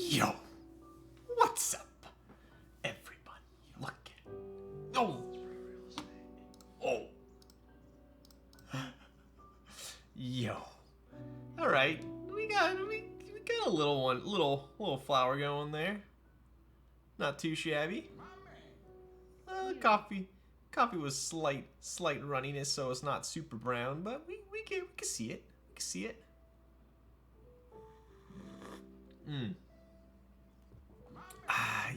Yo, what's up, everybody? Look at it. Oh, yo. All right, we got a little one, little flower going there. Not too shabby. Coffee was slight runniness, so it's not super brown, but we can see it. We can see it.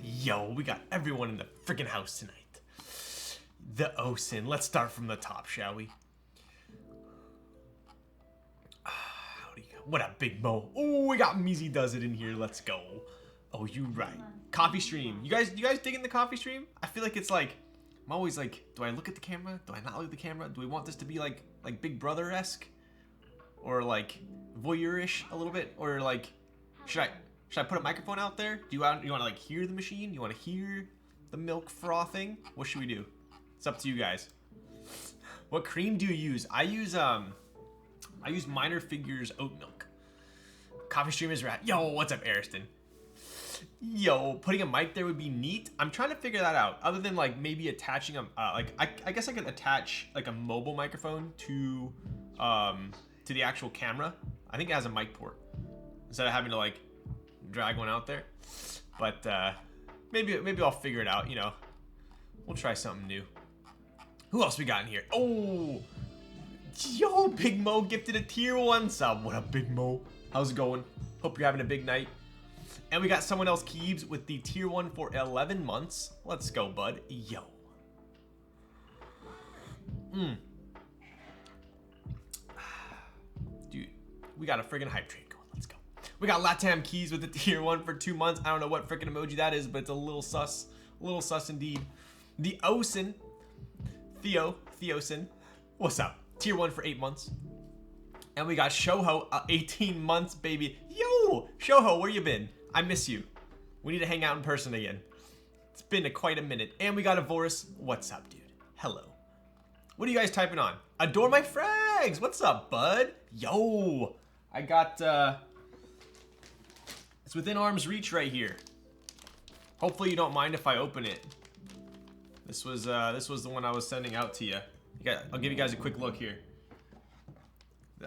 Yo, we got everyone in the freaking house tonight. The OSIN. Let's start from the top, shall we? What a big bow. Oh, we got Measy Does It in here. Let's go. Oh, you right. Coffee stream. You guys digging the coffee stream? I feel like it's like, I'm always like, do I look at the camera? Do I not look at the camera? Do we want this to be like Big Brother-esque? Or like voyeur-ish a little bit? Or like, should I put a microphone out there? Do you want to like hear the machine? You want to hear the milk frothing? What should we do? It's up to you guys. What cream do you use? I use Minor Figures oat milk. Coffee stream is rat. Yo, what's up, Ariston? Yo, putting a mic there would be neat. I'm trying to figure that out. Other than like maybe attaching a I guess I could attach like a mobile microphone to the actual camera. I think it has a mic port instead of having to like drag one out there. But maybe I'll figure it out. You know, we'll try something new. Who else we got in here? Oh, yo, Big Mo gifted a tier 1 sub. What up, Big Mo? How's it going? Hope you're having a big night. And we got someone else, Keebs, with the tier 1 for 11 months. Let's go, bud. Yo. Dude, we got a friggin' hype train going. Let's go. We got Latam Keys with the tier 1 for 2 months. I don't know what frickin' emoji that is, but it's a little sus. A little sus indeed. The Osin. Theosin. What's up? Tier 1 for 8 months. And we got Shoho, 18 months, baby. Yo, Shoho, where you been? I miss you. We need to hang out in person again. It's been quite a minute. And we got Avoris. What's up, dude? Hello. What are you guys typing on? Adore my frags. What's up, bud? Yo, I got, it's within arm's reach right here. Hopefully you don't mind if I open it. This was the one I was sending out to you. I'll give you guys a quick look here.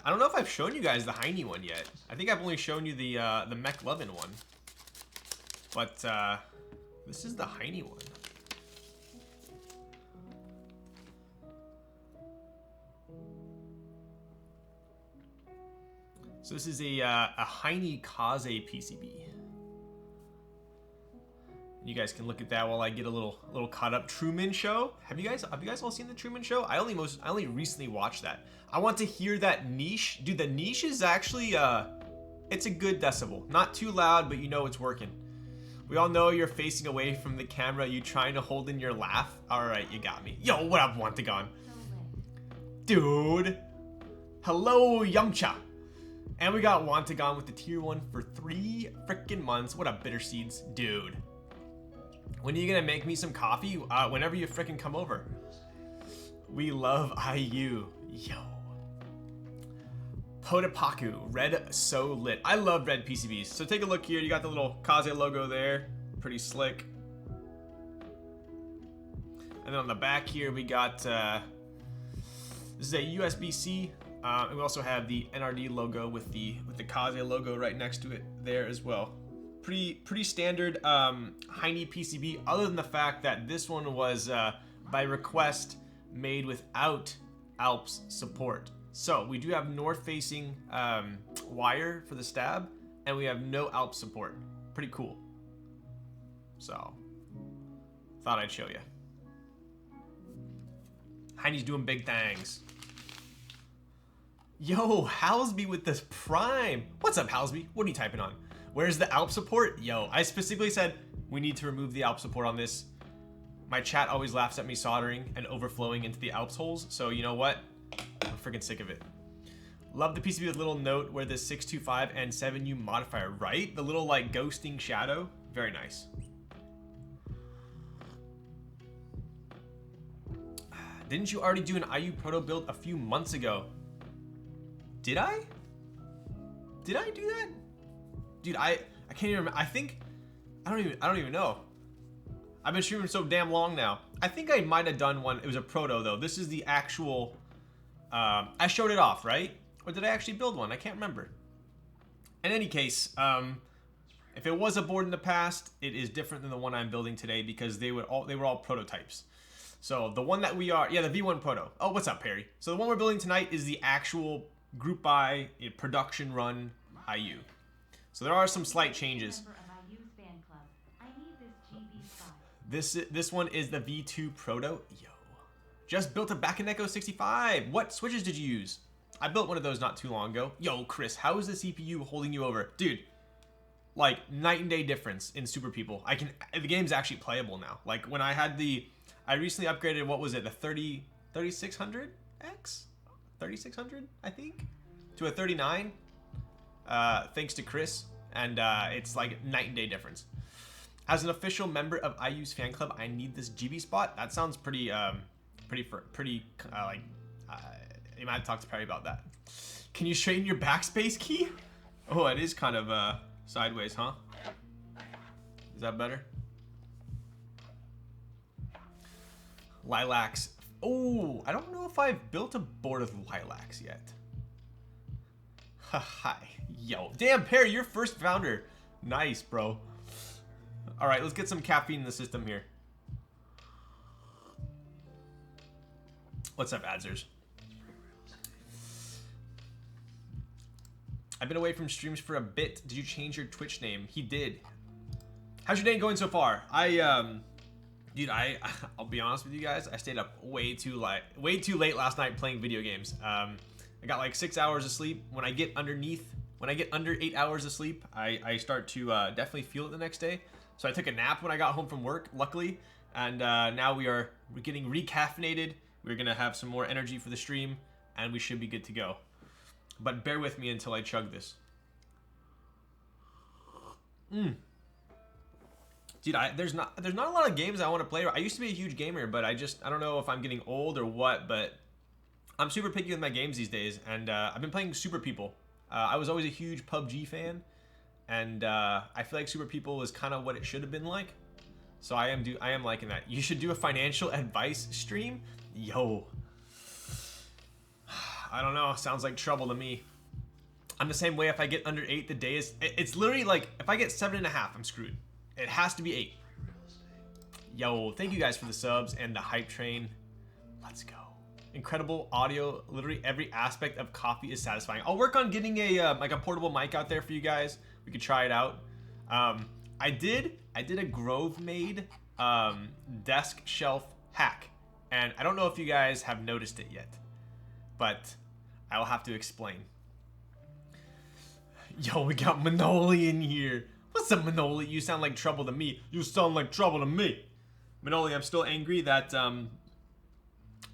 I don't know if I've shown you guys the Heine one yet. I think I've only shown you the McLovin one. But this is the Heine one. So this is a Heine Kaze PCB. You guys can look at that while I get a little caught up. Truman Show. Have you guys all seen the Truman Show? I only recently watched that. I want to hear that niche. Dude, the niche is actually it's a good decibel. Not too loud, but you know it's working. We all know you're facing away from the camera. You trying to hold in your laugh. All right, you got me. Yo, what up, Wantagon? Dude. Hello, Yamcha. And we got Wantagon with the tier 1 for 3 freaking months. What up, Bitter Seeds? Dude. When are you gonna make me some coffee? Whenever you freaking come over. We love IU. Yo. Potapaku. Red so lit. I love red PCBs. So take a look here. You got the little Kaze logo there. Pretty slick. And then on the back here we got this is a USB-C. And we also have the NRD logo with the Kaze logo right next to it there as well. Pretty standard Heine PCB, other than the fact that this one was by request made without Alps support. So we do have north-facing wire for the stab, and we have no Alps support. Pretty cool. So thought I'd show you. Heine's doing big things. Yo, Halsby with this Prime. What's up, Halsby? What are you typing on? Where's the Alp support? Yo, I specifically said we need to remove the Alp support on this. My chat always laughs at me soldering and overflowing into the Alps holes, so you know what? I'm freaking sick of it. Love the PCB with little note where the 625 and 7U modifier, right? The little like ghosting shadow. Very nice. Didn't you already do an IU proto build a few months ago? Did I? Did I do that? Dude, I I can't even. I think. I don't even know. I've been streaming so damn long now. I think I might have done one. It was a proto though. This is the actual. I showed it off, right? Or did I actually build one? I can't remember. In any case, if it was a board in the past, it is different than the one I'm building today because they were all prototypes. So the one that we are, yeah, the V1 Proto. Oh, what's up, Perry? So the one we're building tonight is the actual group buy production run IU. So there are some slight changes. This one is the V2 Proto. Yo, just built a Bakaneko 65. What switches did you use? I built one of those not too long ago. Yo, Chris, how is the CPU holding you over, dude? Like night and day difference in Super People. The game's actually playable now. Like when I had I recently upgraded, what was it, the 3600X? 3600, I think? To a 39, thanks to Chris. And it's like night and day difference. As an official member of IU's fan club, I need this GB spot. That sounds pretty, you might have talked to Perry about that. Can you straighten your backspace key? Oh, it is kind of sideways, huh? Is that better? Lilacs. Oh, I don't know if I've built a board of lilacs yet. Hi. Yo. Damn, Perry, you're first founder. Nice, bro. All right, let's get some caffeine in the system here. What's up, Adzers? I've been away from streams for a bit. Did you change your Twitch name? He did. How's your day going so far? Dude, I'll be honest with you guys. I stayed up way too late last night playing video games. I got like 6 hours of sleep. When I get under 8 hours of sleep, I start to definitely feel it the next day. So I took a nap when I got home from work, luckily, and now we're getting recaffeinated. We're gonna have some more energy for the stream, and we should be good to go. But bear with me until I chug this. Dude, there's not a lot of games I want to play. I used to be a huge gamer, but I don't know if I'm getting old or what, but I'm super picky with my games these days, and I've been playing Super People. I was always a huge PUBG fan, and I feel like Super People is kind of what it should have been like. So I am liking that. You should do a financial advice stream. Yo. I don't know, sounds like trouble to me. I'm the same way. If I get under 8, the day is, it's literally like, if I get 7.5, I'm screwed. It has to be 8. Yo, thank you guys for the subs and the hype train. Let's go. Incredible audio. Literally every aspect of coffee is satisfying. I'll work on getting a like a portable mic out there for you guys. We could try it out. I did a Grove made desk shelf hack, and I don't know if you guys have noticed it yet, but I will have to explain. Yo, we got Manoli in here. What's up, Manoli? You sound like trouble to me. You sound like trouble to me. Manoli, I'm still angry that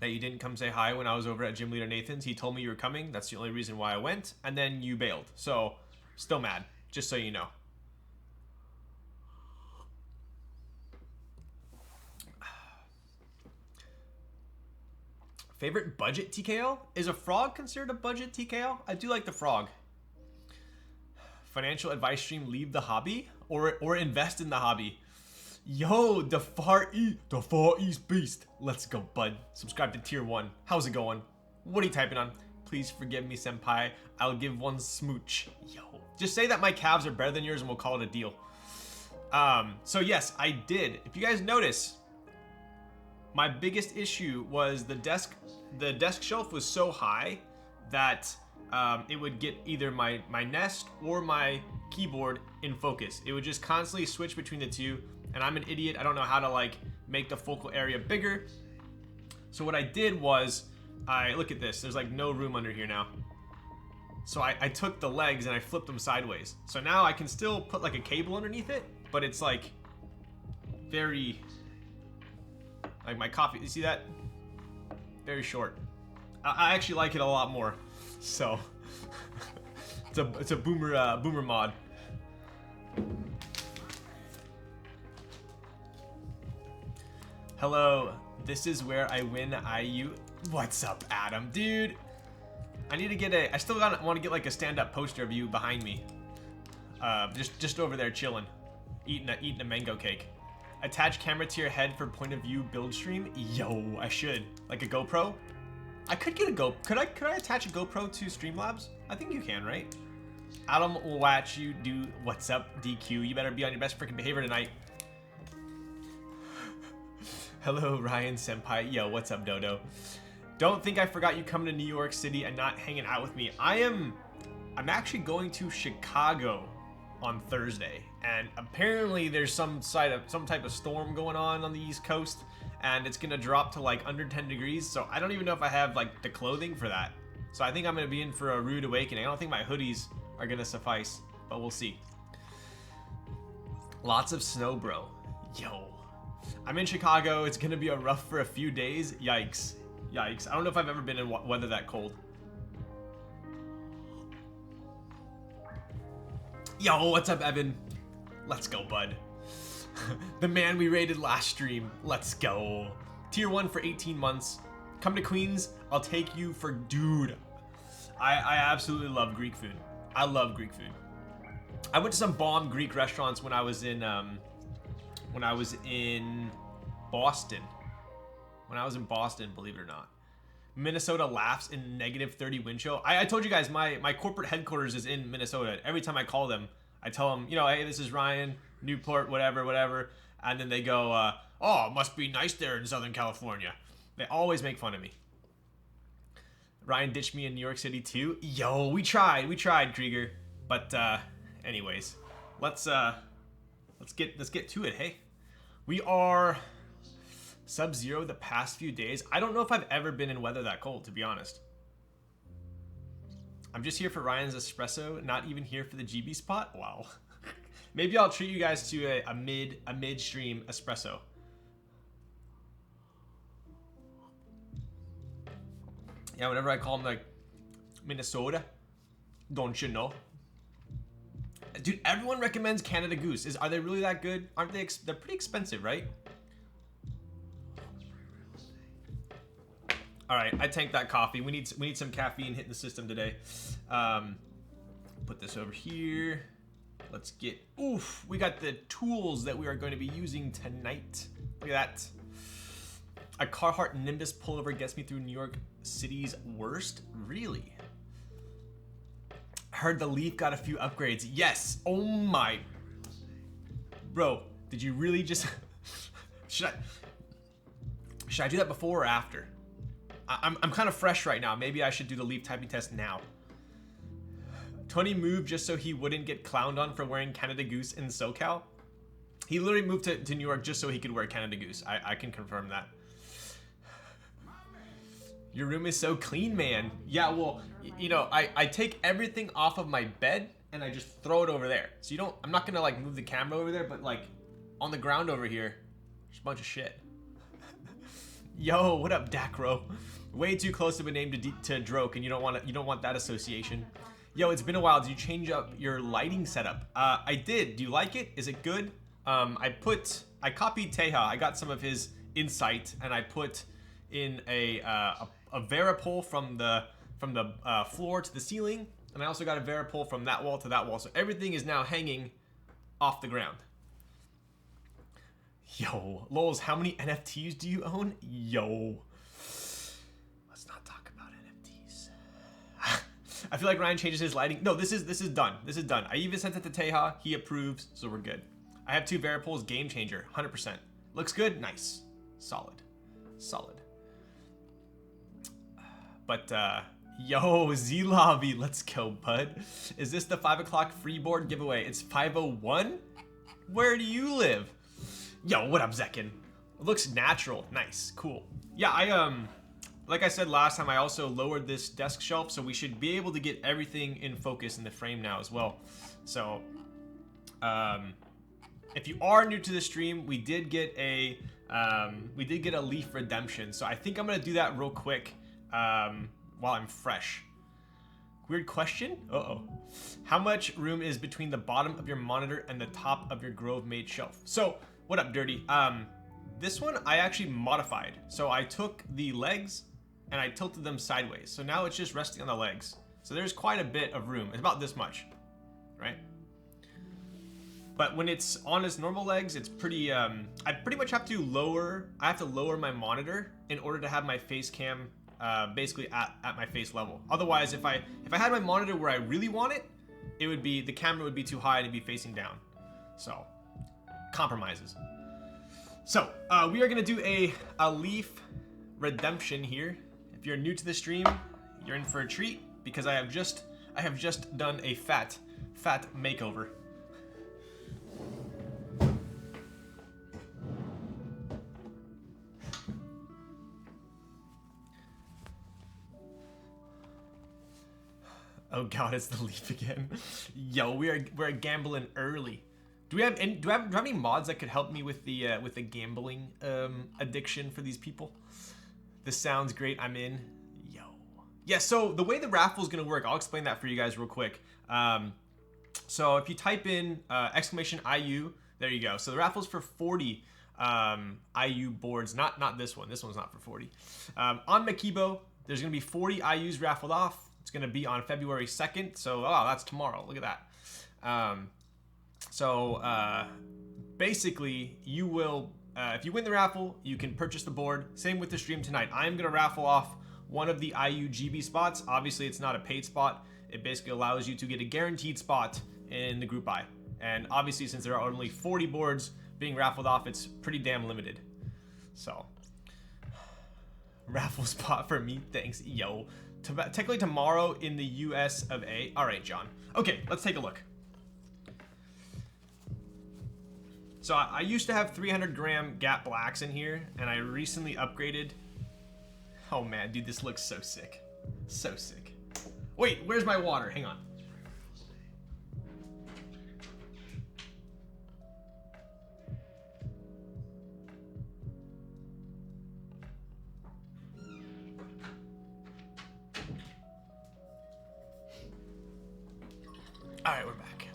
that you didn't come say hi when I was over at Gym Leader Nathan's. He told me you were coming. That's the only reason why I went, and then you bailed. So, still mad, just so you know. Favorite budget TKO? Is a frog considered a budget TKO? I do like the frog. Financial advice stream, leave the hobby or invest in the hobby. Yo, the Far East Beast. Let's go, bud. Subscribe to tier 1. How's it going? What are you typing on? Please forgive me, senpai. I'll give one smooch. Yo, just say that my calves are better than yours and we'll call it a deal. So yes, I did. If you guys notice, my biggest issue was the desk shelf was so high that it would get either my Nest or my keyboard in focus. It would just constantly switch between the two, and I'm an idiot. I don't know how to like make the focal area bigger. So what I did was, look at this. There's like no room under here now. So I took the legs and I flipped them sideways. So now I can still put like a cable underneath it, but it's like very, like my coffee, you see that? Very short. I actually like it a lot more. So it's a boomer mod. Hello, this is where I win IU. What's up, Adam? Dude, I need to get I still want to get like a stand-up poster of you behind me. Just over there chilling, eating a mango cake. Attach camera to your head for point of view build stream. Yo, I should. Like a GoPro. I could get a Could I attach a GoPro to Streamlabs? I think you can, right? Adam will watch you do. What's up, DQ? You better be on your best freaking behavior tonight. Hello, Ryan Senpai. Yo, what's up, Dodo? Don't think I forgot you coming to New York City and not hanging out with me. I'm actually going to Chicago on Thursday, and apparently there's some type of storm going on the East Coast, and it's gonna drop to like under 10 degrees. So I don't even know if I have like the clothing for that. So I think I'm gonna be in for a rude awakening. I don't think my hoodies are gonna suffice, but we'll see. Lots of snow, bro. Yo, I'm in Chicago. It's gonna be rough for a few days. Yikes. Yikes. I don't know if I've ever been in weather that cold. Yo, what's up, Evan? Let's go, bud. The man we raided last stream. Let's go. Tier 1 for 18 months. Come to Queens. I'll take you for dude. I absolutely love Greek food. I love Greek food. I went to some bomb Greek restaurants when I was in Boston. When I was in Boston, believe it or not. Minnesota laughs in -30 wind chill. I told you guys my corporate headquarters is in Minnesota. Every time I call them, I tell them, you know, hey, this is Ryan, Newport, whatever. And then they go, oh, it must be nice there in Southern California. They always make fun of me. Ryan ditched me in New York City too. Yo, we tried, Krieger. But anyways, let's get to it. Hey, we are Sub-zero the past few days. I don't know if I've ever been in weather that cold, to be honest. I'm just here for Ryan's espresso, not even here for the GB spot. Wow. Maybe I'll treat you guys to a mid-stream espresso. Yeah, whenever I call them like Minnesota, don't you know? Dude, everyone recommends Canada Goose. Are they really that good? Aren't they? They're pretty expensive, right? All right, I tanked that coffee. We need some caffeine hitting the system today. Put this over here. Let's get, oof, we got the tools that we are going to be using tonight. Look at that. A Carhartt Nimbus pullover gets me through New York City's worst? Really? Heard the Leaf got a few upgrades. Yes, oh my. Bro, did you really just, should I do that before or after? I'm kind of fresh right now. Maybe I should do the Leaf typing test now. Tony moved just so he wouldn't get clowned on for wearing Canada Goose in SoCal. He literally moved to New York just so he could wear Canada Goose. I can confirm that. Your room is so clean, man. Yeah, well, you know, I take everything off of my bed and I just throw it over there. So I'm not gonna like move the camera over there, but like on the ground over here, there's a bunch of shit. Yo, what up, Dacro? Way too close of a name to Droke, and you don't want that association. Yo, it's been a while. Did you change up your lighting setup? I did. Do you like it? Is it good? I copied Teja. I got some of his insight, and I put in a Varipole from the floor to the ceiling, and I also got a Varipole from that wall to that wall. So everything is now hanging off the ground. Yo, Lols, how many NFTs do you own? Yo. Let's not talk about NFTs. I feel like Ryan changes his lighting. No, this is done. This is done. I even sent it to Teja. He approves, so we're good. I have 2 Varipoles, game changer, 100%. Looks good? Nice. Solid. Solid. But, yo, Z-Lobby, let's go, bud. Is this the 5 o'clock freeboard giveaway? It's 5:01? Where do you live? Yo, what up, Zekin? It looks natural. Nice. Cool. Yeah, like I said last time, I also lowered this desk shelf, so we should be able to get everything in focus in the frame now as well. So, if you are new to the stream, we did get a Leaf redemption. So I think I'm gonna do that real quick while I'm fresh. Weird question. Uh-oh. How much room is between the bottom of your monitor and the top of your Grove made shelf? So, what up, Dirty? This one I actually modified. So I took the legs and I tilted them sideways. So now it's just resting on the legs. So there's quite a bit of room. It's about this much, right? But when it's on its normal legs, it's pretty, I pretty much have to lower my monitor in order to have my face cam basically at my face level. Otherwise, if I had my monitor where I really want it, the camera would be too high and it'd be facing down. So, compromises. So, we are gonna do a leaf redemption here. If you're new to the stream, you're in for a treat because I have just done a fat makeover. Oh god, it's the leaf again. Yo, we're gambling early. Do I have any mods that could help me with the gambling addiction for these people? This sounds great. I'm in. Yo. Yeah. So the way the raffle is gonna work, I'll explain that for you guys real quick. So if you type in exclamation IU, there you go. So the raffle's for 40 IU boards. Not this one. This one's not for 40. On Makibo, there's gonna be 40 IUs raffled off. It's gonna be on February 2nd. So that's tomorrow. Look at that. Basically, you will, if you win the raffle, you can purchase the board. Same with the stream tonight. I'm gonna raffle off one of the IU GB spots. Obviously, it's not a paid spot. It basically allows you to get a guaranteed spot in the group buy. And obviously, since there are only 40 boards being raffled off, it's pretty damn limited. So, raffle spot for me, thanks, yo. Technically tomorrow in the US of A. All right, John. Okay, let's take a look. So I used to have 300 gram Gap Blacks in here, and I recently upgraded. Oh man, dude, this looks so sick. So sick. Wait, where's my water? Hang on. All right, we're back.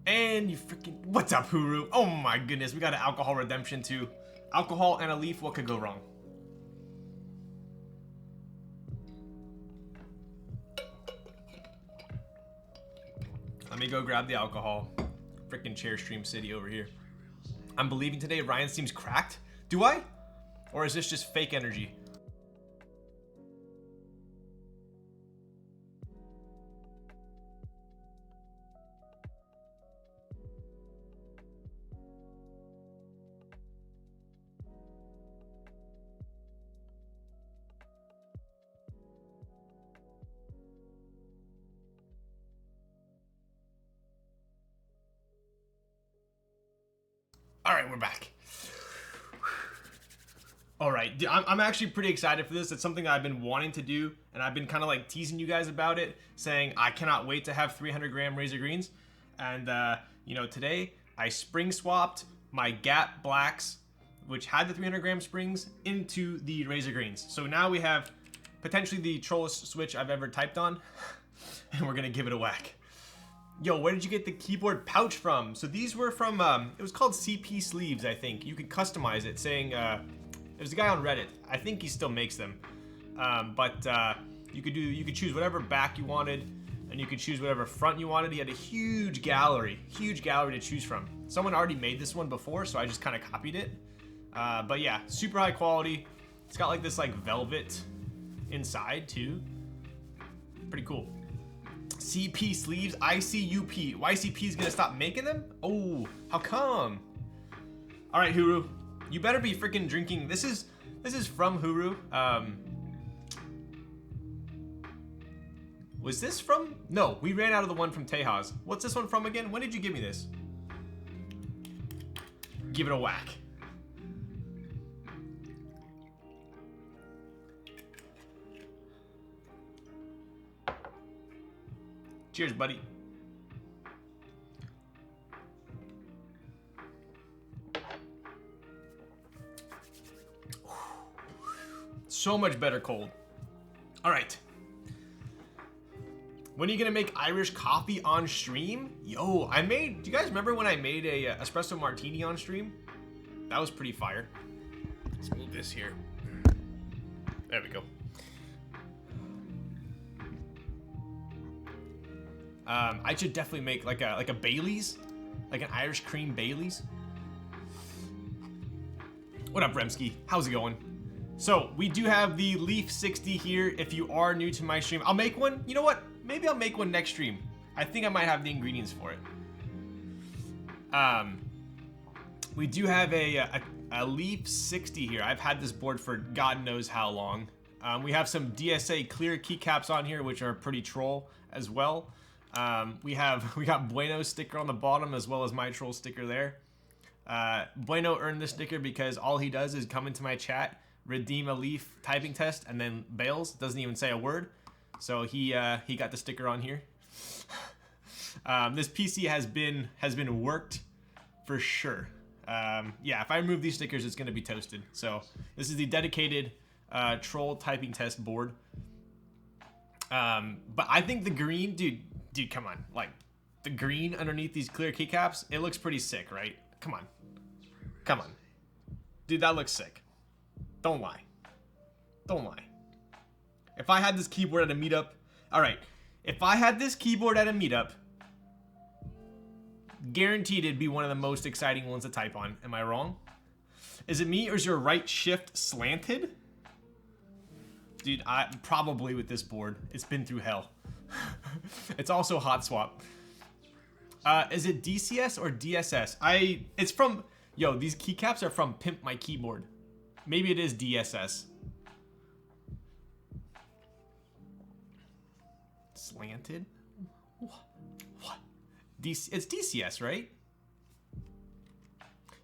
And you freaking, what's up, Huru? Oh my goodness, we got an alcohol redemption too. Alcohol and a leaf, what could go wrong? Let me go grab the alcohol. Freaking chair stream city over here. I'm believing today Ryan seems cracked. Do I? Or is this just fake energy? All right, we're back. All right, I'm actually pretty excited for this. It's something that I've been wanting to do, and I've been kind of like teasing you guys about it, saying I cannot wait to have 300 gram Razor Greens. And you know, today I spring swapped my Gap Blacks, which had the 300 gram springs, into the Razor Greens. So now we have potentially the trollest switch I've ever typed on, and we're gonna give it a whack. Yo, where did you get the keyboard pouch from? So these were from, it was called CP Sleeves, I think. You could customize it, saying, there's a guy on Reddit. I think he still makes them. You could choose whatever back you wanted, and you could choose whatever front you wanted. He had a huge gallery to choose from. Someone already made this one before, so I just kind of copied it. But yeah, super high quality. It's got like this like velvet inside too. Pretty cool. CP Sleeves, ICUP. YCP is gonna stop making them? Oh, how come? All right, Huru, you better be freaking drinking. This is from Huru. Was this from? No, we ran out of the one from Tejas. What's this one from again? When did you give me this? Give it a whack. Cheers, buddy. So much better cold. All right. When are you gonna make Irish coffee on stream? Yo, do you guys remember when I made a espresso martini on stream? That was pretty fire. Let's move this here. There we go. I should definitely make like a Bailey's Like an Irish cream Baileys. What up, Remsky? How's it going? So, we do have the Leaf 60 here. If you are new to my stream, I'll make one. You know what? Maybe I'll make one next stream. I think I might have the ingredients for it. We do have a Leaf 60 here. I've had this board for God knows how long. We have some DSA clear keycaps on here, which are pretty troll as well. We got Bueno sticker on the bottom as well as my troll sticker there. Bueno earned this sticker because all he does is come into my chat, redeem a Leaf typing test, and then bails. Doesn't even say a word. So he got the sticker on here. This PC has been worked for sure. Yeah, if I remove these stickers, it's gonna be toasted. So this is the dedicated troll typing test board. But I think the green, dude, come on, like the green underneath these clear keycaps, it looks pretty sick, right? Come on, dude, that looks sick. Don't lie. If I had this keyboard at a meetup, all right, if I had this keyboard at a meetup, guaranteed it'd be one of the most exciting ones to type on. Am I wrong? Is it me or is your right shift slanted? Dude, probably with this board. It's been through hell. It's also hot swap. Is it DCS or DSS? It's from, yo, these keycaps are from Pimp My Keyboard. Maybe it is DSS. Slanted? What? It's DCS, right?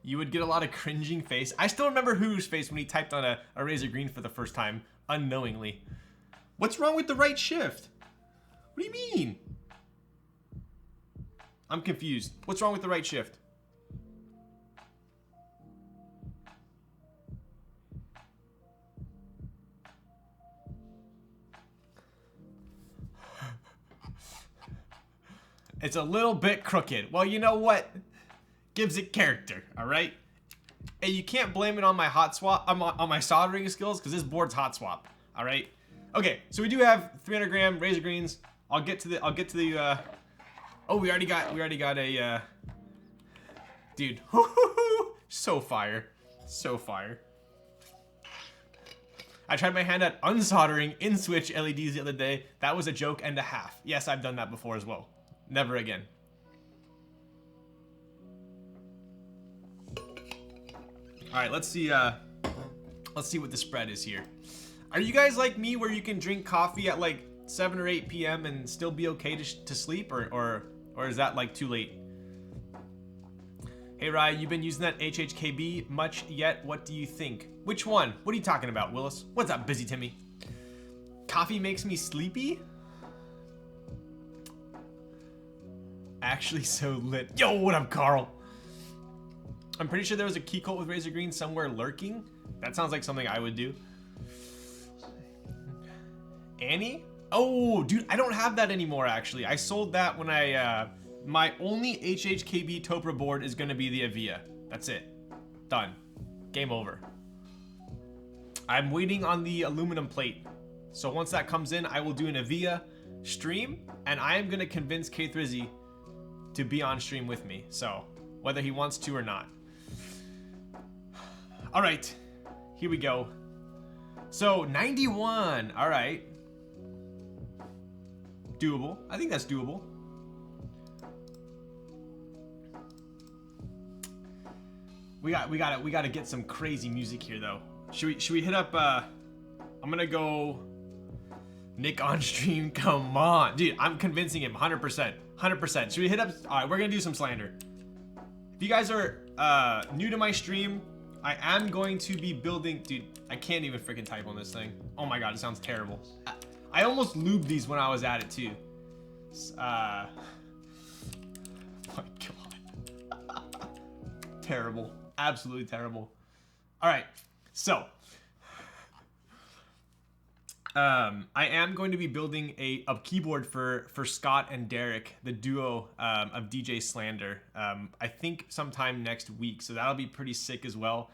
You would get a lot of cringing face. I still remember Who's face when he typed on a Razer Green for the first time, unknowingly. What's wrong with the right shift? What do you mean? I'm confused. What's wrong with the right shift? It's a little bit crooked. Well, you know what? Gives it character, all right? And you can't blame it on my hot swap, on my soldering skills, because this board's hot swap, all right? Okay, so we do have 300 gram Razer Greens. I'll get to the. Oh, we already got a. Dude, so fire, so fire. I tried my hand at unsoldering in-switch LEDs the other day. That was a joke and a half. Yes, I've done that before as well. Never again. All right, let's see what the spread is here. Are you guys like me where you can drink coffee at like 7 or 8 p.m. and still be okay to sleep, or is that like too late? Hey Rye, you've been using that HHKB much yet? What do you think? Which one? What are you talking about, Willis? What's up, Busy Timmy? Coffee makes me sleepy? Actually so lit. Yo, what up, Carl? I'm pretty sure there was a key cult with Razer Green somewhere lurking. That sounds like something I would do. Annie? Oh, dude, I don't have that anymore, actually. I sold that when my only HHKB Topra board is gonna be the Avia. That's it. Done. Game over. I'm waiting on the aluminum plate. So once that comes in, I will do an Avia stream, and I am gonna convince K3Z to be on stream with me. So, whether he wants to or not. All right, here we go. So 91, all right. Doable, I think that's doable. We gotta get some crazy music here though. Should we hit up, I'm gonna go Nick on stream, come on. Dude, I'm convincing him, 100%. 100%. Should we hit up, all right, we're gonna do some slander. If you guys are new to my stream, I am going to be building, dude, I can't even freaking type on this thing. Oh my God, it sounds terrible. I almost lubed these when I was at it too. My God. Terrible, absolutely terrible. All right, so. I am going to be building a keyboard for Scott and Derek, the duo of DJ Slander. I think sometime next week, so that'll be pretty sick as well.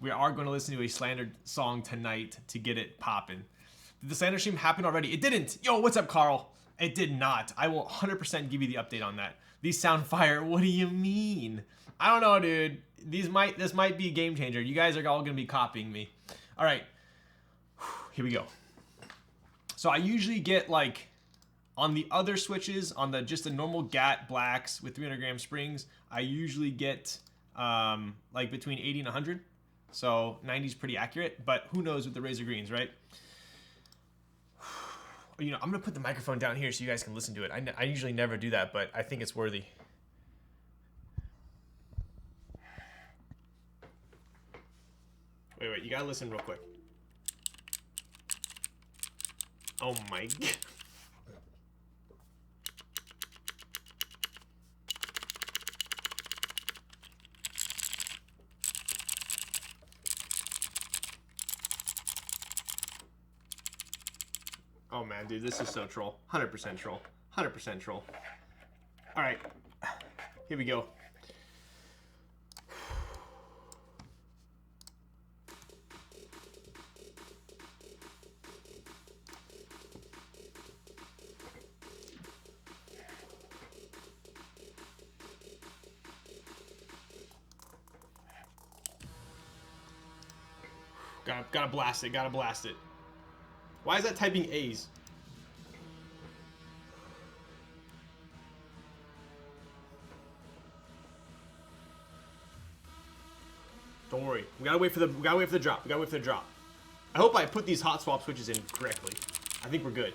We are going to listen to a Slander song tonight to get it popping. Did the Slander stream happen already? It didn't. Yo, what's up, Carl? It did not. I will 100% give you the update on that. These sound fire. What do you mean? I don't know, dude. This might be a game changer. You guys are all gonna be copying me. All right, here we go. So I usually get like on the other switches, on the just the normal GAT blacks with 300 gram springs, I usually get like between 80 and 100. So 90 is pretty accurate, but who knows with the Razor Greens, right? You know, I'm gonna put the microphone down here so you guys can listen to it. I usually never do that, but I think it's worthy. Wait, you gotta listen real quick. Oh my God. Oh man, dude, this is so troll. 100% troll. 100% troll. All right, here we go. Gotta blast it, gotta blast it. Why is that typing A's? Don't worry. We gotta wait for the drop. We gotta wait for the drop. I hope I put these hot swap switches in correctly. I think we're good.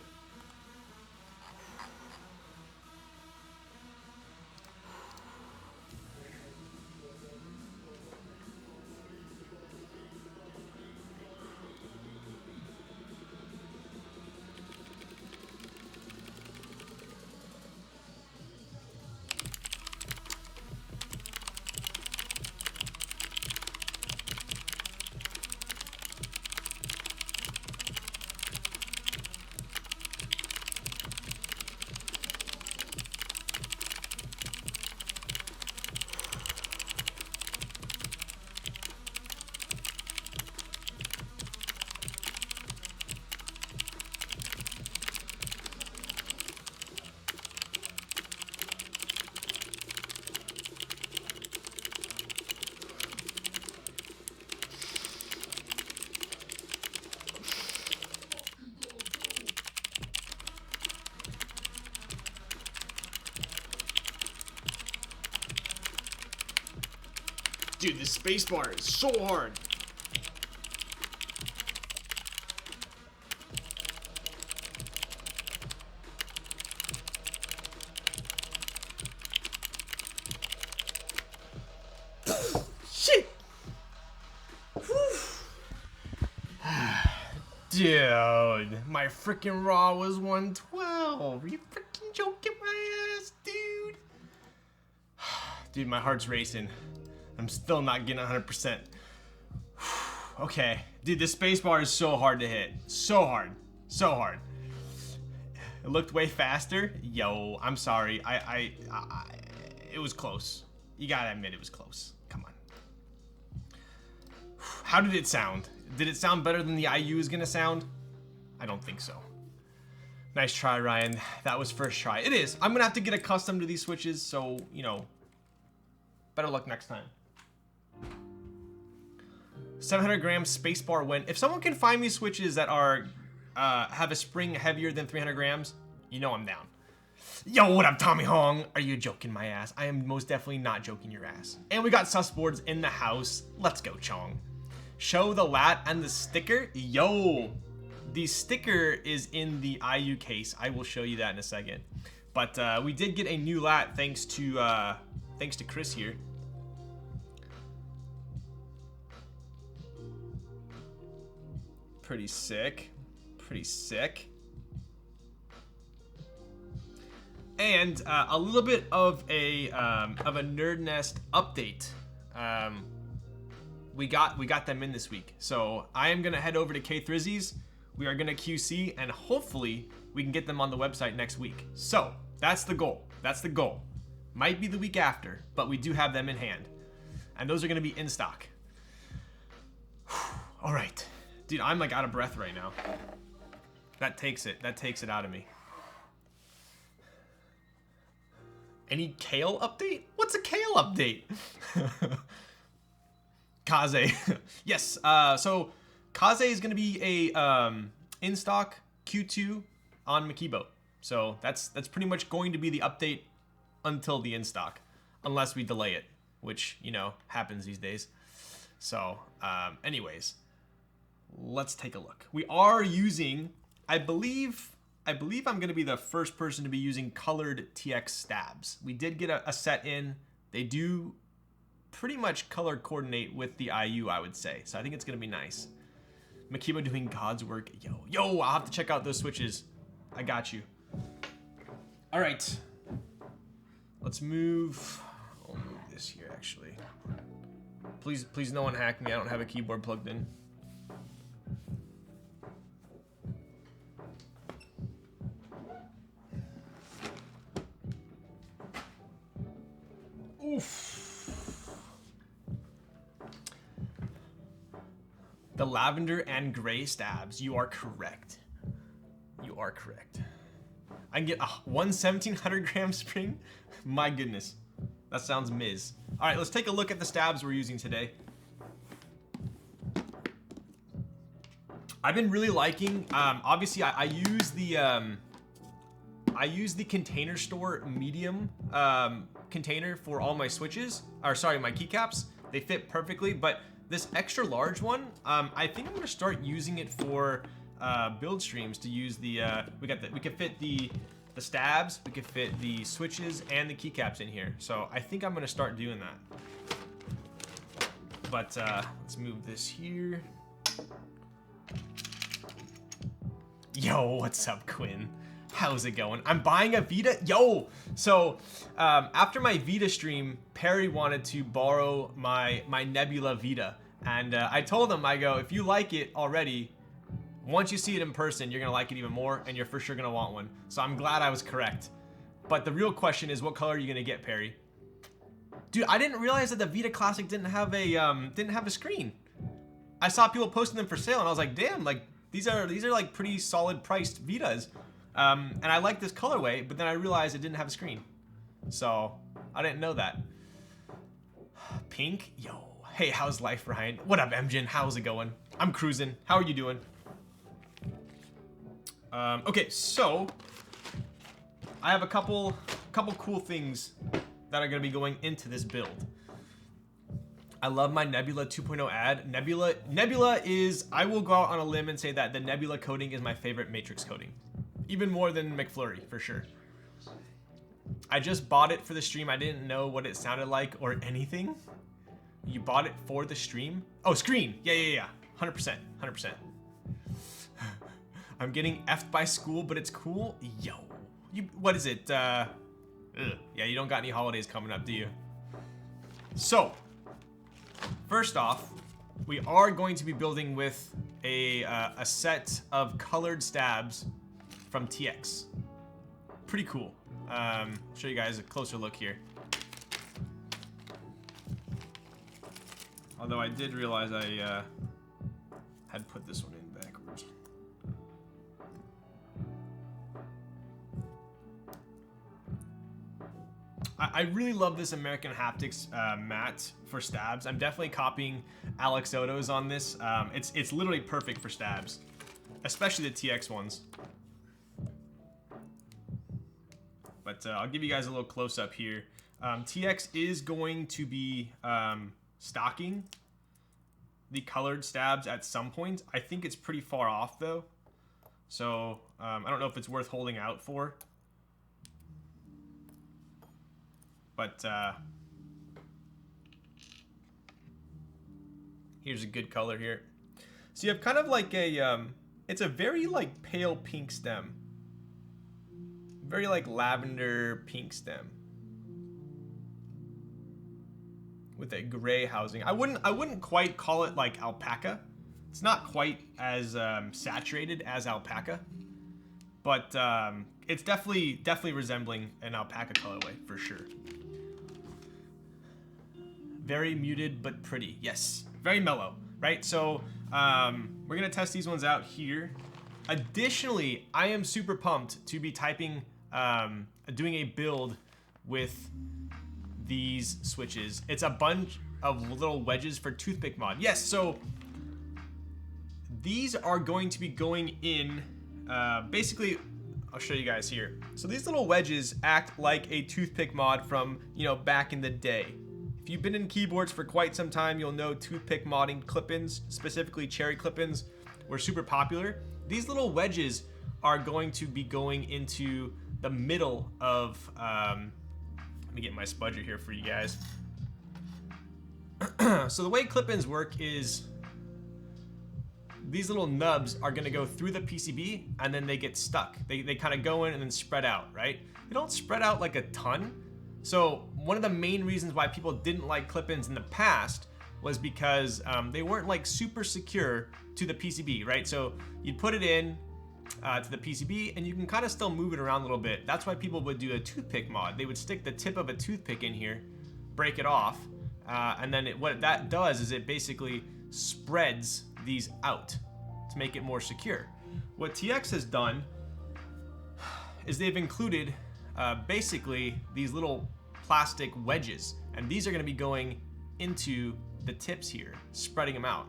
Dude, this spacebar is so hard. Shit. Dude, my freaking raw was 112. Are you freaking joking my ass, dude? Dude, my heart's racing. I'm still not getting 100%. Okay. Dude, this spacebar is so hard to hit. So hard. So hard. It looked way faster. Yo, I'm sorry. It was close. You gotta admit it was close. Come on. How did it sound? Did it sound better than the IU is gonna sound? I don't think so. Nice try, Ryan. That was first try. It is. I'm gonna have to get accustomed to these switches, so, you know, better luck next time. 700 grams spacebar win. If someone can find me switches that are have a spring heavier than 300 grams, you know I'm down. Yo, what up, Tommy Hong? Are you joking my ass? I am most definitely not joking your ass. And we got sus boards in the house. Let's go, Chong. Show the lat and the sticker. Yo, the sticker is in the IU case. I will show you that in a second. But we did get a new lat thanks to Chris here. Pretty sick. Pretty sick. And a little bit of a Nerd Nest update. We got them in this week. So I am gonna head over to K3zzies. We are gonna QC and hopefully we can get them on the website next week. So that's the goal. That's the goal. Might be the week after, but we do have them in hand. And those are gonna be in stock. All right. Dude, I'm like out of breath right now. That takes it out of me. Any kale update? What's a kale update? Kaze. Yes, so Kaze is going to be a in stock Q2 on Makibo. So that's pretty much going to be the update until the in stock, unless we delay it, which, you know, happens these days. So anyways, let's take a look. We are using, I believe I'm going to be the first person to be using colored TX stabs. We did get a set in. They do pretty much color coordinate with the IU, I would say. So I think it's going to be nice. Makibo doing God's work. Yo, I'll have to check out those switches. I got you. All right. Let's move. I'll move this here, actually. Please no one hack me. I don't have a keyboard plugged in. Oof. The lavender and gray stabs. You are correct. You are correct. I can get a 1/1700 gram spring. My goodness. That sounds Miz. All right, let's take a look at the stabs we're using today. I've been really liking, obviously I use the Container Store medium container for all my switches, or sorry, my keycaps. They fit perfectly, but this extra large one, I think I'm gonna start using it for build streams to use the, we can fit the stabs, we could fit the switches and the keycaps in here. So I think I'm gonna start doing that. But let's move this here. Yo, what's up, Quinn? How's it going? I'm buying a Vita. Yo, so after my Vita stream, Perry wanted to borrow my Nebula Vita, and I told him, I go, if you like it already, once you see it in person, you're gonna like it even more, and you're for sure gonna want one. So I'm glad I was correct. But the real question is, what color are you gonna get, Perry? Dude, I didn't realize that the Vita Classic didn't have a screen. I saw people posting them for sale, and I was like, damn, like these are like pretty solid priced Vitas. And I like this colorway, but then I realized it didn't have a screen. So I didn't know that. Pink, yo. Hey, how's life, Ryan? What up, Emjin? How's it going? I'm cruising. How are you doing? Okay, so I have a couple cool things that are gonna be going into this build. I love my Nebula 2.0 ad. Nebula is, I will go out on a limb and say that the Nebula coating is my favorite matrix coating. Even more than McFlurry, for sure. I just bought it for the stream. I didn't know what it sounded like or anything. You bought it for the stream? Oh, screen. Yeah. 100%. I'm getting F'd by school, but it's cool. Yo. What is it? Yeah, you don't got any holidays coming up, do you? So, first off, we are going to be building with a set of colored stabs from TX. Pretty cool. I'll show you guys a closer look here. Although I did realize I had put this one in backwards. I really love this American Haptics mat for stabs. I'm definitely copying Alex Oto's on this. It's literally perfect for stabs, especially the TX ones. But I'll give you guys a little close up here. TX is going to be stocking the colored stabs at some point. I think it's pretty far off though. So I don't know if it's worth holding out for. But here's a good color here. So you have kind of like a, it's a very like pale pink stem. Very like lavender pink stem. With a gray housing. I wouldn't quite call it like alpaca. It's not quite as saturated as alpaca. But it's definitely resembling an alpaca colorway for sure. Very muted but pretty. Yes, very mellow, right? So we're gonna test these ones out here. Additionally, I am super pumped to be doing a build with these switches. It's a bunch of little wedges for toothpick mod. Yes, so these are going to be going in, basically, I'll show you guys here. So these little wedges act like a toothpick mod from, you know, back in the day. If you've been in keyboards for quite some time, you'll know toothpick modding clip-ins, specifically cherry clip-ins, were super popular. These little wedges are going to be going into the middle of, let me get my spudger here for you guys. So the way clip-ins work is these little nubs are gonna go through the PCB and then they get stuck. They kind of go in and then spread out, right? They don't spread out like a ton. So one of the main reasons why people didn't like clip-ins in the past was because they weren't like super secure to the PCB, right? So you'd put it in to the PCB and you can kind of still move it around a little bit. That's why people would do a toothpick mod. They would stick the tip of a toothpick in here, break it off, and then what that does is it basically spreads these out to make it more secure. What TX has done is they've included basically these little plastic wedges, and these are going to be going into the tips here, spreading them out.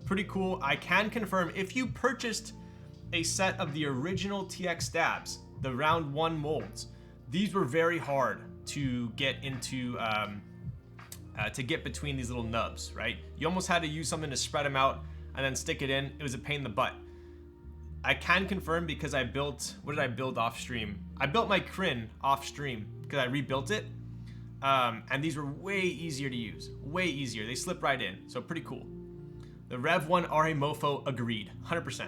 Pretty cool. I can confirm if you purchased a set of the original TX stabs, the round 1 molds, these were very hard to get into, to get between these little nubs, right? You almost had to use something to spread them out and then stick it in. It was a pain in the butt. I can confirm because I built, what did I build off stream? I built my Crin off stream because I rebuilt it. And these were way easier to use, way easier. They slip right in, so pretty cool. The Rev 1 RA Mofo agreed, 100%.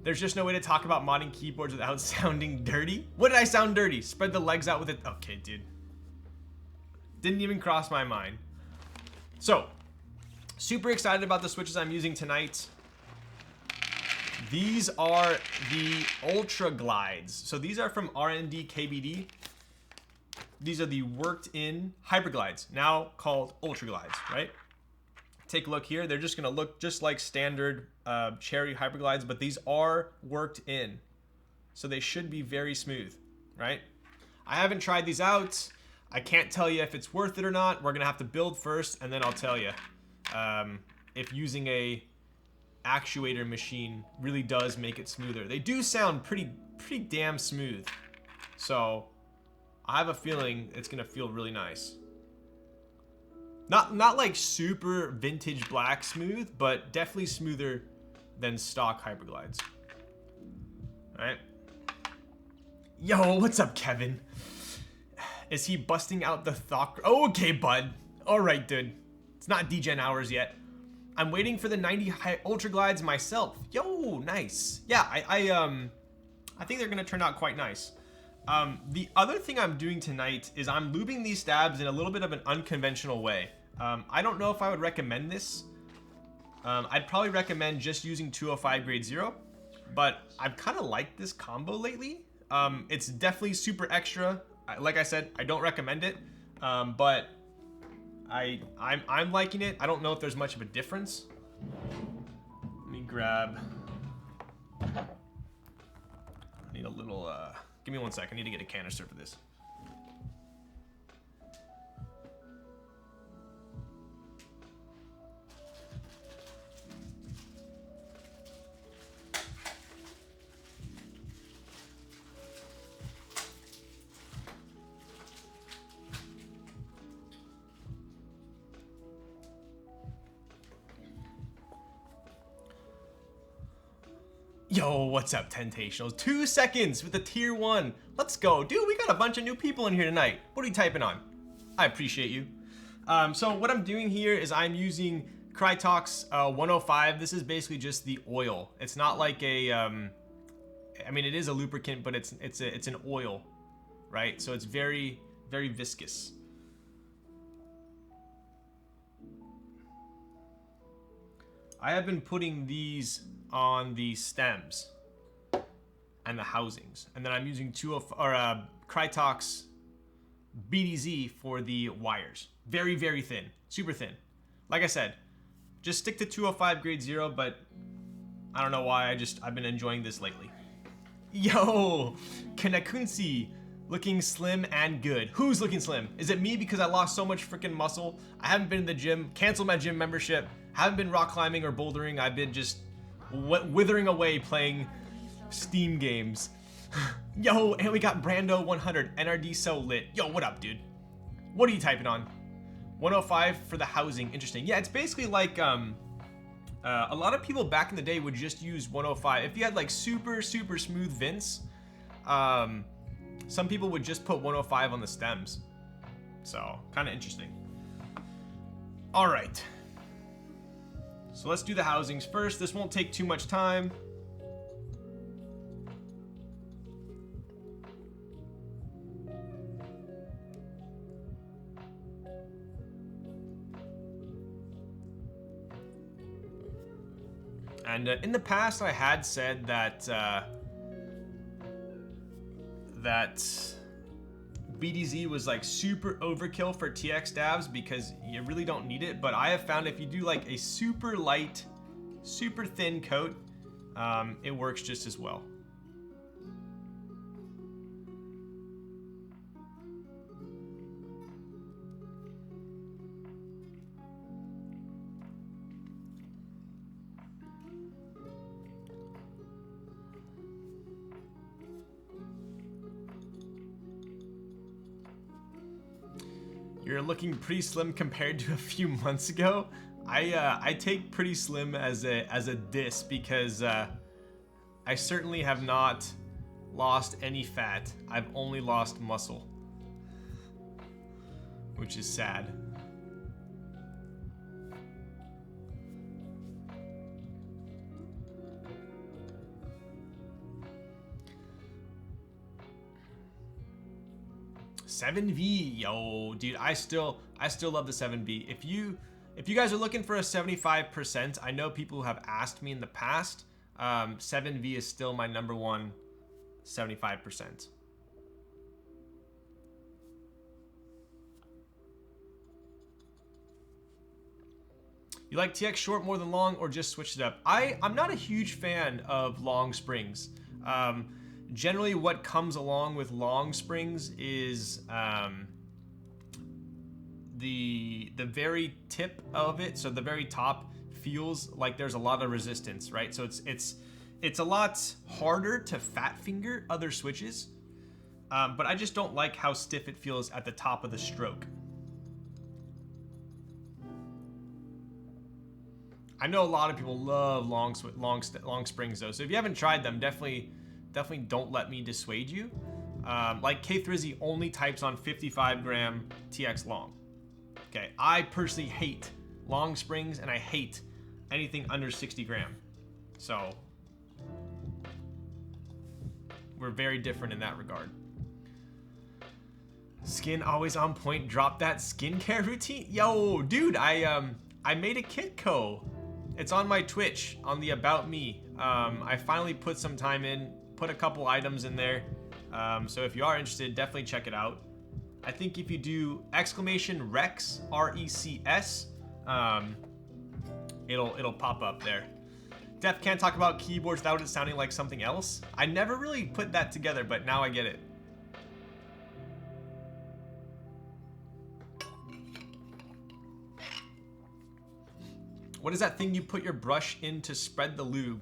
There's just no way to talk about modding keyboards without sounding dirty. What did I sound dirty? Spread the legs out with it. Okay, dude. Didn't even cross my mind. So, super excited about the switches I'm using tonight. These are the Ultraglides. So these are from RNDKBD. These are the worked-in Hyperglides, now called Ultraglides, right? Take a look here. They're just gonna look just like standard Cherry Hyperglides, but these are worked in. So they should be very smooth, right? I haven't tried these out. I can't tell you if it's worth it or not. We're gonna have to build first, and then I'll tell you if using a actuator machine really does make it smoother. They do sound pretty damn smooth. So I have a feeling it's gonna feel really nice. Not like super vintage black smooth, but definitely smoother than stock Hyperglides. All right. Yo, what's up, Kevin? Is he busting out the thought? Oh, okay, bud. All right, dude. It's not degen hours yet. I'm waiting for the 90 Ultraglides myself. Yo, nice. Yeah, I think they're gonna turn out quite nice. The other thing I'm doing tonight is I'm lubing these stabs in a little bit of an unconventional way. I don't know if I would recommend this. I'd probably recommend just using 205 grade 0, but I've kind of liked this combo lately. It's definitely super extra. Like I said, I don't recommend it, but I'm liking it. I don't know if there's much of a difference. Let me grab. I need a little. Give me 1 sec. I need to get a canister for this. Yo, what's up, Tentationals? 2 seconds with the tier 1. Let's go. Dude, we got a bunch of new people in here tonight. What are you typing on? I appreciate you. So what I'm doing here is I'm using Krytox 105. This is basically just the oil. It's not like a, I mean, it is a lubricant, but it's an oil, right? So it's very, very viscous. I have been putting these on the stems and the housings, and then I'm using Krytox BDZ for the wires. Very, very thin, super thin. Like I said, just stick to 205 grade 0, but I don't know why, I've been enjoying this lately. Yo, Kanakunsi, Looking slim and good. Who's looking slim? Is it me because I lost so much freaking muscle? I haven't been in the gym, canceled my gym membership, haven't been rock climbing or bouldering. I've been just withering away playing Steam games. Yo, and we got Brando 100, NRD so lit. Yo, what up, dude? What are you typing on? 105 for the housing, interesting. Yeah, it's basically like, a lot of people back in the day would just use 105. If you had like super smooth vents, some people would just put 105 on the stems. So, kind of interesting. All right. So let's do the housings first. This won't take too much time. And in the past, I had said that that BDZ was like super overkill for TX dabs because you really don't need it. But I have found if you do like a super light, super thin coat, it works just as well. You're looking pretty slim compared to a few months ago. I take pretty slim as a diss because I certainly have not lost any fat. I've only lost muscle, which is sad. $7V, yo, dude, I still love the 7V. If you guys are looking for a 75%, I know people have asked me in the past. 7V is still my number one 75%. You like TX short more than long, or just switch it up? I'm not a huge fan of long springs. Generally, what comes along with long springs is the very tip of it, so the very top feels like there's a lot of resistance, right? So it's a lot harder to fat finger other switches, but I just don't like how stiff it feels at the top of the stroke. I know a lot of people love long springs though, so if you haven't tried them, definitely don't let me dissuade you. Like K3Z only types on 55 gram TX long. Okay, I personally hate long springs and I hate anything under 60 gram. So we're very different in that regard. Skin always on point. Drop that skincare routine. Yo, dude, I made a Kitco. It's on my Twitch on the About Me. I finally put some time in. Put a couple items in there, so if you are interested, definitely check it out. I think if you do exclamation Rex, R-E-C-S, it'll pop up there. Def can't talk about keyboards without it sounding like something else. I never really put that together, but now I get it. What is that thing you put your brush in to spread the lube?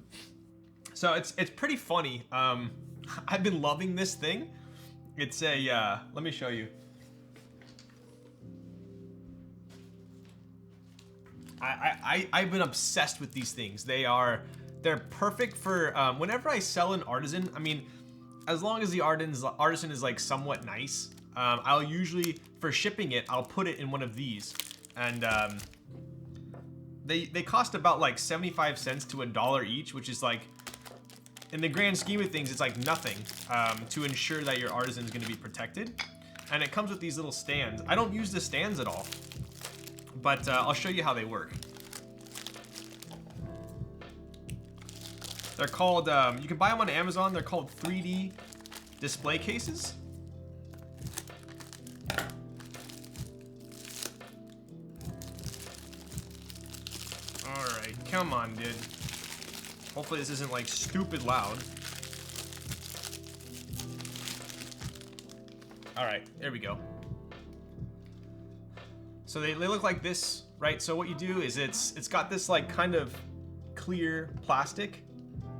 So it's pretty funny. I've been loving this thing. It's a, let me show you. I've been obsessed with these things. They're perfect for, whenever I sell an artisan, I mean, as long as the artisan is like somewhat nice, I'll usually, for shipping it, I'll put it in one of these. And they cost about like 75 cents to $1 each, which is like, in the grand scheme of things, it's like nothing to ensure that your artisan is going to be protected. And it comes with these little stands. I don't use the stands at all, but I'll show you how they work. They're called, you can buy them on Amazon. They're called 3D display cases. All right, come on, dude. Hopefully this isn't like stupid loud. All right, there we go. So they look like this, right? So what you do is it's got this like kind of clear plastic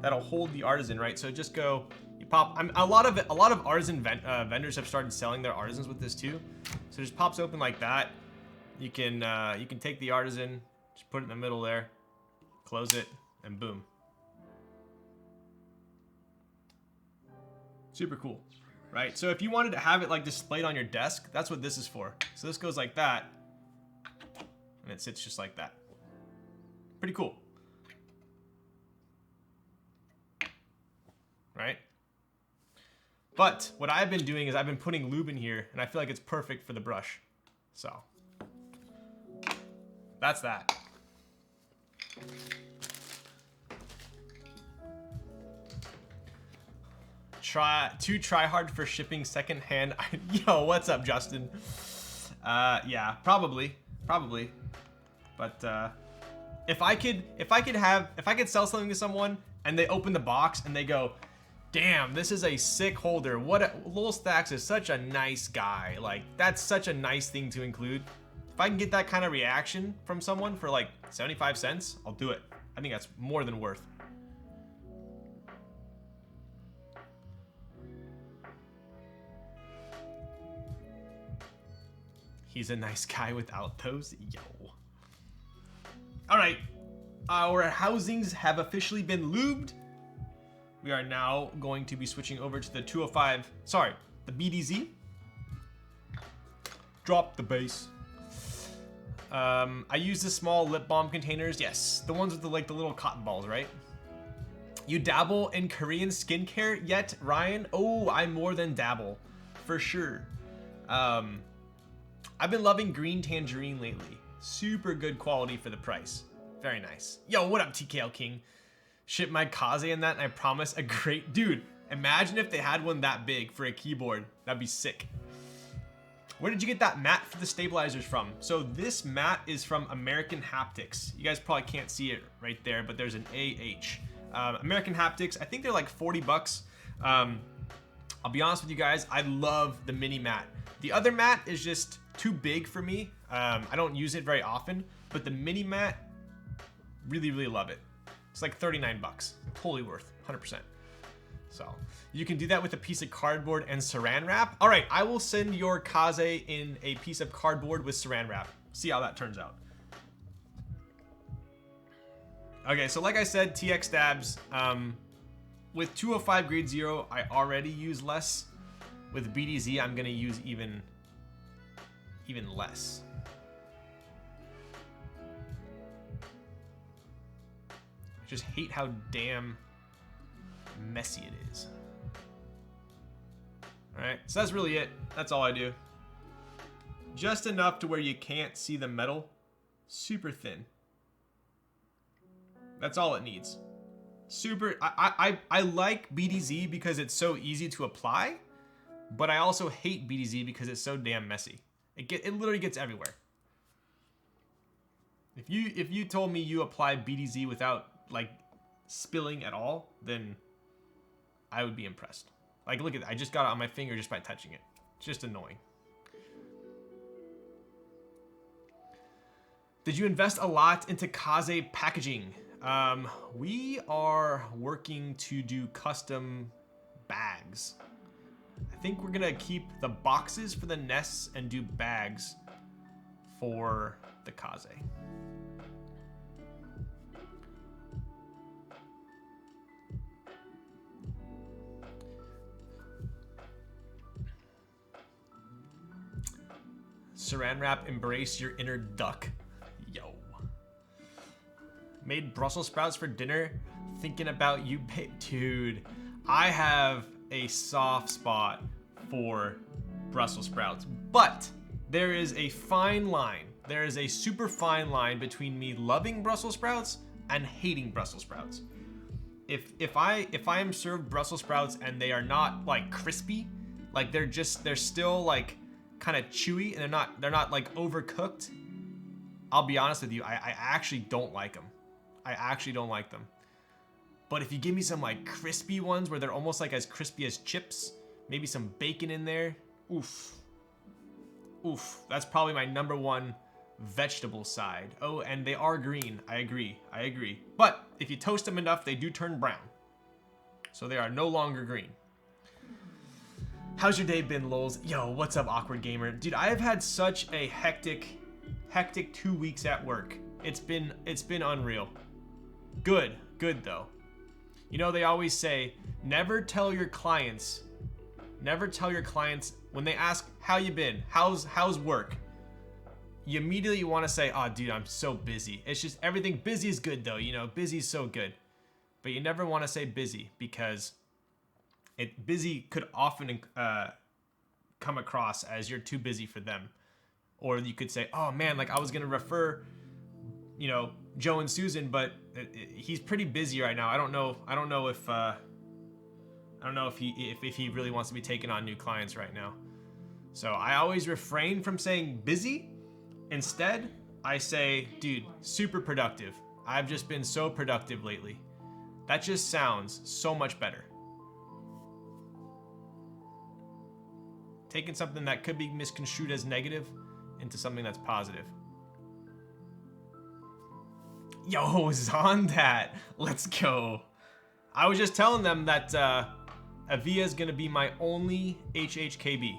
that'll hold the artisan, right? So just go, you pop. A lot of artisan vendors have started selling their artisans with this too. So it just pops open like that. You can take the artisan, just put it in the middle there, close it, and boom. Super cool, right? So if you wanted to have it like displayed on your desk, that's what this is for. So this goes like that, and it sits just like that. Pretty cool, right? But what I've been doing is I've been putting lube in here, and I feel like it's perfect for the brush. So that's that. Try hard for shipping secondhand. Yo, what's up, Justin? Yeah, probably. But if I could sell something to someone and they open the box and they go, damn, this is a sick holder. Lowell Stacks is such a nice guy. Like, that's such a nice thing to include. If I can get that kind of reaction from someone for like 75 cents, I'll do it. I think that's more than worth. He's a nice guy without those. Yo. All right. Our housings have officially been lubed. We are now going to be switching over to the 205. Sorry, the BDZ. Drop the bass. I use the small lip balm containers. Yes, the ones with the the little cotton balls, right? You dabble in Korean skincare yet, Ryan? Oh, I more than dabble, for sure. I've been loving green tangerine lately. Super good quality for the price. Very nice. Yo, what up, TKL King? Ship my Kaze in that, and I promise a great dude. Imagine if they had one that big for a keyboard. That'd be sick. Where did you get that mat for the stabilizers from? So this mat is from American Haptics. You guys probably can't see it right there, but there's an AH. American Haptics, I think they're like 40 bucks. I'll be honest with you guys, I love the mini mat. The other mat is just too big for me. I don't use it very often, but the mini mat, really, really love it. It's like 39 bucks, totally worth, 100%. So you can do that with a piece of cardboard and saran wrap. All right, I will send your Kaze in a piece of cardboard with saran wrap. See how that turns out. Okay, so like I said, TX stabs, with 205 grade 0, I already use less. With BDZ, I'm gonna use even less. I just hate how damn messy it is. All right, so that's really it. That's all I do. Just enough to where you can't see the metal. Super thin. That's all it needs. Super, I like BDZ because it's so easy to apply, but I also hate BDZ because it's so damn messy. It literally gets everywhere. If you told me you apply BDZ without like spilling at all, then I would be impressed. Like, look at that. I just got it on my finger just by touching it. It's just annoying. Did you invest a lot into Kaze packaging? We are working to do custom bags. I think we're gonna keep the boxes for the nests and do bags for the Kaze. Saran wrap, embrace your inner duck. Yo. Made Brussels sprouts for dinner. Thinking about you, dude. I have a soft spot for Brussels sprouts, but there is a fine line. There is a super fine line between me loving Brussels sprouts and hating Brussels sprouts. If I am served Brussels sprouts and they are not like crispy, like they're still like kind of chewy and they're not like overcooked, I'll be honest with you, I actually don't like them. I actually don't like them. But if you give me some like crispy ones where they're almost like as crispy as chips, maybe some bacon in there, Oof. Oof. That's probably my #1 vegetable side. Oh, and they are green. I agree. I agree. But if you toast them enough, they do turn brown. So they are no longer green. How's your day been, lols? Yo, what's up, Awkward Gamer? Dude, I have had such a hectic 2 weeks at work. It's been unreal. Good though. You know, they always say, never tell your clients when they ask how you been, how's work. You immediately want to say, oh dude, I'm so busy. It's just everything. Busy is good though, you know, busy is so good. But you never want to say busy because busy could often come across as you're too busy for them. Or you could say, oh man, like I was gonna refer, you know, Joe and Susan, but he's pretty busy right now. I don't know if he really wants to be taking on new clients right now. So I always refrain from saying busy. Instead, I say, dude, super productive. I've just been so productive lately. That just sounds so much better. Taking something that could be misconstrued as negative into something that's positive. Yo, Zondat, let's go. I was just telling them that Avia is gonna be my only HHKB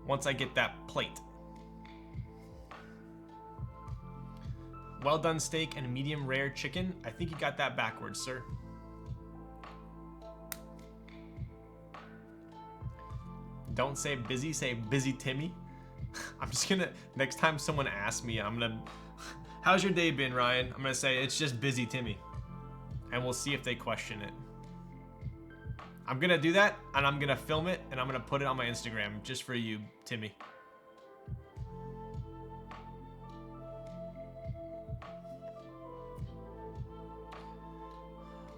once I get that plate. Well done steak and medium rare chicken. I think you got that backwards, sir. Don't say busy, say busy Timmy. I'm just gonna, next time someone asks me, I'm gonna, how's your day been, Ryan? I'm gonna say, it's just busy Timmy. And we'll see if they question it. I'm gonna do that, and I'm gonna film it, and I'm gonna put it on my Instagram, just for you, Timmy.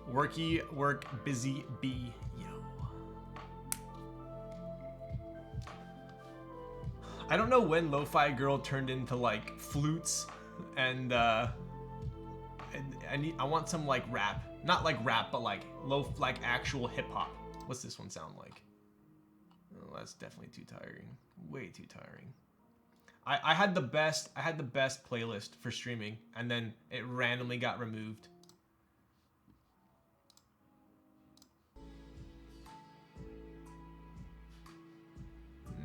Worky, work, busy, bee, yo. I don't know when Lo-Fi Girl turned into like flutes and I want some like rap. Not like rap, but like actual hip hop. What's this one sound like? Oh, that's definitely too tiring. Way too tiring. I had the best playlist for streaming and then it randomly got removed.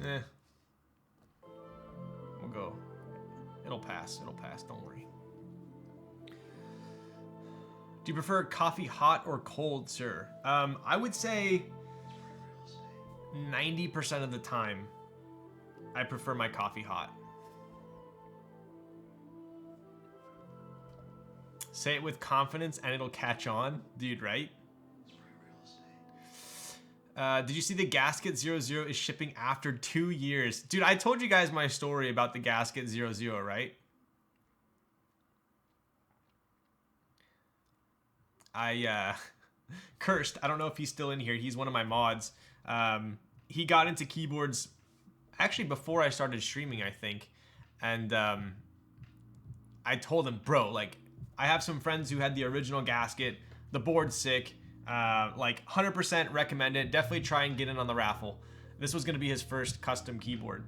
Eh. We'll go. It'll pass, don't worry. Do you prefer coffee hot or cold, sir? I would say 90% of the time, I prefer my coffee hot. Say it with confidence and it'll catch on. Dude, right? Did you see the Gasket 00 is shipping after 2 years? Dude, I told you guys my story about the Gasket 00, right? Cursed. I don't know if he's still in here. He's one of my mods. He got into keyboards actually before I started streaming, I think. And I told him, bro, like, I have some friends who had the original Gasket. The board's sick. Like 100% recommend it. Definitely try and get in on the raffle. This was going to be his first custom keyboard.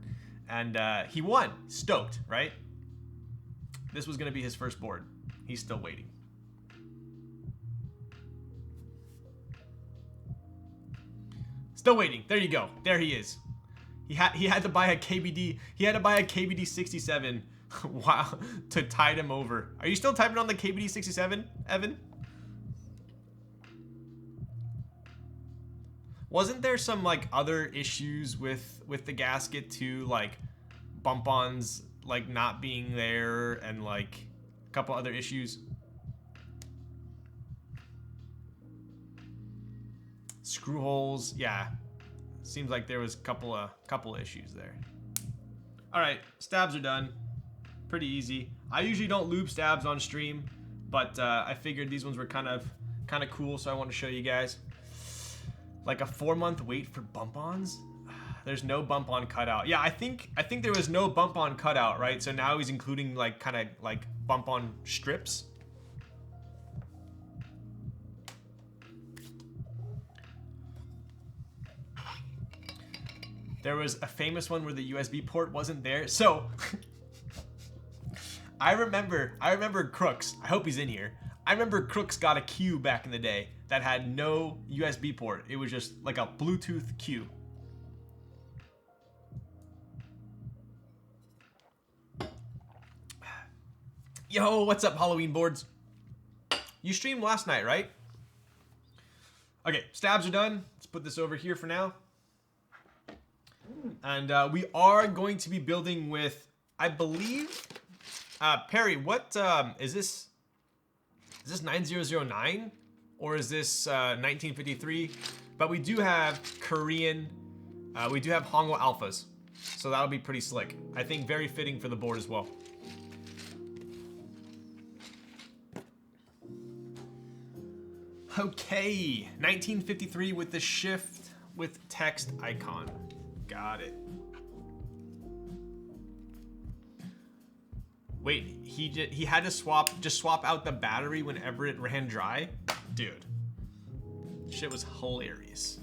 And he won. Stoked, right? This was going to be his first board. He's still waiting. Still waiting. There you go. There he is. He had to buy a KBD. He had to buy a KBD 67. Wow, to tide him over. Are you still typing on the KBD 67, Evan? Wasn't there some like other issues with the gasket too, like bump-ons like not being there and like a couple other issues? Screw holes, yeah. Seems like there was a couple issues there. All right, stabs are done. Pretty easy. I usually don't lube stabs on stream, but I figured these ones were kind of cool, so I want to show you guys. Like a 4-month wait for bump-ons? There's no bump-on cutout. Yeah, I think there was no bump-on cutout, right? So now he's including like kind of like bump-on strips. There was a famous one where the USB port wasn't there. So I remember Crooks. I hope he's in here. I remember Crooks got a Q back in the day that had no USB port. It was just like a Bluetooth Q. Yo, what's up, Halloween boards? You streamed last night, right? Okay, stabs are done. Let's put this over here for now. And we are going to be building with, I believe, Perry, what is this? Is this 9009 or is this 1953? But we do have Korean, we do have Hongo Alphas. So that'll be pretty slick. I think very fitting for the board as well. Okay, 1953 with the shift with text icon. Got it. Wait, he had to swap out the battery whenever it ran dry? Dude, shit was hilarious.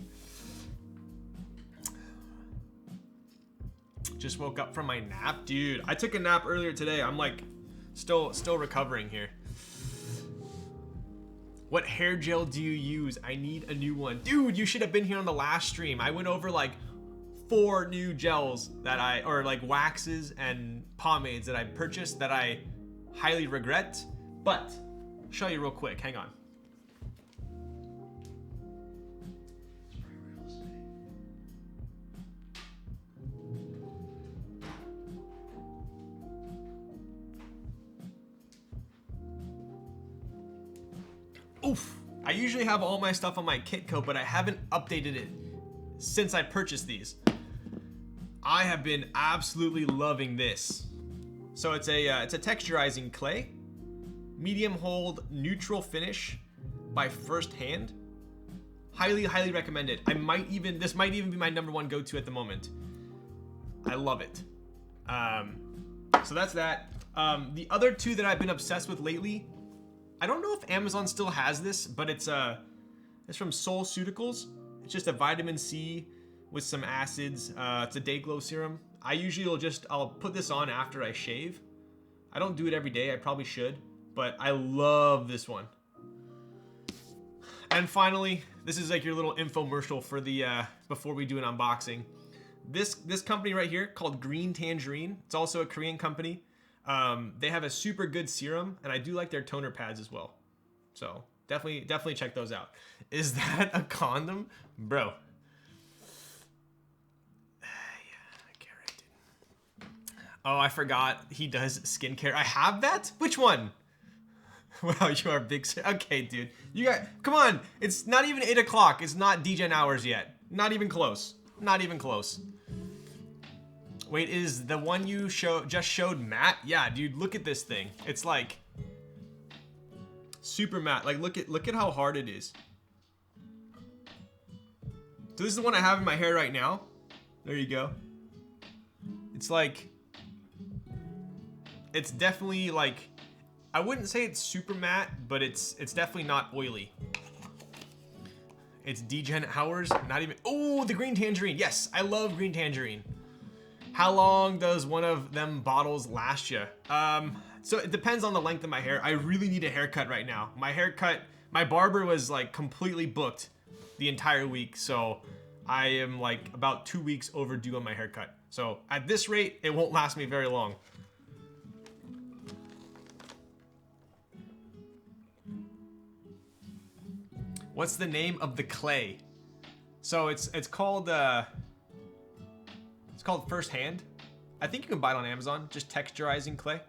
Just woke up from my nap. Dude, I took a nap earlier today. I'm like, still recovering here. What hair gel do you use? I need a new one. Dude, you should have been here on the last stream. I went over like 4 new gels that or like waxes and pomades that I purchased that I highly regret, but I'll show you real quick. Hang on. Oof. I usually have all my stuff on my kit coat, but I haven't updated it since I purchased these. I have been absolutely loving this. So it's a texturizing clay, medium hold, neutral finish by First Hand. Highly recommend it. This might even be my #1 go-to at the moment. I love it. So that's that. The other 2 that I've been obsessed with lately, I don't know if Amazon still has this, but it's from SoulCeuticals. It's just a vitamin C with some acids. It's a day glow serum. I usually I'll put this on after I shave. I don't do it every day. I probably should, but I love this one. And finally, this is like your little infomercial for the before we do an unboxing. This company right here called Green Tangerine. It's also a Korean company. They have a super good serum, and I do like their toner pads as well. So definitely check those out. Is that a condom, bro? Oh, I forgot he does skincare. I have that? Which one? Wow, you are big. Okay, dude. You got, come on. It's not even 8 o'clock. It's not DGen hours yet. Not even close. Not even close. Wait, is the one you just showed matte? Yeah, dude, look at this thing. It's like super matte. Like, look at how hard it is. So this is the one I have in my hair right now. There you go. It's like, it's definitely like, I wouldn't say it's super matte, but it's definitely not oily. It's DGen hours, not even, oh, the green tangerine. Yes, I love green tangerine. How long does one of them bottles last you? So it depends on the length of my hair. I really need a haircut right now. My barber was like completely booked the entire week, so I am like about 2 weeks overdue on my haircut. So at this rate, it won't last me very long. What's the name of the clay? So it's called First Hand. I think you can buy it on Amazon. Just texturizing clay.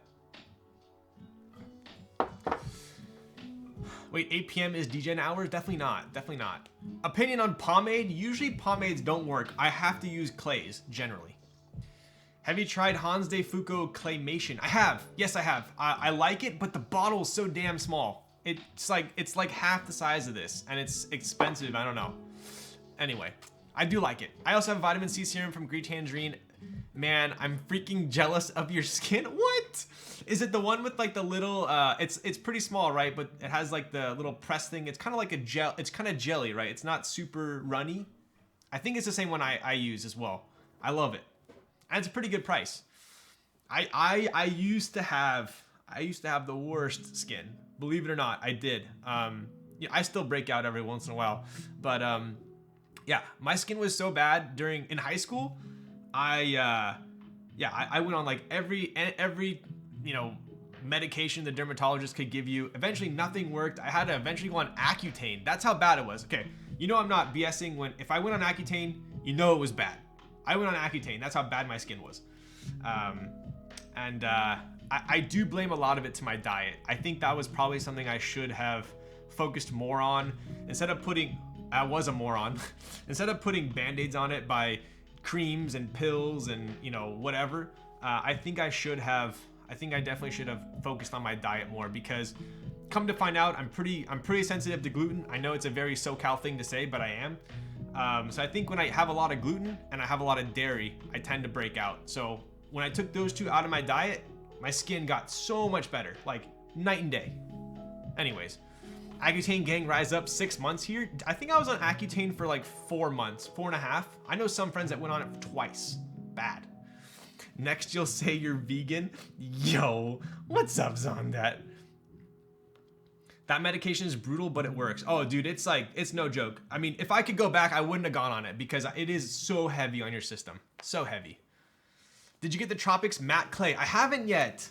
Wait, 8 p.m. is DGen hours? Definitely not. Definitely not. Opinion on pomade? Usually pomades don't work. I have to use clays generally. Have you tried Hans de Foucault Claymation? I have. Yes, I have. I like it, but the bottle is so damn small. It's like half the size of this, and it's expensive. I don't know. Anyway, I do like it. I also have vitamin C serum from Green Tangerine. Man, I'm freaking jealous of your skin. What? Is it the one with like the little, it's pretty small, right? But it has like the little press thing. It's kind of like a gel, it's kind of jelly, right? It's not super runny. I think it's the same one I use as well. I love it. And it's a pretty good price. I used to have the worst skin. Believe it or not, I did. Yeah, I still break out every once in a while, but yeah, my skin was so bad in high school. I went on like every medication the dermatologist could give you. Eventually nothing worked. I had to eventually go on Accutane. That's how bad it was. Okay, I'm not BSing if I went on Accutane, it was bad. I went on Accutane. That's how bad my skin was. I do blame a lot of it to my diet. I think that was probably something I should have focused more on. Instead of putting, I was a moron. Instead of putting band-aids on it by creams and pills and whatever, I think I definitely should have focused on my diet more, because come to find out, I'm pretty sensitive to gluten. I know it's a very SoCal thing to say, but I am. So I think when I have a lot of gluten and I have a lot of dairy, I tend to break out. So when I took those two out of my diet, my skin got so much better, like night and day. Anyways, Accutane gang rise up 6 months here. I think I was on Accutane for like 4 months, 4.5. I know some friends that went on it twice. Bad. Next, you'll say you're vegan. Yo, what's up, Zondat? That medication is brutal, but it works. Oh, dude, it's no joke. I mean, if I could go back, I wouldn't have gone on it, because it is so heavy on your system. So heavy. Did you get the Tropics matte clay? I haven't yet.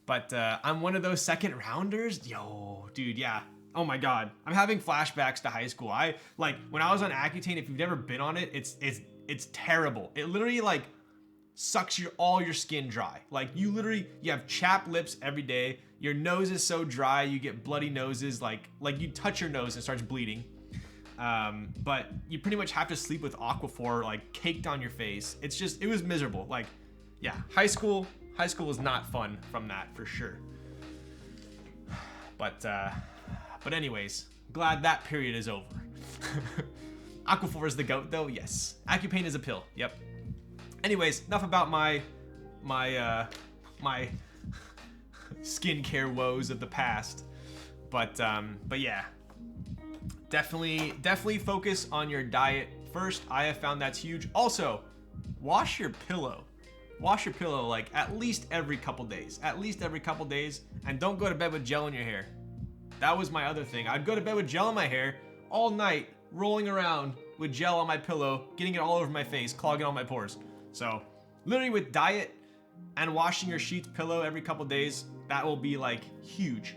But I'm one of those second rounders. Yo, dude, yeah. Oh my God. I'm having flashbacks to high school. When I was on Accutane, if you've never been on it, it's terrible. It literally sucks all your skin dry. You have chapped lips every day. Your nose is so dry, you get bloody noses. Like you touch your nose and it starts bleeding. But you pretty much have to sleep with Aquaphor caked on your face. It was miserable. Yeah, high school was not fun from that for sure. But anyways, glad that period is over. Aquaphor is the goat though, yes. Accupane is a pill, yep. Anyways, enough about my skincare woes of the past. But yeah. Definitely focus on your diet first. I have found that's huge. Also, wash your pillow. Wash your pillow at least every couple days. And don't go to bed with gel in your hair. That was my other thing. I'd go to bed with gel in my hair all night, rolling around with gel on my pillow, getting it all over my face, clogging all my pores. So, literally with diet and washing your sheets, pillow every couple days, that will be huge.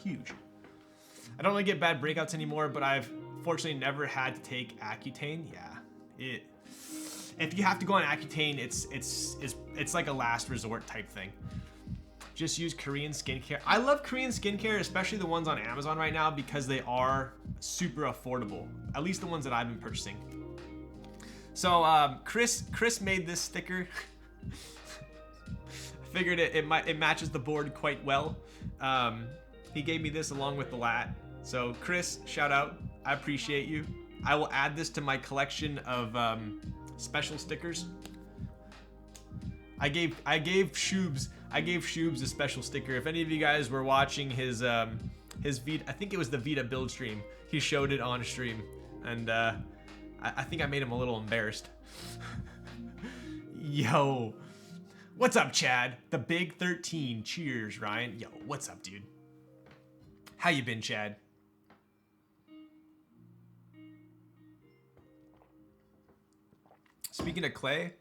I don't really get bad breakouts anymore, but I've fortunately never had to take Accutane. Yeah, if you have to go on Accutane, it's like a last resort type thing. Just use Korean skincare. I love Korean skincare, especially the ones on Amazon right now, because they are super affordable. At least the ones that I've been purchasing. So Chris made this sticker. I figured it matches the board quite well. He gave me this along with the lat. So Chris, shout out. I appreciate you. I will add this to my collection of special stickers. I gave Shoobs a special sticker. If any of you guys were watching his Vita, I think it was the Vita build stream, he showed it on stream, and I think I made him a little embarrassed. Yo, what's up, Chad? The Big 13. Cheers, Ryan. Yo, what's up, dude? How you been, Chad? Speaking of clay,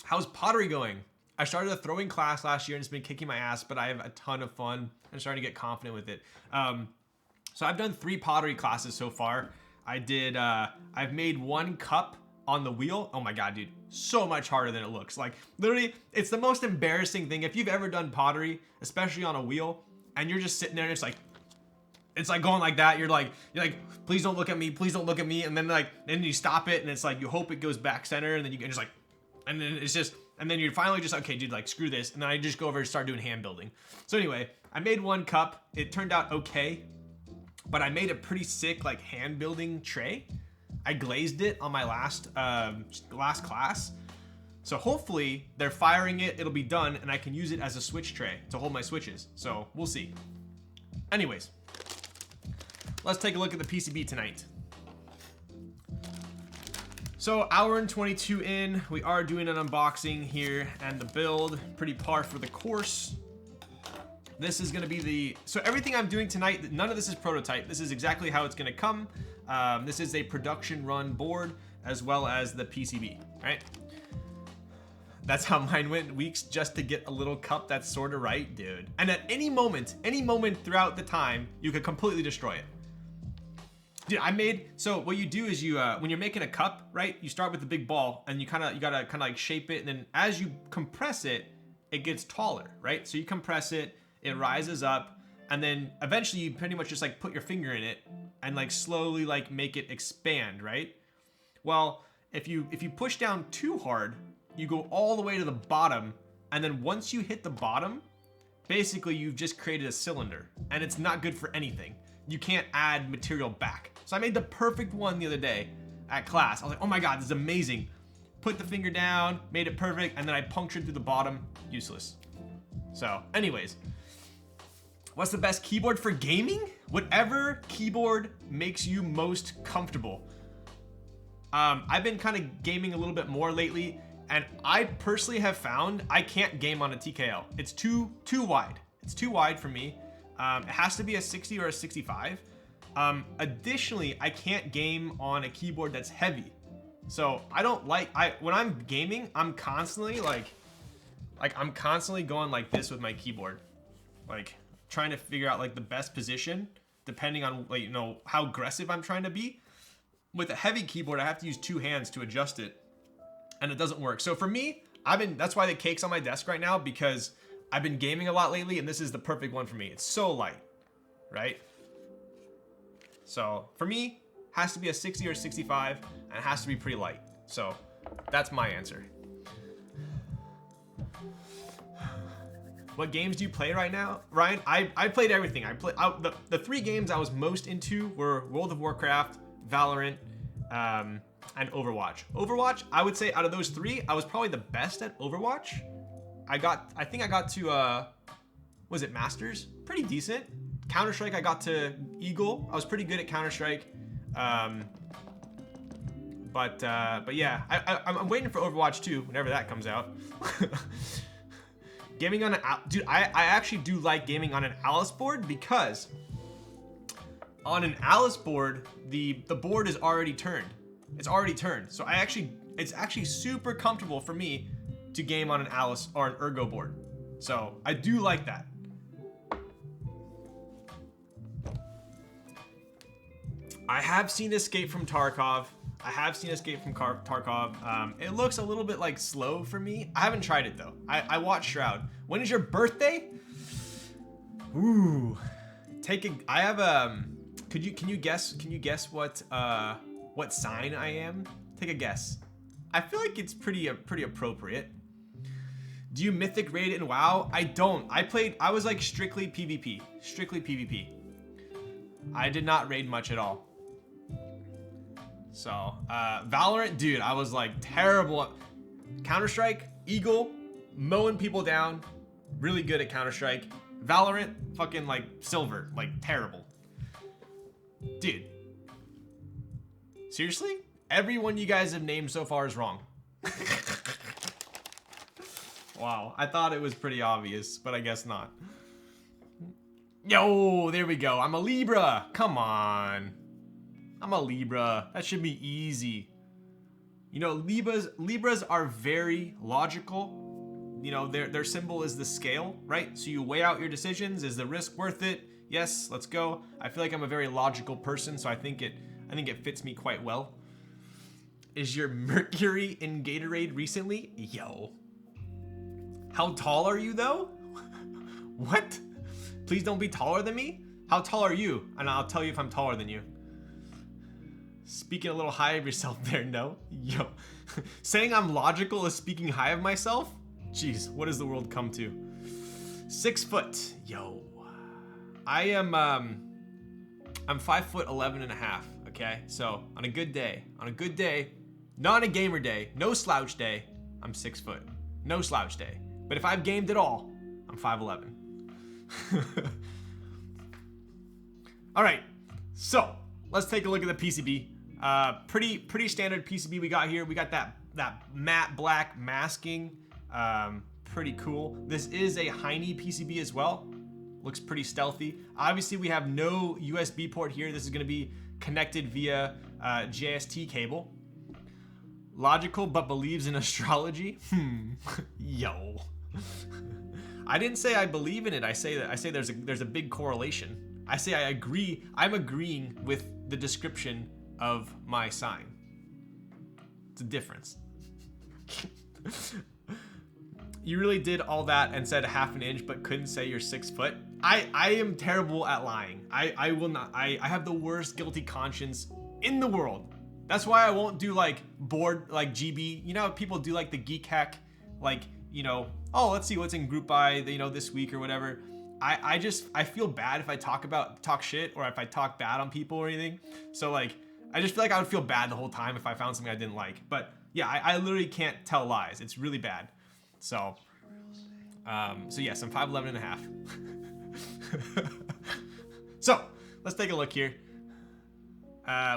how's pottery going? I started a throwing class last year and it's been kicking my ass, but I have a ton of fun and starting to get confident with it. So I've done 3 pottery classes so far. I've made 1 cup on the wheel. Oh my God, dude, so much harder than it looks. Literally, it's the most embarrassing thing. If you've ever done pottery, especially on a wheel, and you're just sitting there and it's going like that. You're like, please don't look at me, please don't look at me. And then then you stop it and it's you hope it goes back center, and then you can and then you're finally just, okay, dude, screw this. And then I just go over and start doing hand building. So anyway, I made 1 cup. It turned out okay, but I made a pretty sick hand building tray. I glazed it on my last class. So hopefully they're firing it, it'll be done, and I can use it as a switch tray to hold my switches. So we'll see. Anyways, let's take a look at the PCB tonight. So hour and 22 in, we are doing an unboxing here and the build, pretty par for the course. This is gonna be so everything I'm doing tonight, none of this is prototype. This is exactly how it's gonna come. This is a production run board as well as the PCB, right? That's how mine went, weeks just to get a little cup that's sort of right, dude. And at any moment throughout the time, you could completely destroy it. Dude, so what you do is you, when you're making a cup, right? You start with the big ball and you gotta kind of like shape it. And then as you compress it, it gets taller, right? So you compress it, it rises up. And then eventually you pretty much just like put your finger in it and like slowly like make it expand, right? Well, if you push down too hard, you go all the way to the bottom. And then once you hit the bottom, basically you've just created a cylinder and it's not good for anything. You can't add material back. So I made the perfect one the other day at class. I was like, oh my God, this is amazing. Put the finger down, made it perfect, and then I punctured through the bottom, useless. So anyways, what's the best keyboard for gaming? Whatever keyboard makes you most comfortable. I've been kind of gaming a little bit more lately, and I personally have found I can't game on a TKL. It's too wide. It's too wide for me. It has to be a 60 or a 65. Additionally, I can't game on a keyboard that's heavy. So I don't like, when I'm gaming, I'm constantly I'm constantly going like this with my keyboard. Like trying to figure out like the best position depending on like, you know, how aggressive I'm trying to be. With a heavy keyboard, I have to use two hands to adjust it and it doesn't work. So for me, that's why the cake's on my desk right now, because I've been gaming a lot lately and this is the perfect one for me. It's so light, right? So for me, has to be a 60 or 65 and it has to be pretty light. So that's my answer. What games do you play right now, Ryan? I played everything. The 3 games I was most into were World of Warcraft, Valorant, and Overwatch. Overwatch, I would say out of those 3, I was probably the best at Overwatch. I think I got to, was it Masters? Pretty decent. Counter-Strike, I got to Eagle. I was pretty good at Counter-Strike. But yeah, I'm waiting for Overwatch 2 whenever that comes out. Gaming on dude, I actually do like gaming on an Alice board, because on an Alice board, the board is already turned. It's already turned. So it's actually super comfortable for me to game on an Alice or an Ergo board. So I do like that. I have seen Escape from Tarkov. It looks a little bit like slow for me. I haven't tried it though. I watched Shroud. When is your birthday? Ooh. Can you guess what sign I am? Take a guess. I feel like it's pretty appropriate. Do you mythic raid in WoW? I don't. I was like strictly PvP. I did not raid much at all. So, Valorant, dude, I was like terrible. Counter-Strike, Eagle, mowing people down, really good at Counter-Strike. Valorant, fucking like silver, like terrible. Dude. Seriously? Everyone you guys have named so far is wrong. Wow, I thought it was pretty obvious, but I guess not. Yo, there we go. I'm a Libra. Come on. I'm a Libra. That should be easy. You know, Libras are very logical. You know, their symbol is the scale, right? So you weigh out your decisions. Is the risk worth it? Yes, let's go. I feel like I'm a very logical person, so I think it fits me quite well. Is your Mercury in Gatorade recently? Yo. How tall are you though? What? Please don't be taller than me? How tall are you? And I'll tell you if I'm taller than you. Speaking a little high of yourself there, no? Yo. Saying I'm logical is speaking high of myself? Jeez, what does the world come to? 6 foot. Yo. I'm 5'11" and a half, okay? So on a good day, not on a gamer day, no slouch day, I'm 6 foot. No slouch day. But if I've gamed at all, I'm 5'11". All right, so let's take a look at the PCB. Pretty standard PCB we got here. We got that matte black masking. Pretty cool. This is a Heine PCB as well. Looks pretty stealthy. Obviously, we have no USB port here. This is going to be connected via JST cable. Logical, but believes in astrology. Yo. I didn't say I believe in it. I say there's a big correlation. I say I agree. I'm agreeing with the description of my sign. It's a difference. You really did all that and said 1/2 inch, but couldn't say you're 6 foot. I am terrible at lying. I will not. I have the worst guilty conscience in the world. That's why I won't do like board like GB. You know, people do like the geek hack, like, you know, oh, let's see what's in group by, you know, this week or whatever. I feel bad if I talk shit or if I talk bad on people or anything. So like, I just feel like I would feel bad the whole time if I found something I didn't like. But yeah, I literally can't tell lies. It's really bad. So yes, I'm 5'11" and a half. So let's take a look here.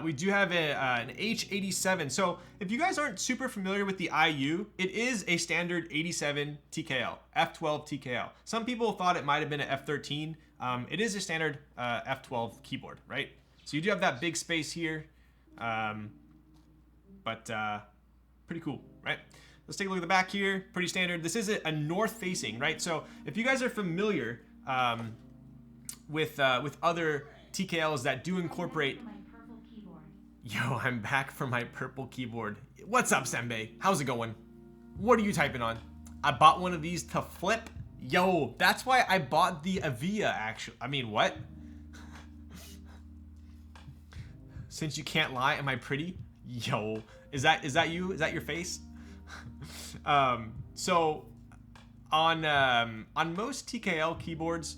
We do have an H87. So if you guys aren't super familiar with the IU, it is a standard 87 TKL, F12 TKL. Some people thought it might have been an F13. It is a standard F12 keyboard, right? So you do have that big space here, but pretty cool, right? Let's take a look at the back here. Pretty standard. This is a north facing, right? So if you guys are familiar with other TKLs that do incorporate. Yo, I'm back for my purple keyboard. What's up, Sembe? How's it going? What are you typing on? I bought one of these to flip. Yo, that's why I bought the Avia, actually. I mean, what? Since you can't lie, am I pretty? Yo, is that you? Is that your face? So on most TKL keyboards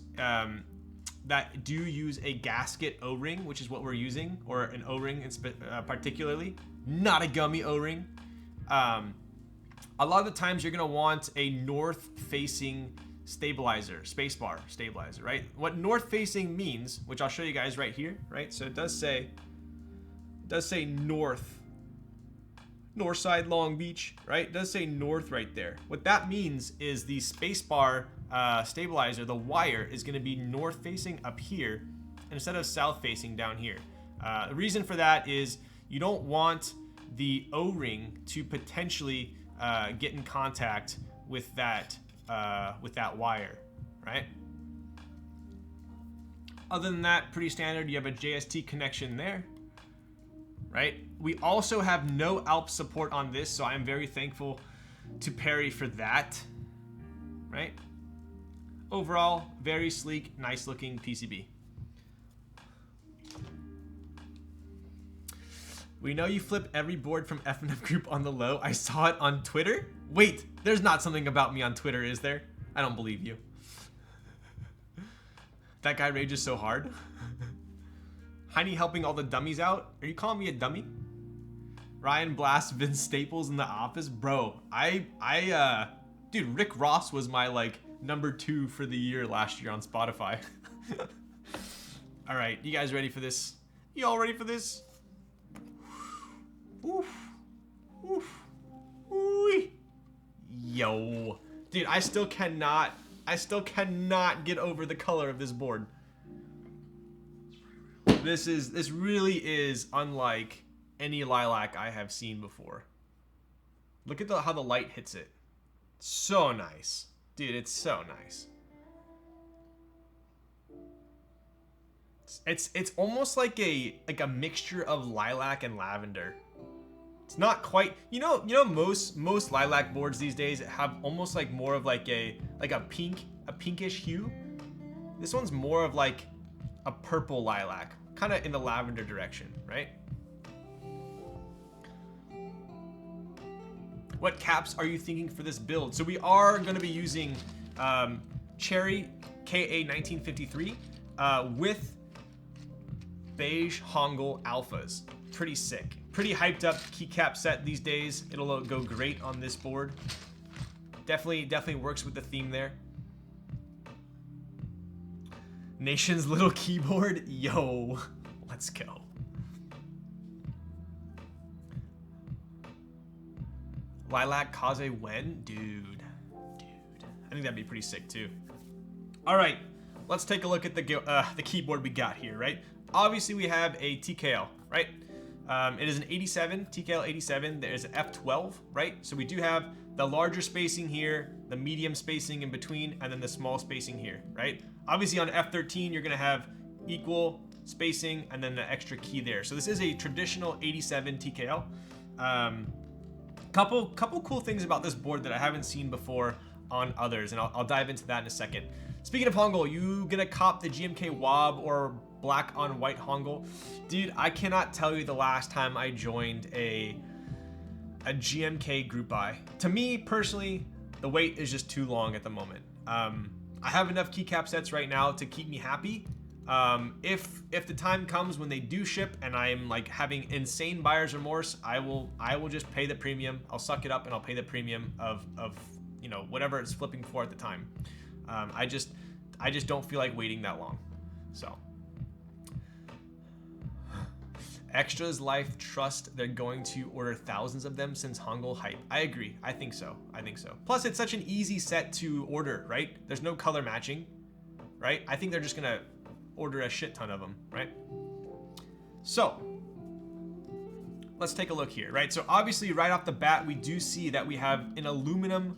that do use a gasket O-ring, which is what we're using, or an O-ring particularly, not a gummy O-ring. A lot of the times you're gonna want a north-facing stabilizer, spacebar stabilizer, right? What north-facing means, which I'll show you guys right here, right? So it does say north side Long Beach, right? It does say north right there. What that means is the spacebar stabilizer, the wire, is going to be north facing up here instead of south facing down here. The reason for that is you don't want the O-ring to potentially get in contact with that wire, right? Other than that, pretty standard. You have a JST connection there, right? We also have no ALP support on this, so I'm very thankful to Perry for that, right? Overall, very sleek, nice looking PCB. We know you flip every board from F&F Group on the low. I saw it on Twitter. Wait, there's not something about me on Twitter, is there? I don't believe you. That guy rages so hard. Heine helping all the dummies out? Are you calling me a dummy? Ryan blasts Vince Staples in the office? Bro, dude, Rick Ross was my, like, #2 for the year last year on Spotify. All right, you guys ready for this? You all ready for this? Oof. Oof. Ooh. Yo. Dude, I still cannot get over the color of this board. This really is unlike any lilac I have seen before. Look at how the light hits it. So nice. Dude, it's so nice. It's almost like a mixture of lilac and lavender. It's not quite, you know most lilac boards these days have almost like more of like a pinkish hue. This one's more of like a purple lilac, kind of in the lavender direction, right? What caps are you thinking for this build? So we are going to be using Cherry KA 1953 with Beige Hongel alphas. Pretty sick. Pretty hyped up keycap set these days. It'll go great on this board. Definitely works with the theme there. Nation's little keyboard. Yo, let's go. Lilac Kaze Wen? Dude. I think that'd be pretty sick too. All right, let's take a look at the keyboard we got here, right? Obviously we have a TKL, right? It is an 87, TKL 87. There's an F12, right? So we do have the larger spacing here, the medium spacing in between, and then the small spacing here, right? Obviously on F13, you're gonna have equal spacing and then the extra key there. So this is a traditional 87 TKL. Couple cool things about this board that I haven't seen before on others, and I'll dive into that in a second. Speaking of Hongul, you gonna cop the GMK Wob or black on white Hongul? Dude, I cannot tell you the last time I joined a GMK group buy. To me personally, the wait is just too long at the moment. I have enough keycap sets right now to keep me happy. If the time comes when they do ship and I'm like having insane buyer's remorse, I will just pay the premium. I'll suck it up and I'll pay the premium of you know, whatever it's flipping for at the time. I just don't feel like waiting that long. So Extras Life trust they're going to order thousands of them since Hongul hype. I agree. I think so. Plus it's such an easy set to order, right? There's no color matching, right? I think they're just gonna order a shit ton of them, right? So let's take a look here, right? So obviously right off the bat, we do see that we have an aluminum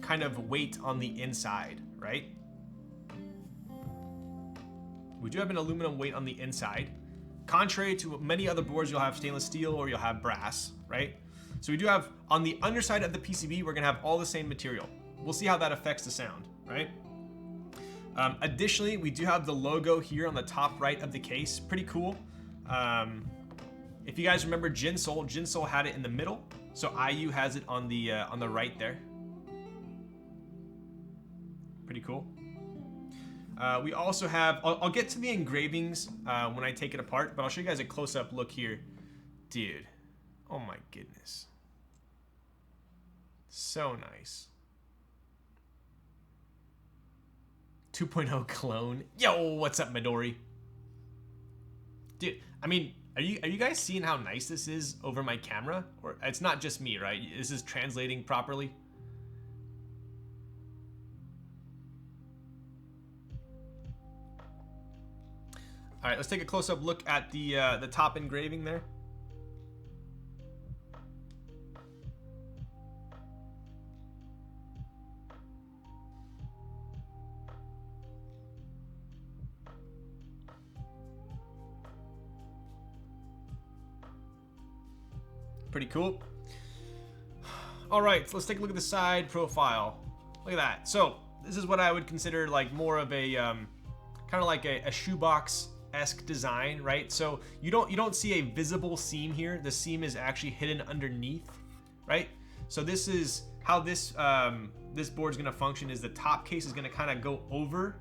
kind of weight on the inside, right? We do have an aluminum weight on the inside. Contrary to many other boards, you'll have stainless steel or you'll have brass, right? So we do have, on the underside of the PCB, we're gonna have all the same material. We'll see how that affects the sound, right? Additionally, we do have the logo here on the top right of the case. Pretty cool. If you guys remember Jinsol had it in the middle. So IU has it on the right there. Pretty cool. We also have, I'll get to the engravings when I take it apart, but I'll show you guys a close-up look here. Dude, oh my goodness. So nice. 2.0 clone. Yo, what's up, Midori? Dude, I mean, are you guys seeing how nice this is over my camera? Or it's not just me, right? This is translating properly. All right, let's take a close-up look at the top engraving there. Pretty cool. All right, so let's take a look at the side profile. Look at that. So this is what I would consider like more of a kind of like a shoebox-esque design, right? So you don't see a visible seam here. The seam is actually hidden underneath, right? So this is how this this board's gonna function. Is the top case is gonna kind of go over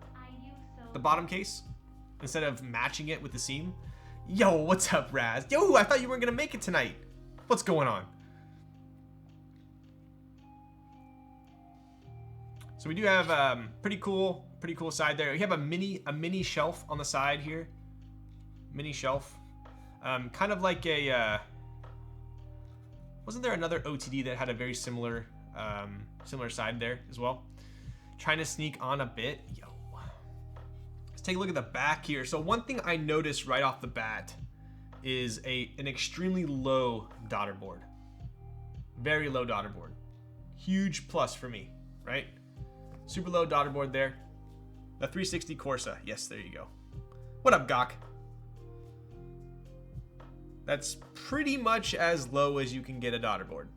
the bottom case instead of matching it with the seam. Yo, what's up, Raz? Yo, I thought you weren't gonna make it tonight. What's going on? So we do have pretty cool side there. We have a mini shelf on the side here. Mini shelf, kind of like a. Wasn't there another OTD that had a very similar side there as well? Trying to sneak on a bit. Yo, let's take a look at the back here. So one thing I noticed right off the bat is an extremely low daughter board. Very low daughter board. Huge plus for me, right? Super low daughter board there. The 360 Corsa. Yes, there you go. What up, Gok? That's pretty much as low as you can get a daughter board.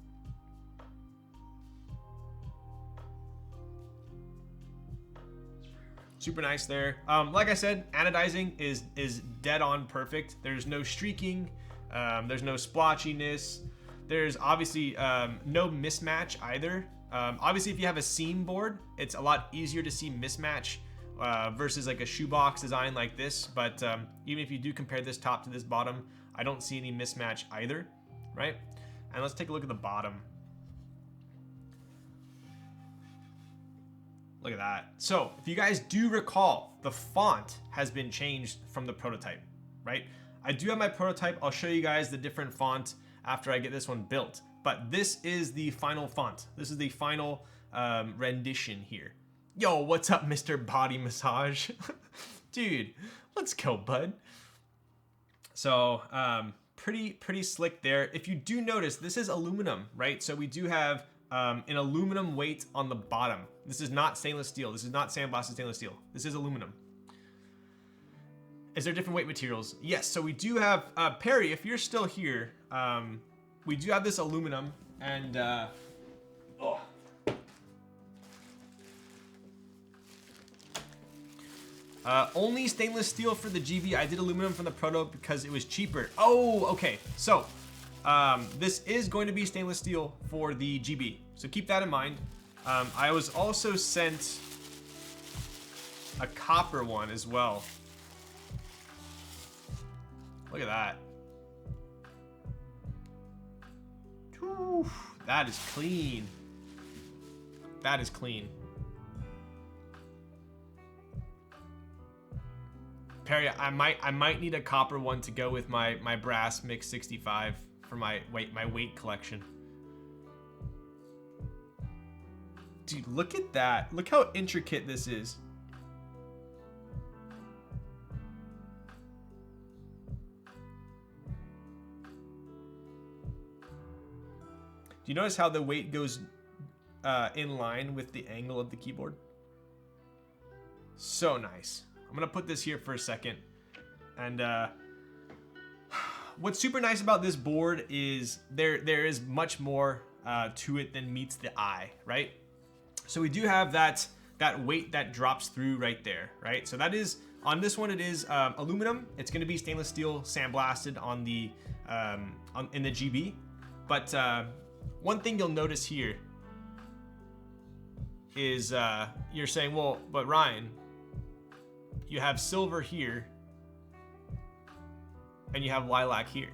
Super nice there. Like I said, anodizing is dead on perfect. There's no streaking. There's no splotchiness. There's obviously no mismatch either. Obviously, if you have a seam board, it's a lot easier to see mismatch versus like a shoebox design like this. But even if you do compare this top to this bottom, I don't see any mismatch either, right? And let's take a look at the bottom. Look at that. So if you guys do recall, the font has been changed from the prototype, right? I do have my prototype. I'll show you guys the different font after I get this one built. But this is the final font. This is the final rendition here. Yo, what's up, Mr. Body Massage? Dude, let's go, bud. So, pretty slick there. If you do notice, this is aluminum, right? So we do have an aluminum weight on the bottom. This is not stainless steel. This is not sandblasted stainless steel. This is aluminum. Is there different weight materials? Yes, so we do have, Perry, if you're still here, we do have this aluminum, and, only stainless steel for the GB. I did aluminum from the proto because it was cheaper. Oh, okay. So, this is going to be stainless steel for the GB. So keep that in mind. I was also sent a copper one as well. Look at that. Whew, that is clean. That is clean. Perry, I might need a copper one to go with my brass mix 65 for my weight collection. Dude, look at that. Look how intricate this is. Do you notice how the weight goes in line with the angle of the keyboard? So nice. I'm gonna put this here for a second. And what's super nice about this board is there is much more to it than meets the eye, right? So we do have that weight that drops through right there, right? So that is, on this one it is aluminum. It's gonna be stainless steel sandblasted on the in the GB. But one thing you'll notice here is you're saying, well, but Ryan, you have silver here and you have lilac here,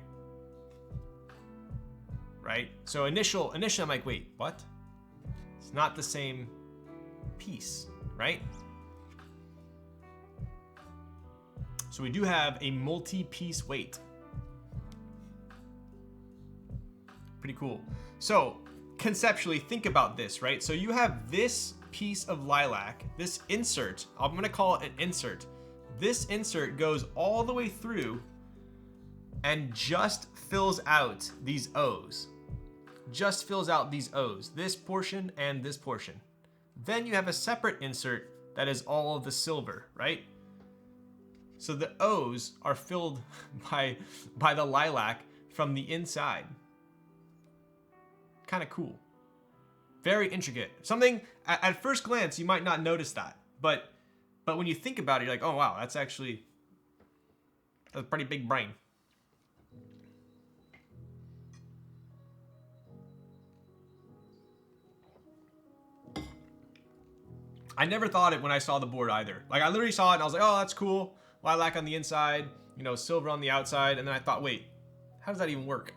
right? So initially I'm like, wait, what? It's not the same piece, right? So we do have a multi-piece weight. Pretty cool. So conceptually, think about this, right? So you have this piece of lilac, this insert, I'm gonna call it an insert. This insert goes all the way through and just fills out these O's. Just fills out these O's, this portion and this portion. Then you have a separate insert that is all of the silver, right? So the O's are filled by the lilac from the inside. Kind of cool. Very intricate. Something, at first glance, you might not notice that. But when you think about it, you're like, oh wow, that's a pretty big brain. I never thought it when I saw the board either. Like, I literally saw it and I was like, oh, that's cool. Lilac on the inside, you know, silver on the outside. And then I thought, wait, how does that even work?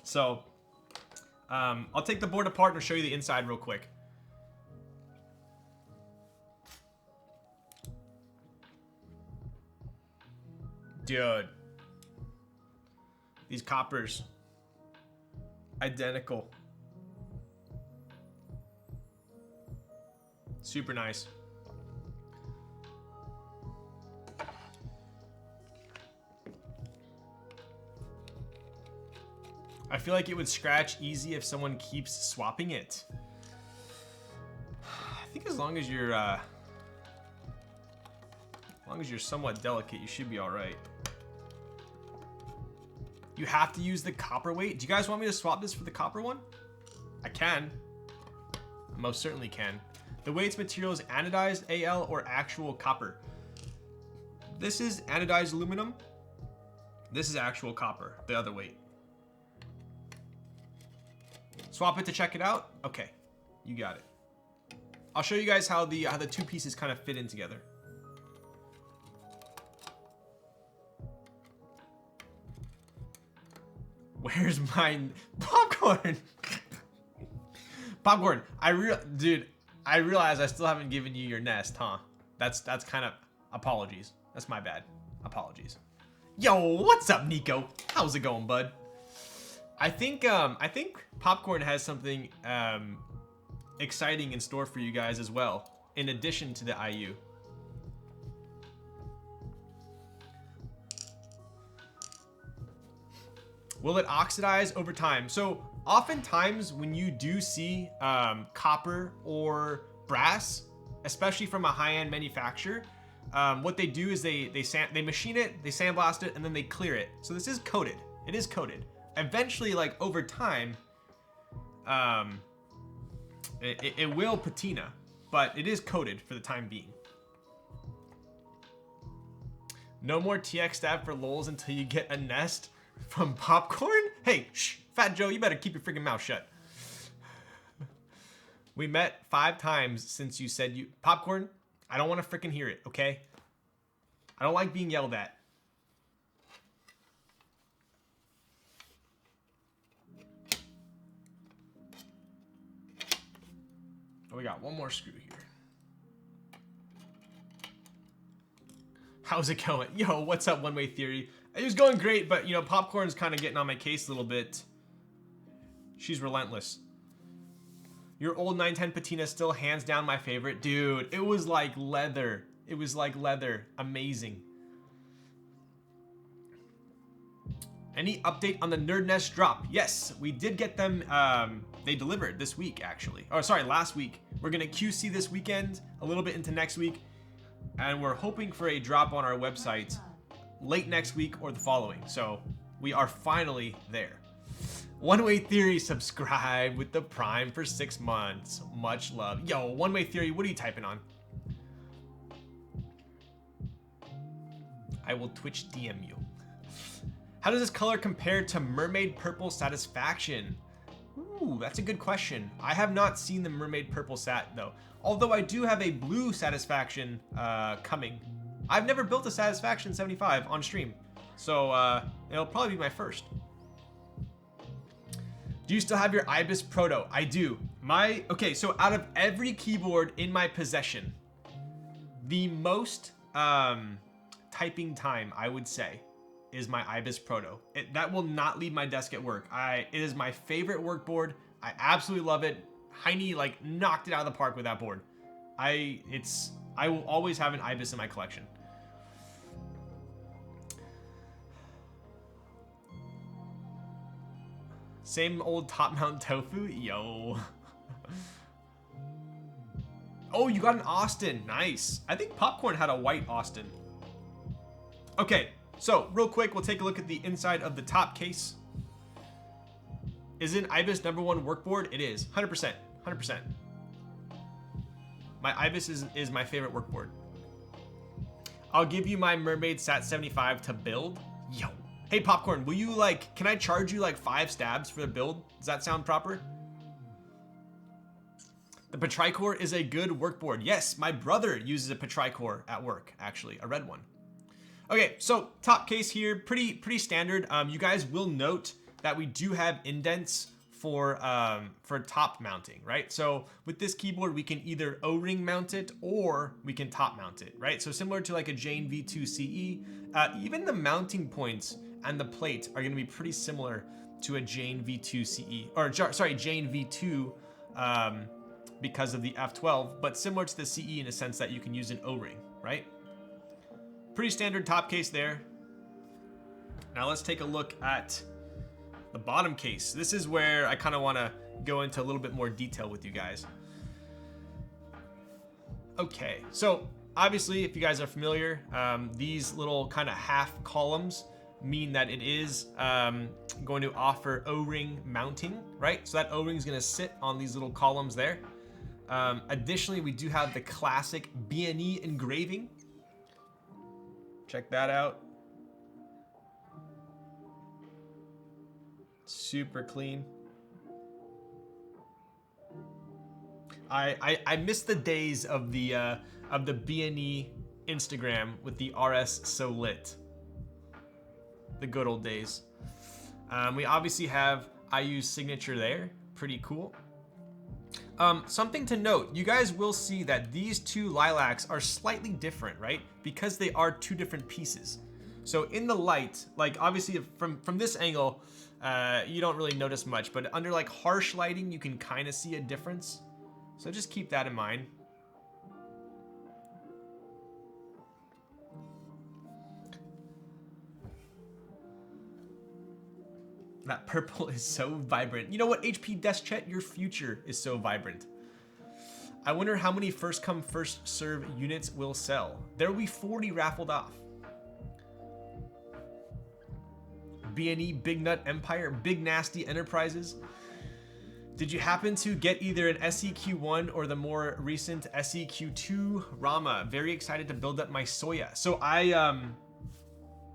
So, I'll take the board apart and show you the inside real quick. Dude. These coppers. Identical. Super nice. I feel like it would scratch easy if someone keeps swapping it. I think as long as you're somewhat delicate, you should be all right. You have to use the copper weight. Do you guys want me to swap this for the copper one? I can. I most certainly can. The weight's material is anodized AL or actual copper. This is anodized aluminum. This is actual copper, the other weight. Swap it to check it out? Okay, you got it. I'll show you guys how the two pieces kind of fit in together. Where's my popcorn? Popcorn, dude, I realize I still haven't given you your nest, huh? That's kind of, apologies. That's my bad. Apologies. Yo, what's up, Nico? How's it going, bud? I think Popcorn has something exciting in store for you guys as well, in addition to the IU. Will it oxidize over time? So oftentimes when you do see copper or brass, especially from a high-end manufacturer, what they do is they machine it, they sandblast it, and then they clear it. So this is coated. It is coated. Eventually, like over time, it will patina, but it is coated for the time being. No more TX stab for lols until you get a nest from Popcorn? Hey, shh, Fat Joe, you better keep your freaking mouth shut. We met 5 times since you said you... Popcorn, I don't want to freaking hear it, okay? I don't like being yelled at. Oh, we got one more screw here. How's it going? Yo, what's up, One Way Theory? It was going great, but, you know, Popcorn's kind of getting on my case a little bit. She's relentless. Your old 910 patina is still hands down my favorite. Dude, it was like leather. It was like leather. Amazing. Any update on the Nerd Nest drop? Yes, we did get them. They delivered this week, actually. Oh, sorry, last week. We're going to QC this weekend, a little bit into next week. And we're hoping for a drop on our website late next week or the following. So we are finally there. One Way Theory, subscribe with the Prime for 6 months. Much love. Yo, One Way Theory, what are you typing on? I will Twitch DM you. How does this color compare to Mermaid Purple Satisfaction? Ooh, that's a good question. I have not seen the Mermaid Purple Sat though. Although I do have a blue Satisfaction coming. I've never built a Satisfaction 75 on stream. So it'll probably be my first. Do you still have your Ibis Proto? I do. Okay, so out of every keyboard in my possession, the most typing time, I would say, is my Ibis Proto. That will not leave my desk at work. It is my favorite workboard. I absolutely love it. Heine like knocked it out of the park with that board. I will always have an Ibis in my collection. Same old top mount tofu? Yo. Oh, you got an Austin. Nice. I think Popcorn had a white Austin. Okay, so real quick, we'll take a look at the inside of the top case. Is it an Ibis #1 workboard? It is. 100%. 100%. My Ibis is my favorite workboard. I'll give you my Mermaid Sat 75 to build. Yo. Hey, Popcorn, will you can I charge you 5 stabs for the build? Does that sound proper? The Petrichor is a good workboard. Yes, my brother uses a Petrichor at work, actually, a red one. Okay, so top case here, pretty standard. You guys will note that we do have indents for top mounting, right? So with this keyboard, we can either O-ring mount it or we can top mount it, right? So similar to like a Jane V2 CE, even the mounting points and the plate are gonna be pretty similar to a Jane V2 CE, or sorry, Jane V2 because of the F12, but similar to the CE in a sense that you can use an O-ring, right? Pretty standard top case there. Now let's take a look at the bottom case. This is where I kind of want to go into a little bit more detail with you guys. Okay, so obviously if you guys are familiar, these little kind of half columns mean that it is going to offer O-ring mounting, right? So that O-ring is going to sit on these little columns there. Additionally, we do have the classic B&E engraving. Check that out. Super clean. I miss the days of the B&E Instagram with the RS so lit. The good old days. We obviously have IU's signature there. Pretty cool. Something to note, you guys will see that these two lilacs are slightly different, right? Because they are two different pieces. So in the light, like obviously from this angle, you don't really notice much, but under like harsh lighting, you can kind of see a difference. So just keep that in mind. That purple is so vibrant. You know what, HP Deschet, your future is so vibrant. I wonder how many first come first serve units will sell. There will be 40 raffled off. B&E, Big Nut Empire, Big Nasty Enterprises. Did you happen to get either an SEQ1 or the more recent SEQ2? Rama, very excited to build up my Soya. So I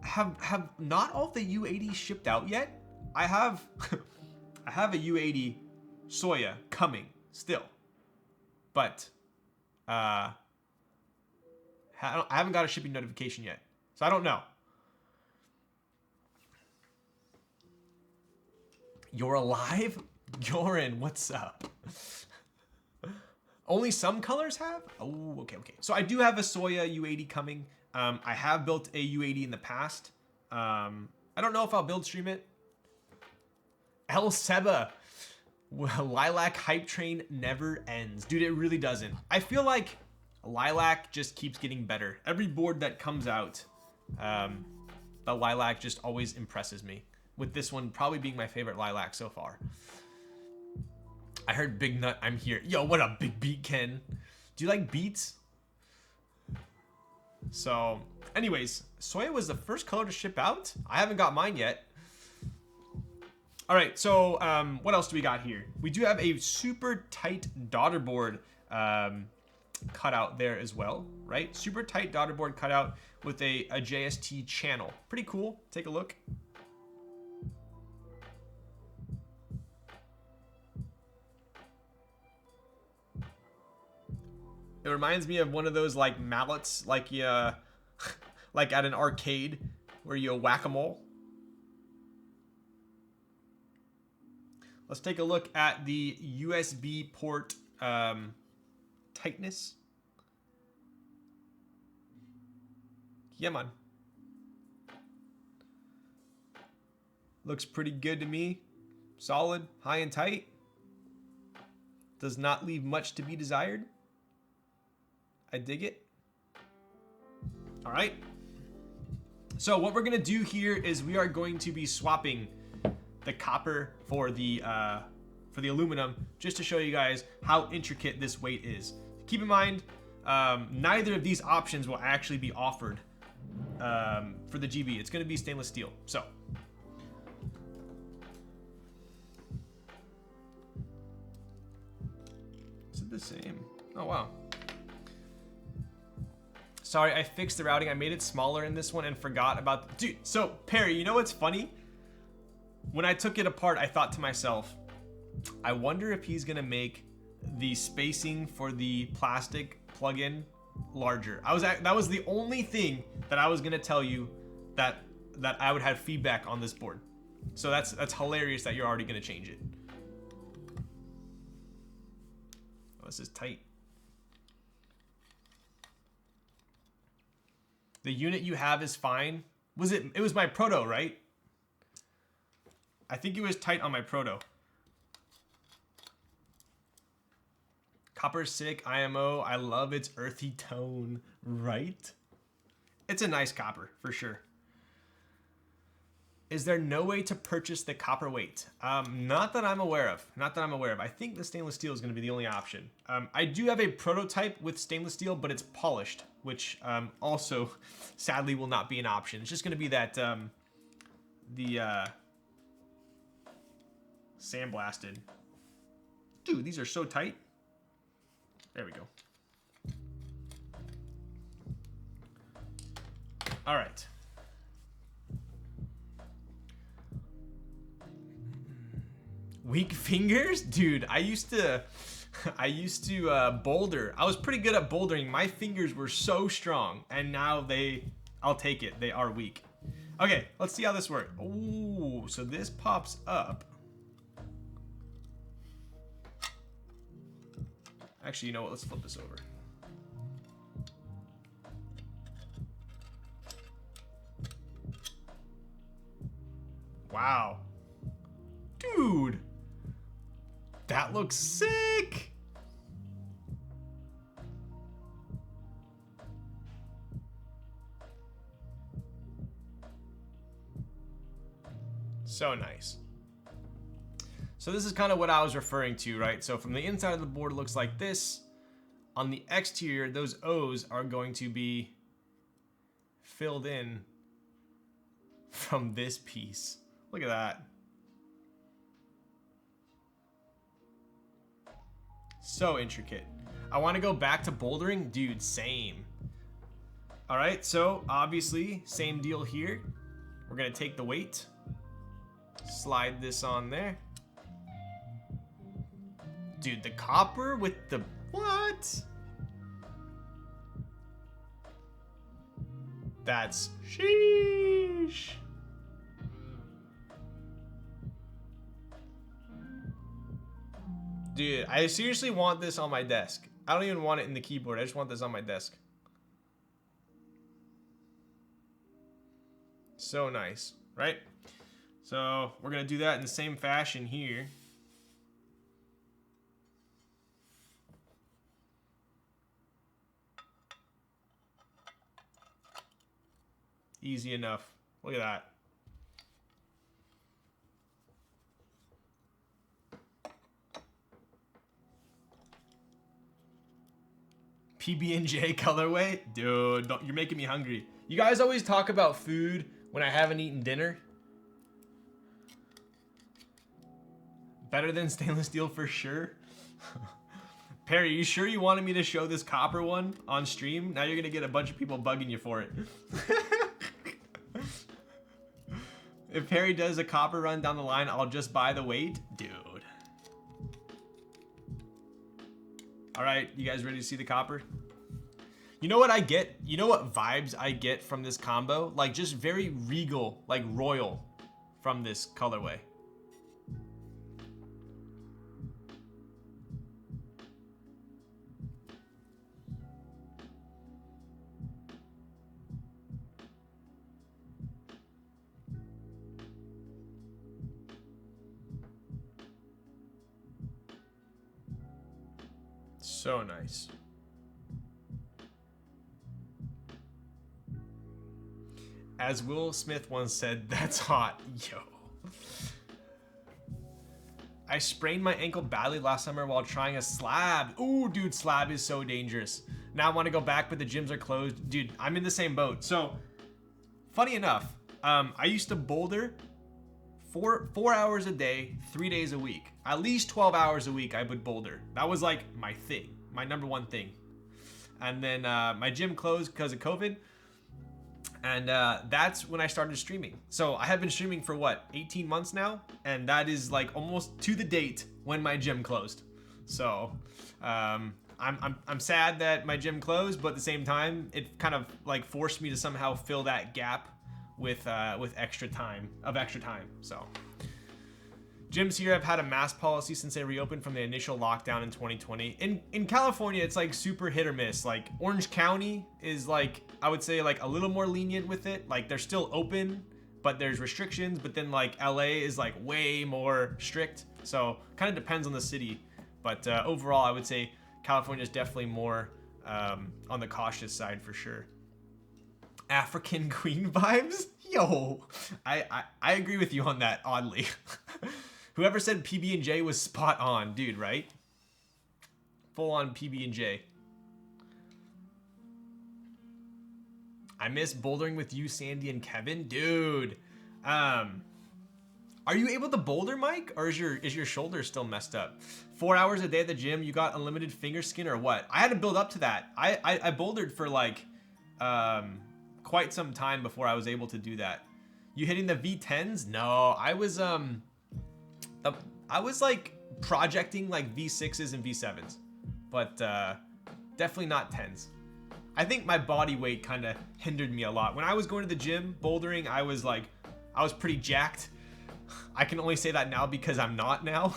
have not all of the U80 shipped out yet. I have I have a U80 Soya coming still, but I haven't got a shipping notification yet, so I don't know. You're alive? Yorin, what's up? Only some colors have? Oh, okay. So I do have a Soya U80 coming. I have built a U80 in the past. I don't know if I'll build stream it. El Seba. Lilac hype train never ends. Dude, it really doesn't. I feel like Lilac just keeps getting better. Every board that comes out, the Lilac just always impresses me. With this one probably being my favorite Lilac so far. I heard Big Nut, I'm here. Yo, what a big beat, Ken. Do you like beats? So, anyways, Soya was the first color to ship out. I haven't got mine yet. All right, so what else do we got here? We do have a super tight daughter board cutout there as well, right? Super tight daughter board cutout with a JST channel. Pretty cool. Take a look. It reminds me of one of those like mallets, like you, like at an arcade where you whack-a-mole. Let's take a look at the USB port tightness. Yeah, man. Looks pretty good to me. Solid, high and tight. Does not leave much to be desired. I dig it. All right. So what we're gonna do here is we are going to be swapping the copper for the aluminum, just to show you guys how intricate this weight is. Keep in mind, neither of these options will actually be offered for the GB. It's gonna be stainless steel. So. Is it the same? Oh, wow. Sorry, I fixed the routing. I made it smaller in this one and forgot about... Dude, so Perry, you know what's funny? When I took it apart, I thought to myself, I wonder if he's gonna make the spacing for the plastic plug-in larger. That was the only thing that I was gonna tell you that I would have feedback on this board. So that's hilarious that you're already gonna change it. Oh, this is tight. The unit you have is fine. It was my proto, right? I think it was tight on my proto. Copper sick, IMO. I love its earthy tone, right? It's a nice copper, for sure. Is there no way to purchase the copper weight? Not that I'm aware of. Not that I'm aware of. I think the stainless steel is going to be the only option. I do have a prototype with stainless steel, but it's polished, which also sadly will not be an option. It's just going to be that sandblasted. Dude, these are so tight. There we go. All right. Weak fingers? Dude, I used to boulder. I was pretty good at bouldering. My fingers were so strong, and now I'll take it. They are weak. Okay, let's see how this works. Ooh, so this pops up. Actually, you know what? Let's flip this over. Wow. looks sick. So nice. So this is kind of what I was referring to, right? So from the inside of the board, it looks like this. On the exterior, those O's are going to be filled in from this piece. Look at that. So intricate. I want to go back to bouldering. Dude, same. All right, so obviously, same deal here. We're going to take the weight. Slide this on there. Dude, the copper with the... What? That's... Sheesh. Dude, I seriously want this on my desk. I don't even want it in the keyboard. I just want this on my desk. So nice, right? So we're gonna do that in the same fashion here. Easy enough. Look at that. PB&J colorway? Dude, you're making me hungry. You guys always talk about food when I haven't eaten dinner. Better than stainless steel for sure. Perry, you sure you wanted me to show this copper one on stream? Now you're gonna get a bunch of people bugging you for it. If Perry does a copper run down the line, I'll just buy the weight. Dude. All right, you guys ready to see the copper? You know what I get? You know what vibes I get from this combo? Like just very regal, like royal from this colorway. So nice. As Will Smith once said, that's hot. Yo. I sprained my ankle badly last summer while trying a slab. Ooh, dude, slab is so dangerous. Now I want to go back, but the gyms are closed. Dude, I'm in the same boat. So, funny enough, I used to boulder 4 hours a day, 3 days a week. At least 12 hours a week I would boulder. That was like my thing, my #1 thing. And then my gym closed because of COVID. And that's when I started streaming. So I have been streaming for what, 18 months now? And that is like almost to the date when my gym closed. So I'm sad that my gym closed, but at the same time, it kind of like forced me to somehow fill that gap with extra time. So gyms here have had a mask policy since they reopened from the initial lockdown in 2020. In California, it's like super hit or miss. Like Orange County is like, I would say like a little more lenient with it. Like they're still open, but there's restrictions. But then like LA is like way more strict. So kind of depends on the city. But overall, I would say California is definitely more on the cautious side for sure. African Queen vibes? Yo, I agree with you on that, oddly. Whoever said PB&J was spot on, dude, right? Full on PB&J. I miss bouldering with you, Sandy and Kevin. Dude, are you able to boulder, Mike? Or is your shoulder still messed up? 4 hours a day at the gym, you got unlimited finger skin or what? I had to build up to that. I bouldered for like quite some time before I was able to do that. You hitting the V10s? No, I was like projecting like V6s and V7s, but definitely not 10s. I think my body weight kind of hindered me a lot. When I was going to the gym bouldering, I was pretty jacked. I can only say that now because I'm not now.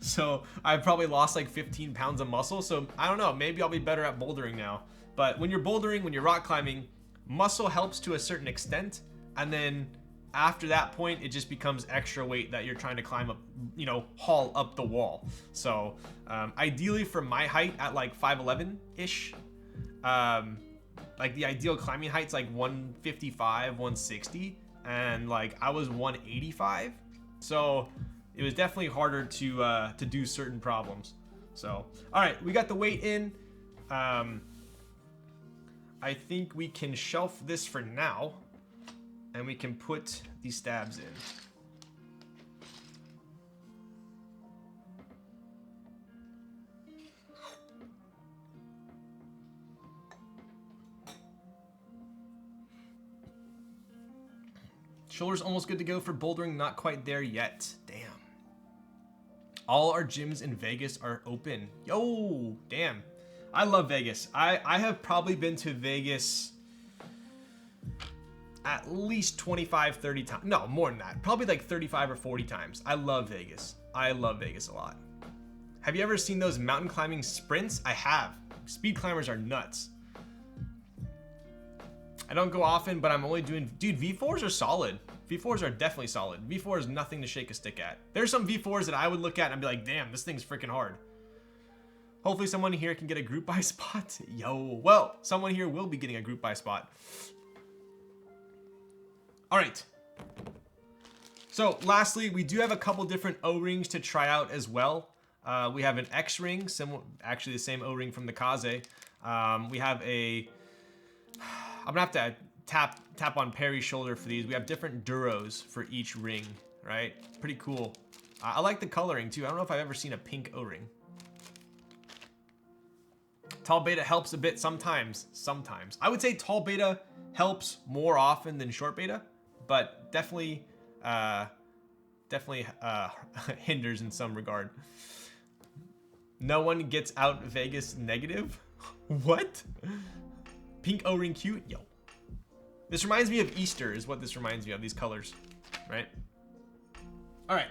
So I've probably lost like 15 pounds of muscle. So I don't know, maybe I'll be better at bouldering now. But when you're bouldering, when you're rock climbing, muscle helps to a certain extent. And then after that point, it just becomes extra weight that you're trying to climb up, you know, haul up the wall. So ideally for my height at like 5'11"-ish, like the ideal climbing height's like 155, 160, and like I was 185. So it was definitely harder to do certain problems. So, all right, we got the weight in. I think we can shelf this for now, and we can put these stabs in. Shoulder's almost good to go for bouldering, not quite there yet. Damn. All our gyms in Vegas are open. Yo, damn. I love Vegas. I have probably been to Vegas at least 25, 30 times. No, more than that. Probably like 35 or 40 times. I love Vegas. I love Vegas a lot. Have you ever seen those mountain climbing sprints? I have. Speed climbers are nuts. I don't go often, but I'm only doing... Dude, V4s are solid. V4s are definitely solid. V4 is nothing to shake a stick at. There's some V4s that I would look at and I'd be like, damn, this thing's freaking hard. Hopefully someone here can get a group buy spot. Yo, well, someone here will be getting a group buy spot. All right. So lastly, we do have a couple different O-rings to try out as well. We have an X-ring, actually the same O-ring from the Kaze. We have a... I'm gonna have to tap on Perry's shoulder for these. We have different duros for each ring, right? Pretty cool. I like the coloring too. I don't know if I've ever seen a pink O-ring. Tall beta helps a bit sometimes. I would say tall beta helps more often than short beta, but definitely hinders in some regard. No one gets out Vegas negative. What? Pink O-ring cute? Yo. This reminds me of Easter is what this reminds me of, these colors, right? All right.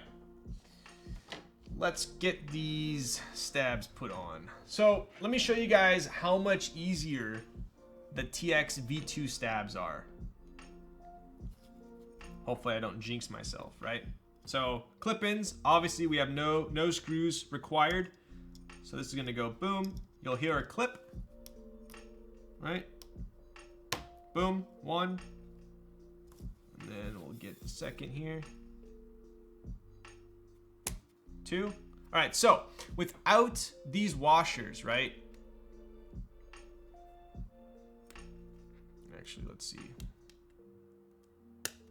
Let's get these stabs put on. So let me show you guys how much easier the TX V2 stabs are. Hopefully I don't jinx myself, right? So clip-ins, obviously we have no screws required. So this is gonna go boom. You'll hear a clip, right? Boom, one. And then we'll get the second here. Two. All right, so without these washers, right? Actually, let's see.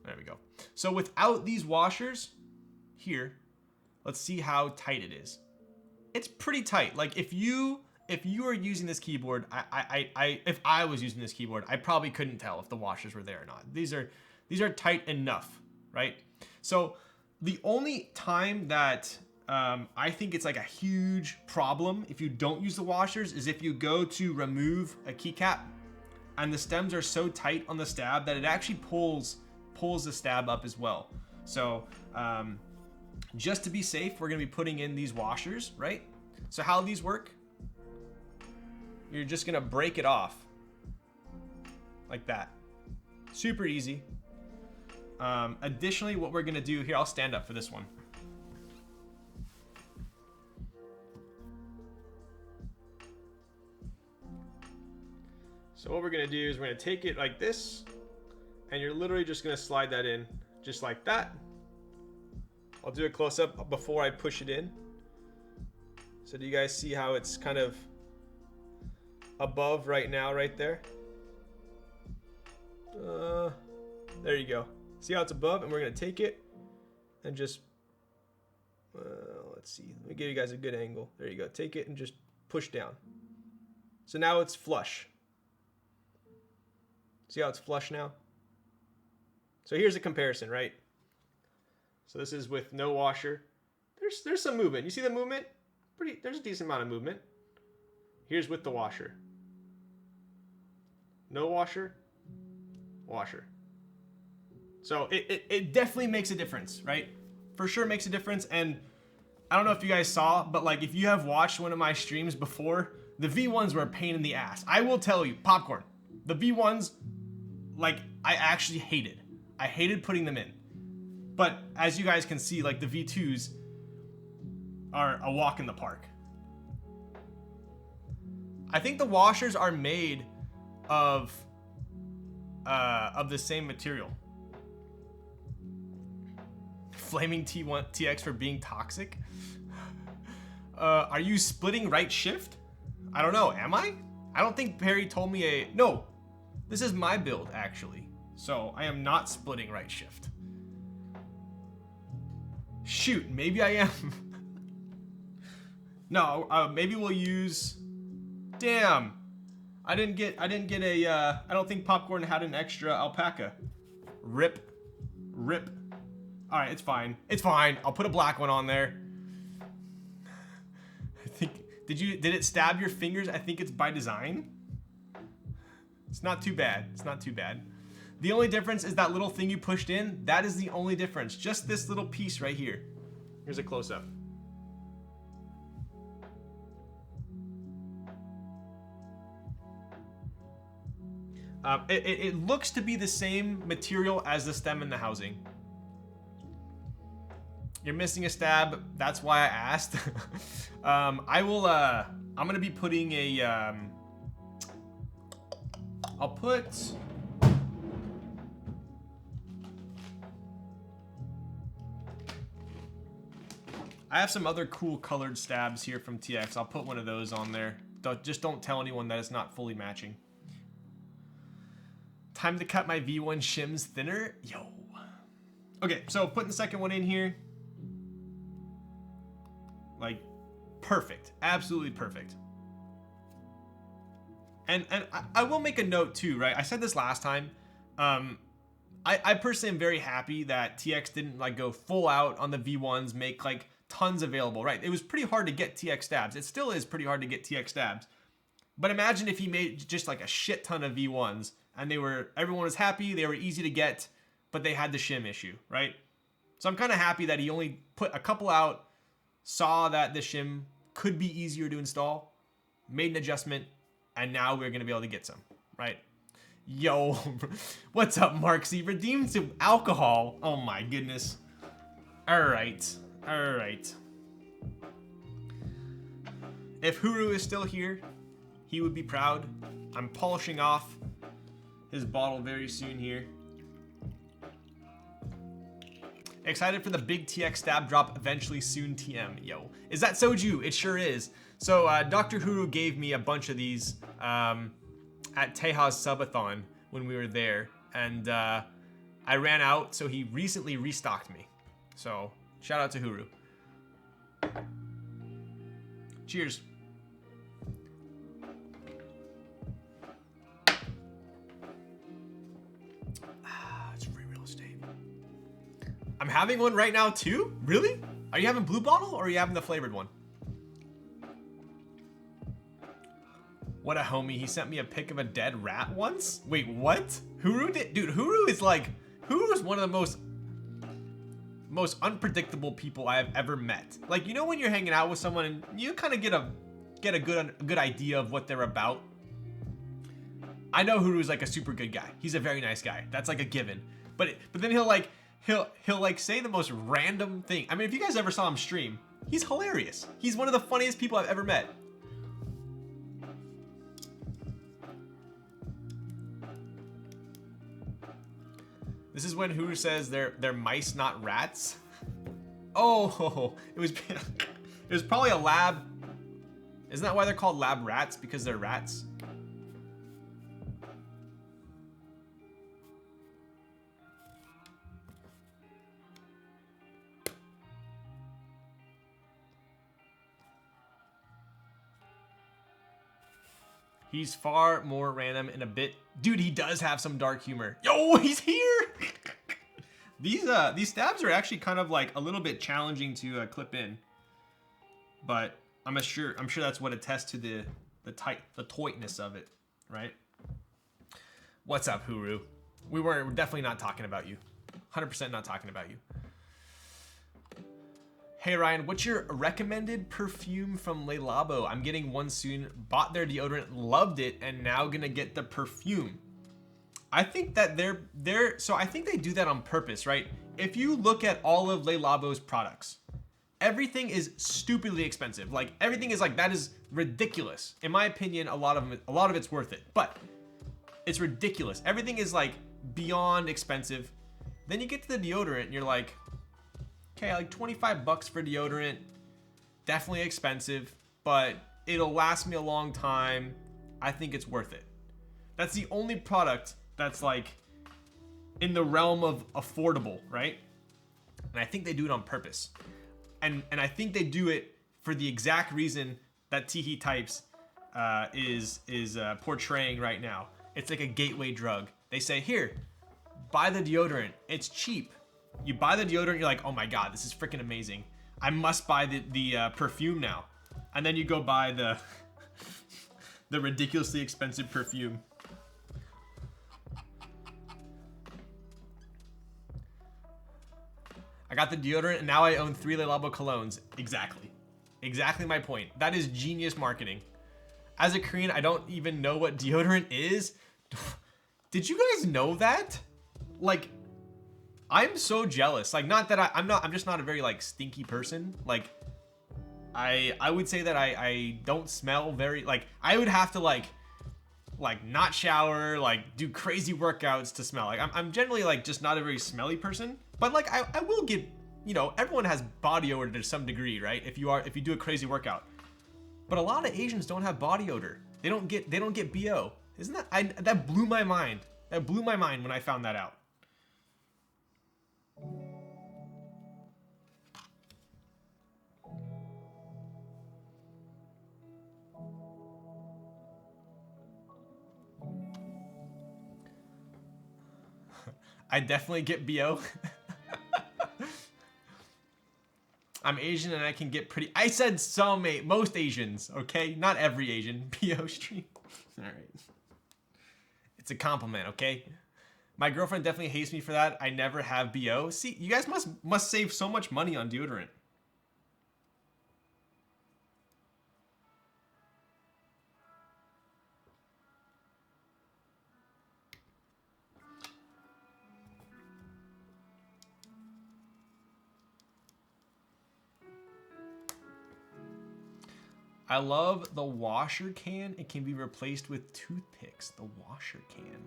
There we go. So without these washers here, let's see how tight it is. It's pretty tight. Like if you are using this keyboard, if I was using this keyboard, I probably couldn't tell if the washers were there or not. These are tight enough, right? So the only time that I think it's like a huge problem if you don't use the washers is if you go to remove a keycap and the stems are so tight on the stab that it actually pulls the stab up as well. So just to be safe, we're gonna be putting in these washers, right? So how these work, you're just gonna break it off like that. Super easy. Additionally, what we're gonna do here, I'll stand up for this one. So what we're gonna do is we're gonna take it like this, and you're literally just gonna slide that in just like that. I'll do a close-up before I push it in. So do you guys see how it's kind of above right now, right there? There you go. See how it's above? And we're gonna take it and just, let's see. Let me give you guys a good angle. There you go. Take it and just push down. So now it's flush. See how it's flush now? So here's a comparison, right? So this is with no washer. There's some movement. You see the movement? There's a decent amount of movement. Here's with the washer. No washer, washer. So it definitely makes a difference, right? For sure makes a difference. And I don't know if you guys saw, but like if you have watched one of my streams before, the V1s were a pain in the ass. I will tell you, popcorn. The V1s, like I actually hated. I hated putting them in. But as you guys can see, like the V2s are a walk in the park. I think the washers are made of the same material. Flaming TX for being toxic. Are you splitting right shift? I don't know. Am I? I don't think Perry told me no. This is my build actually, so I am not splitting right shift. Shoot, maybe I am. No, maybe we'll use. Damn, I didn't get a. I don't think Popcorn had an extra alpaca. Rip. All right, it's fine. It's fine. I'll put a black one on there. I think. Did it stab your fingers? I think it's by design. It's not too bad. It's not too bad. The only difference is that little thing you pushed in. That is the only difference. Just this little piece right here. Here's a close-up. It looks to be the same material as the stem and the housing. You're missing a stab. That's why I asked. I'm gonna be putting a. I'll put. I have some other cool colored stabs here from TX. I'll put one of those on there. Just don't tell anyone that it's not fully matching. Time to cut my V1 shims thinner. Yo. Okay, so putting the second one in here. Like, perfect. Absolutely perfect. And I will make a note too, right? I said this last time. I personally am very happy that TX didn't like go full out on the V1s, make like tons available, right? It was pretty hard to get TX stabs. It still is pretty hard to get TX stabs. But imagine if he made just like a shit ton of V1s and everyone was happy, they were easy to get, but they had the shim issue, right? So I'm kind of happy that he only put a couple out, saw that the shim could be easier to install, made an adjustment, and now we're gonna be able to get some, right? Yo, what's up, Marksy? Redeemed some alcohol. Oh my goodness. All right. If Huru is still here, he would be proud. I'm polishing off his bottle very soon here. Excited for the big TX stab drop eventually soon, TM. Yo, is that soju? It sure is. So Dr. Huru gave me a bunch of these at Teja's subathon when we were there, and I ran out, so he recently restocked me. So shout out to Huru. Cheers. It's free real estate. I'm having one right now too? Really? Are you having blue bottle or are you having the flavored one? What a homie. He sent me a pic of a dead rat once? Wait, what? Huru did? Dude, Huru is one of the most unpredictable people I have ever met. Like, you know when you're hanging out with someone and you kind of get a good idea of what they're about? I know Huru's like a super good guy. He's a very nice guy. That's like a given. But then he'll say the most random thing. I mean, if you guys ever saw him stream, he's hilarious. He's one of the funniest people I've ever met. This is when Huru says they're mice, not rats. Oh, it was probably a lab. Isn't that why they're called lab rats? Because they're rats? He's far more random in a bit. Dude, he does have some dark humor. Yo, he's here! These stabs are actually kind of like a little bit challenging to clip in. But I'm sure that's what attests to the tightness of it, right? What's up, Huru? We're definitely not talking about you. 100% not talking about you. Hey Ryan, what's your recommended perfume from Le Labo? I'm getting one soon. Bought their deodorant, loved it, and now gonna get the perfume. I think that so I think they do that on purpose, right? if you look at all of Le Labo's products, everything is stupidly expensive. Like everything is like, that is ridiculous. In my opinion, a lot of it's worth it, but it's ridiculous. Everything is like beyond expensive. Then you get to the deodorant and you're like, okay, like 25 bucks for deodorant, definitely expensive, but it'll last me a long time. I think it's worth it. That's the only product that's like in the realm of affordable, right? And I think they do it on purpose. And I think they do it for the exact reason that Teehee Types is portraying right now. It's like a gateway drug. They say, here, buy the deodorant. It's cheap. You buy the deodorant, you're like, oh my God, this is freaking amazing. I must buy the perfume now. And then you go buy the the ridiculously expensive perfume. I got the deodorant and now I own 3 Le Labo colognes. Exactly. Exactly my point. That is genius marketing. As a Korean, I don't even know what deodorant is. Did you guys know that? Like, I'm so jealous. Like, not that I'm just not a very like stinky person. Like, I would say that I don't smell very, like, I would have to like not shower, like do crazy workouts to smell. Like I'm generally like just not a very smelly person, but like I will get, you know, everyone has body odor to some degree, right? If you do a crazy workout. But a lot of Asians don't have body odor. They don't get BO. Isn't that, that blew my mind. That blew my mind when I found that out. I definitely get BO. I'm Asian and I can get pretty. I said most Asians, okay? Not every Asian. BO stream. All right. It's a compliment, okay? My girlfriend definitely hates me for that. I never have BO. See, you guys must save so much money on deodorant. I love the washer can. It can be replaced with toothpicks. The washer can.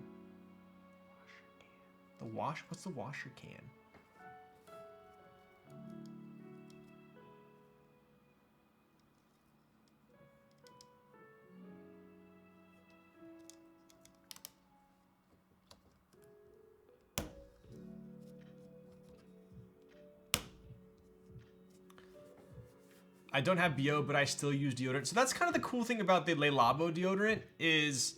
What's the washer can? I don't have BO, but I still use deodorant. So that's kind of the cool thing about the Le Labo deodorant is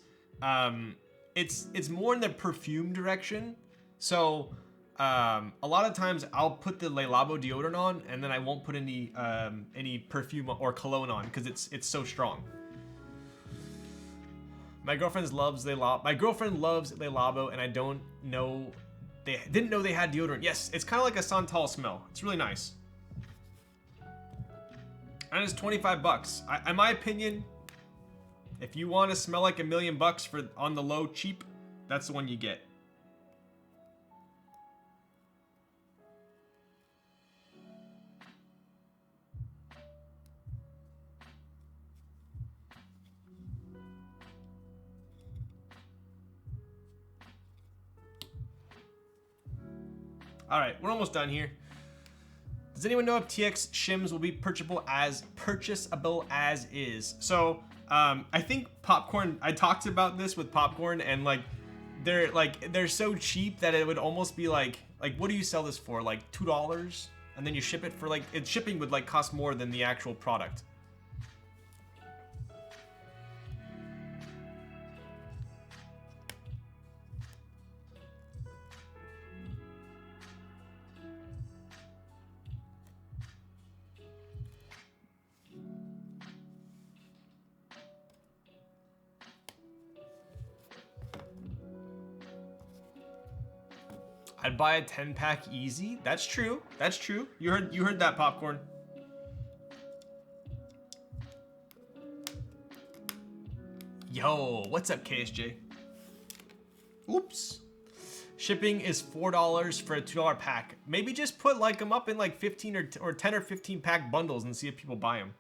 it's more in the perfume direction. So a lot of times I'll put the Le Labo deodorant on and then I won't put any perfume or cologne on because it's so strong. My girlfriend loves Le Labo and I didn't know they had deodorant. Yes, it's kind of like a Santal smell. It's really nice. And it's 25 bucks. In my opinion, if you want to smell like $1 million for on the low cheap, that's the one you get. All right, we're almost done here. Does anyone know if TX shims will be purchasable as is? So I think popcorn. I talked about this with popcorn, and like they're so cheap that it would almost be like what do you sell this for? Like $2, and then you ship it for like shipping would like cost more than the actual product. I'd buy a 10-pack easy. That's true. That's true. You heard that, popcorn. Yo, what's up, KSJ? Oops. Shipping is $4 for a $2 pack. Maybe just put like them up in like 15 or 10 or 15 pack bundles and see if people buy them.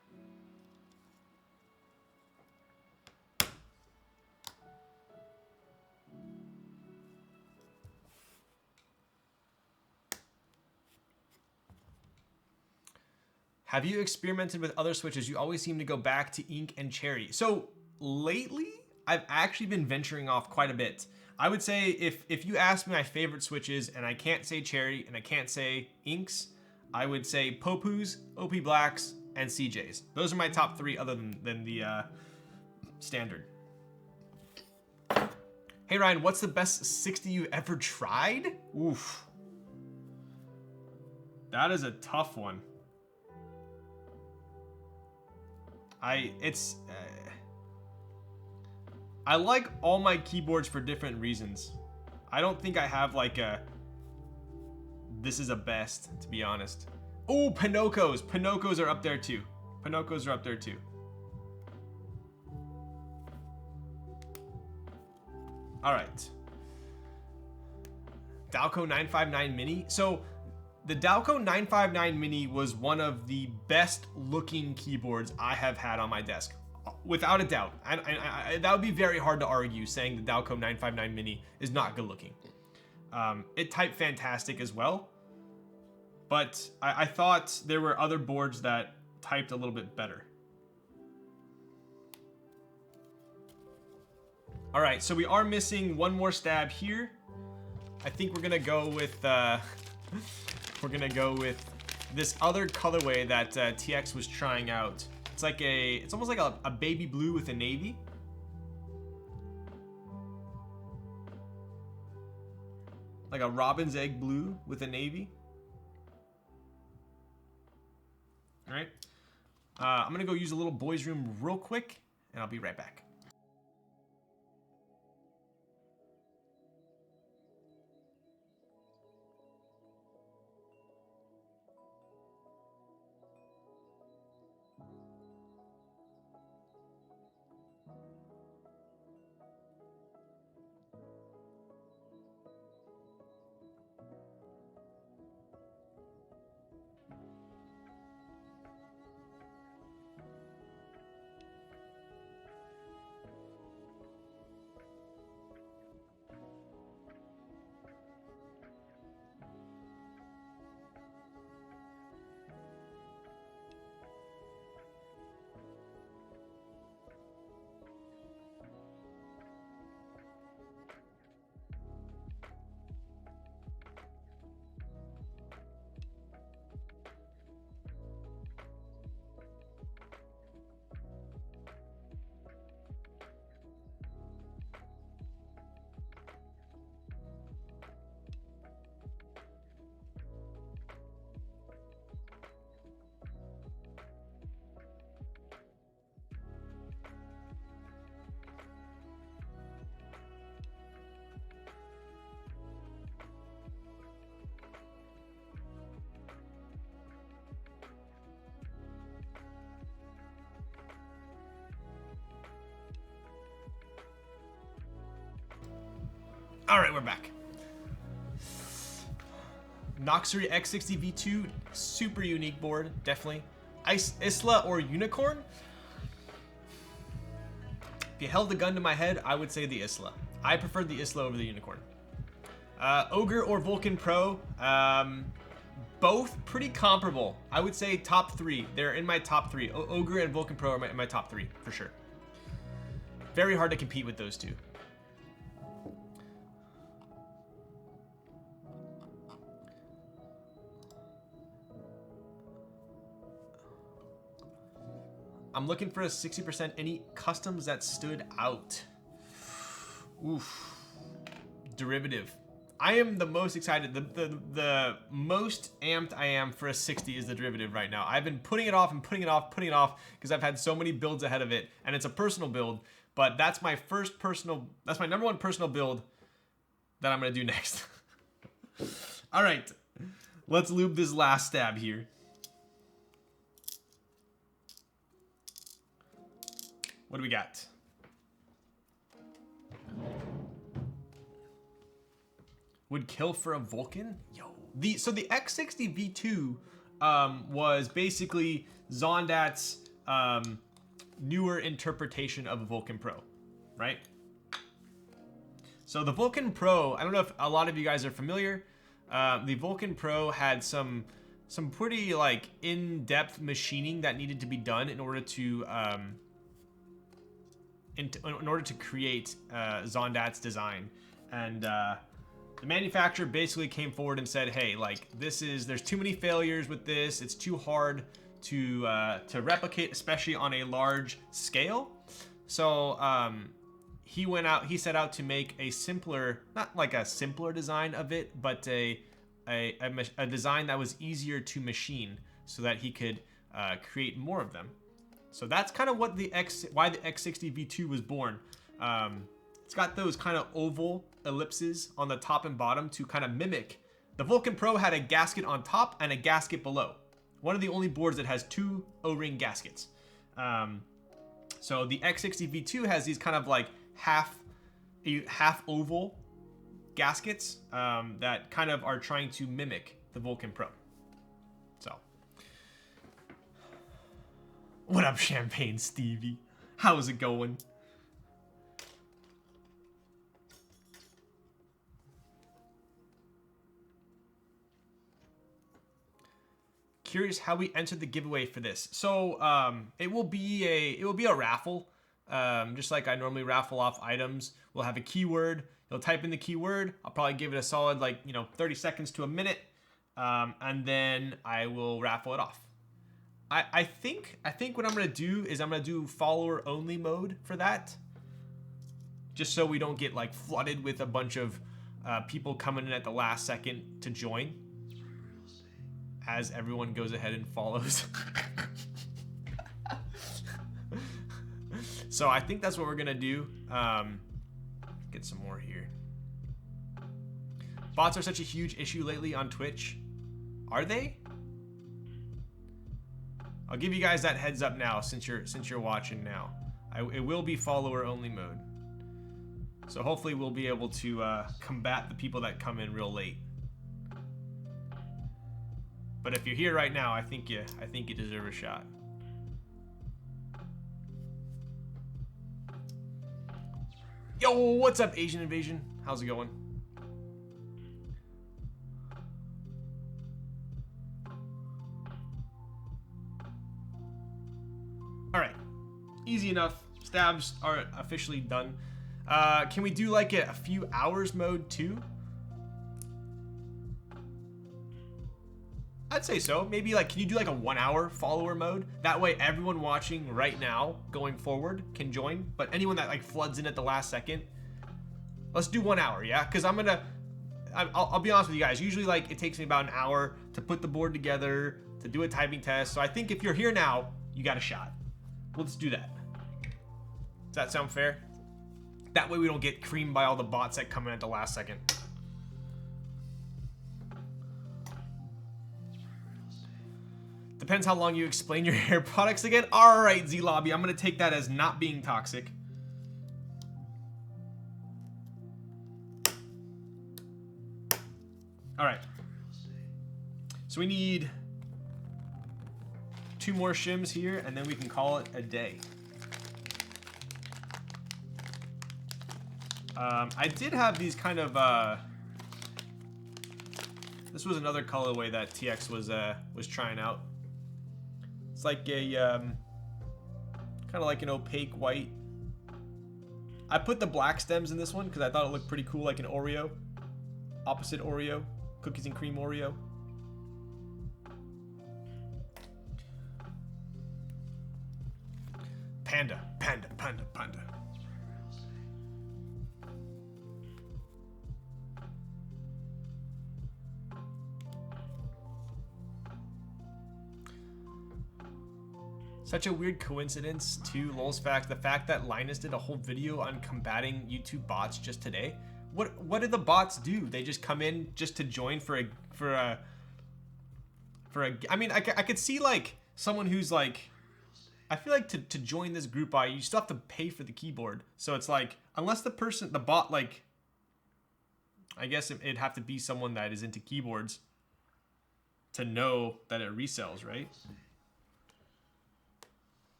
Have you experimented with other switches? You always seem to go back to ink and cherry. So lately, I've actually been venturing off quite a bit. I would say if you ask me my favorite switches, and I can't say cherry and I can't say inks, I would say Popus, OP Blacks, and CJs. Those are my top 3 other than the standard. Hey Ryan, what's the best 60 you ever tried? Oof. That is a tough one. I like all my keyboards for different reasons. I don't think I have like a, this is a best, to be honest. Oh, Pinocchos. Pinocchos are up there too. Pinocchos are up there too. All right. Dalco 959 Mini. So the Dalco 959 Mini was one of the best looking keyboards I have had on my desk. Without a doubt. That would be very hard to argue saying the Dalco 959 Mini is not good looking. It typed fantastic as well. But I thought there were other boards that typed a little bit better. All right, so we are missing one more stab here. I think we're gonna go with this other colorway that TX was trying out. It's almost like a baby blue with a navy. Like a robin's egg blue with a navy. All right. I'm gonna go use a little boys' room real quick, and I'll be right back. All right, we're back. Noxery X60 V2, super unique board, definitely. Isla or Unicorn? If you held the gun to my head, I would say the Isla. I preferred the Isla over the Unicorn. Ogre or Vulcan Pro, both pretty comparable. I would say top 3. They're in my top 3. Ogre and Vulcan Pro are in my top 3, for sure. Very hard to compete with those two. I'm looking for a 60%. Any customs that stood out? Oof. Derivative. I am the most excited. The most amped I am for a 60 is the derivative right now. I've been putting it off and putting it off because I've had so many builds ahead of it, and it's a personal build. But that's my that's my number 1 personal build that I'm gonna do next. All right, let's lube this last stab here. What do we got? would kill for a Vulcan. Yo, so the X60 V2 was basically Zondat's newer interpretation of a Vulcan Pro, right? So the Vulcan Pro, I don't know if a lot of you guys are familiar. The Vulcan Pro had some pretty like in-depth machining that needed to be done in order to create Zondat's design, and the manufacturer basically came forward and said, hey, like there's too many failures with this. It's too hard to replicate, especially on a large scale. So he set out to make a simpler, not like a simpler design of it, but a design that was easier to machine so that he could create more of them. So that's kind of what why the X60 V2 was born. It's got those kind of oval ellipses on the top and bottom to kind of mimic. The Vulcan Pro had a gasket on top and a gasket below. One of the only boards that has two O-ring gaskets. So the X60 V2 has these kind of like half oval gaskets that kind of are trying to mimic the Vulcan Pro. So, what up, Champagne Stevie? How's it going? Curious how we entered the giveaway for this. So it will be a raffle, just like I normally raffle off items. We'll have a keyword. You'll type in the keyword. I'll probably give it a solid 30 seconds to a minute, and then I will raffle it off. I think what I'm gonna do is I'm gonna do follower only mode for that, just so we don't get like flooded with a bunch of people coming in at the last second to join, as everyone goes ahead and follows. So I think that's what we're gonna do. Get some more here. Bots are such a huge issue lately on Twitch. Are they? I'll give you guys that heads up now, since you're watching now. It will be follower only mode. So hopefully we'll be able to combat the people that come in real late. But if you're here right now, I think you deserve a shot. Yo, what's up, Asian Invasion? How's it going? All right, easy enough. Stabs are officially done. Can we do like a few hours mode too? I'd say so. Maybe like, can you do like a 1 hour follower mode? That way everyone watching right now going forward can join, but anyone that like floods in at the last second, let's do 1 hour, yeah? Because I'll be honest with you guys, usually like it takes me about an hour to put the board together, to do a typing test. So I think if you're here now, you got a shot. Let's do that. Does that sound fair? That way we don't get creamed by all the bots that come in at the last second. Depends how long you explain your hair products again. All right, Z-Lobby, I'm gonna take that as not being toxic. All right. So we need 2 more shims here, and then we can call it a day. I did have these kind of, this was another colorway that TX was trying out. It's like a, kind of like an opaque white. I put the black stems in this one because I thought it looked pretty cool, like an Oreo. Opposite Oreo. Cookies and cream Oreo. Panda, panda, panda, panda. Such a weird coincidence too, LulzFact, the fact that Linus did a whole video on combating YouTube bots just today. What do the bots do? They just come in just to join for a I mean, I could see like someone who's like, I feel like to join this group buy, you still have to pay for the keyboard. So it's like, unless the bot like I guess it'd have to be someone that is into keyboards to know that it resells, right?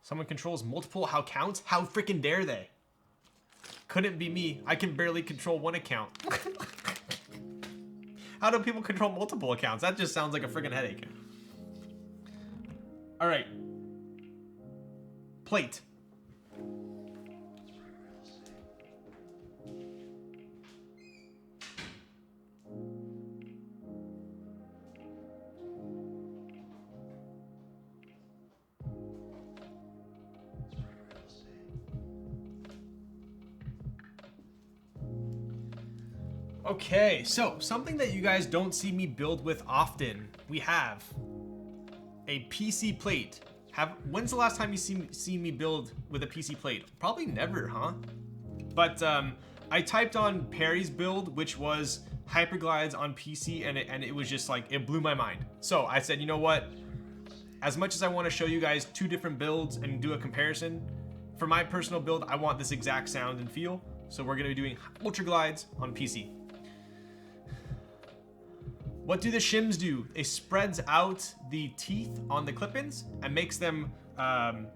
Someone controls multiple accounts? How freaking dare they? Couldn't be me. I can barely control one account. How do people control multiple accounts? That just sounds like a freaking headache. All right. Plate. Okay, so something that you guys don't see me build with often, we have a PC plate. When's the last time you seen me build with a PC plate? Probably never, huh? But I typed on Perry's build, which was Hyperglides on PC, and it was just like, it blew my mind. So I said, you know what? As much as I want to show you guys two different builds and do a comparison, for my personal build, I want this exact sound and feel. So we're gonna be doing Ultraglides on PC. What do the shims do? It spreads out the teeth on the clip-ins and makes them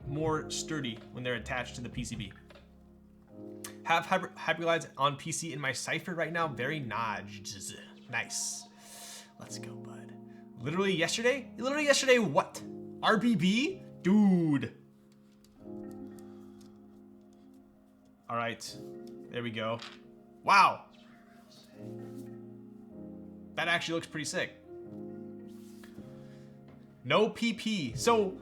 more sturdy when they're attached to the PCB. Have Hyperglides on PC in my cipher right now. Very nice. Let's go, bud. Literally yesterday? Literally yesterday what? RBB? Dude. All right, there we go. Wow. That actually looks pretty sick. No PP. So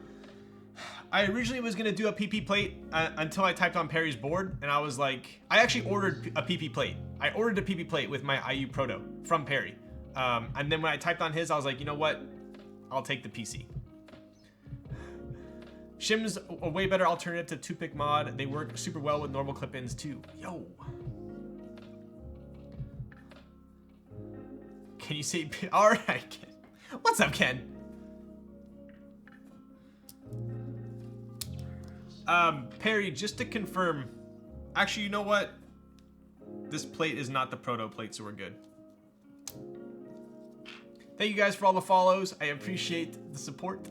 I originally was gonna do a PP plate until I typed on Perry's board, and I was like, I actually ordered a PP plate. I ordered a PP plate with my IU Proto from Perry. And then when I typed on his, I was like, you know what? I'll take the PC. Shim's a way better alternative to toothpick mod. They work super well with normal clip-ins too. Yo. Can you see? All right, Ken. What's up, Ken? Perry, just to confirm, actually, you know what? This plate is not the proto plate, so we're good. Thank you guys for all the follows. I appreciate the support.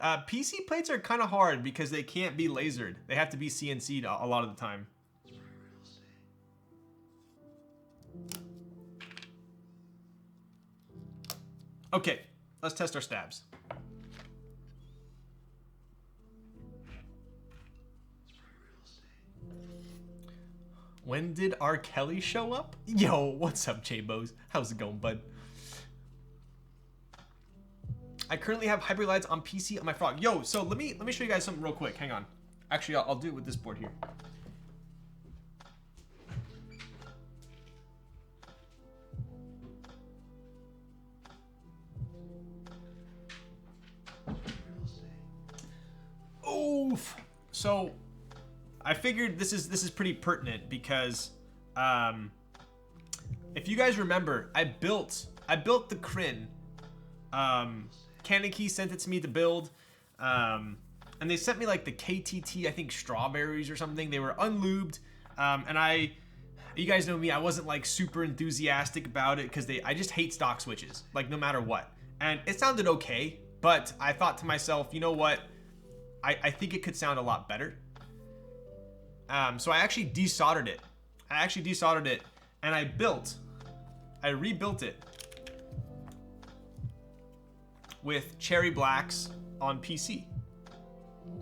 PC plates are kind of hard because they can't be lasered. They have to be CNC'd a lot of the time. Okay, let's test our stabs. When did R. Kelly show up? Yo, what's up, J-Bos? How's it going, bud? I currently have Hyperglides on PC on my Frog. Yo, so let me show you guys something real quick. Hang on. Actually, I'll do it with this board here. Oof. So I figured this is pretty pertinent because if you guys remember, I built the Crin. Canon Key sent it to me to build, and they sent me like the KTT, I think strawberries or something. They were unlubed, and you guys know me, I wasn't like super enthusiastic about it because I just hate stock switches, like no matter what. And it sounded okay, but I thought to myself, you know what? I think it could sound a lot better. So I actually desoldered it. And I rebuilt it with Cherry Blacks on PC.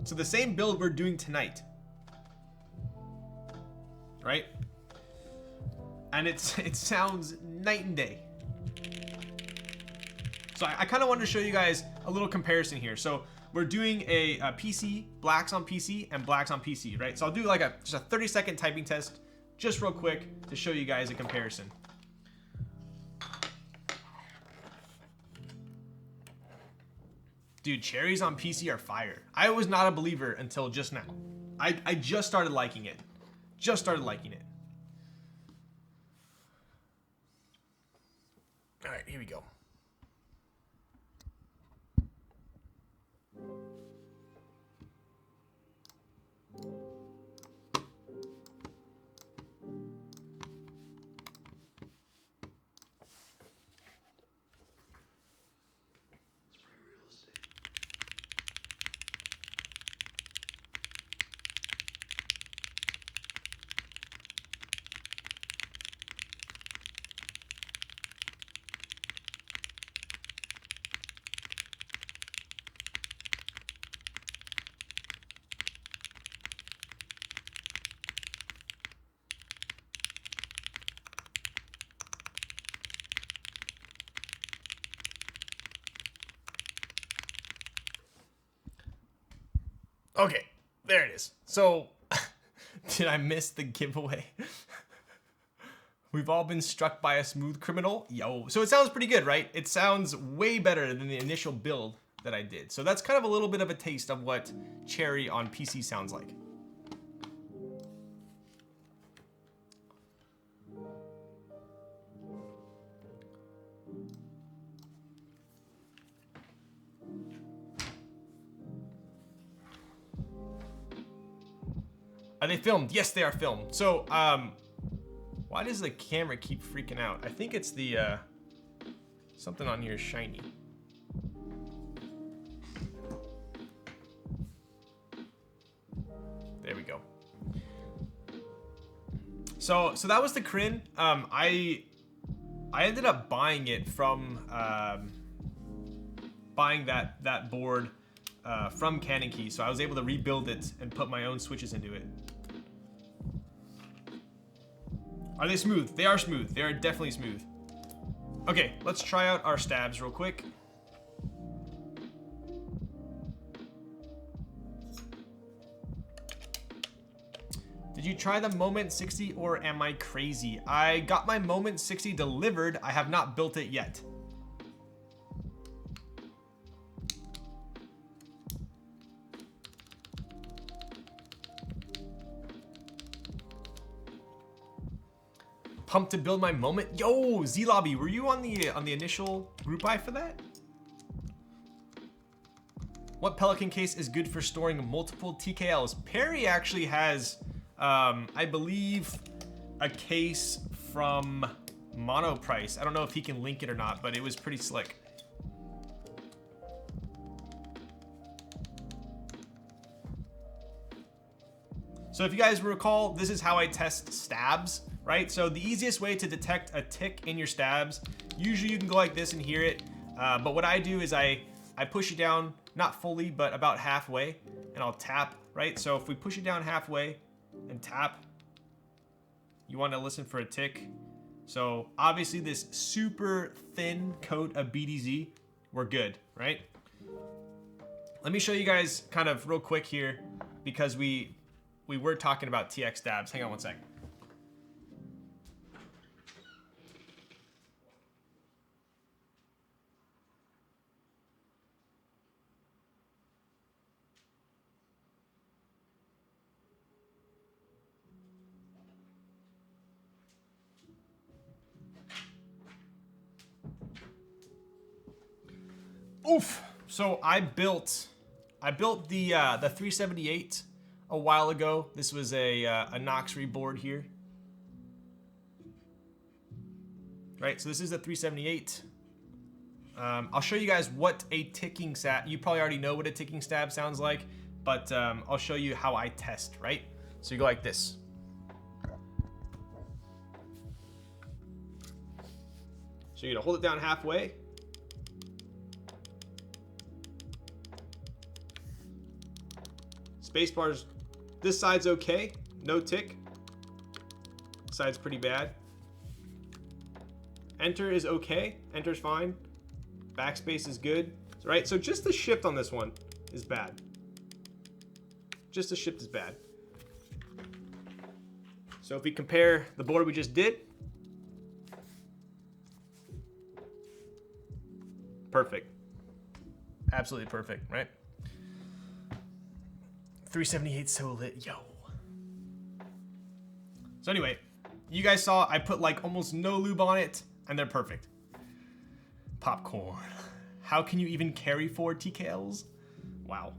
So the same build we're doing tonight, right? And it sounds night and day. So I kind of wanted to show you guys a little comparison here. So we're doing a PC, blacks on PC and blacks on PC, right? So I'll do like just a 30-second typing test, just real quick to show you guys a comparison. Dude, cherries on PC are fire. I was not a believer until just now. I just started liking it. All right, here we go. Okay, there it is. So, did I miss the giveaway? We've all been struck by a smooth criminal. Yo, so it sounds pretty good, right? It sounds way better than the initial build that I did. So that's kind of a little bit of a taste of what Cherry on PC sounds like. Are they filmed? Yes, they are filmed. So, why does the camera keep freaking out? I think it's the, something on here is shiny. There we go. So that was the Kryn. I ended up buying it from, buying that board from Canon Key, so I was able to rebuild it and put my own switches into it. Are they smooth? They are smooth. They are definitely smooth. Okay, let's try out our stabs real quick. Did you try the Moment 60 or am I crazy? I got my Moment 60 delivered. I have not built it yet. Pumped to build my Moment. Yo, Z Lobby, were you on the initial group buy for that? What Pelican case is good for storing multiple TKLs? Perry actually has, I believe, a case from Monoprice. I don't know if he can link it or not, but it was pretty slick. So if you guys recall, this is how I test stabs, right? So the easiest way to detect a tick in your stabs, usually you can go like this and hear it. But what I do is I push it down, not fully, but about halfway, and I'll tap, right? So if we push it down halfway and tap, you want to listen for a tick. So obviously this super thin coat of BDZ, we're good, right? Let me show you guys kind of real quick here, because we were talking about TX stabs. Hang on one second. Oof. So I built the 378 a while ago. This was a Noxry board here. Right, so this is the 378. I'll show you guys what a ticking stab, you probably already know what a ticking stab sounds like, but I'll show you how I test, right? So you go like this. So you're gonna hold it down halfway. Spacebar's, this side's okay, no tick. This side's pretty bad. Enter is okay, enter's fine. Backspace is good, right? So just the shift on this one is bad. Just the shift is bad. So if we compare the board we just did, perfect. Absolutely perfect, right? 378 so lit, yo. So anyway, you guys saw I put like almost no lube on it, and they're perfect. Popcorn. How can you even carry 4 TKLs? Wow.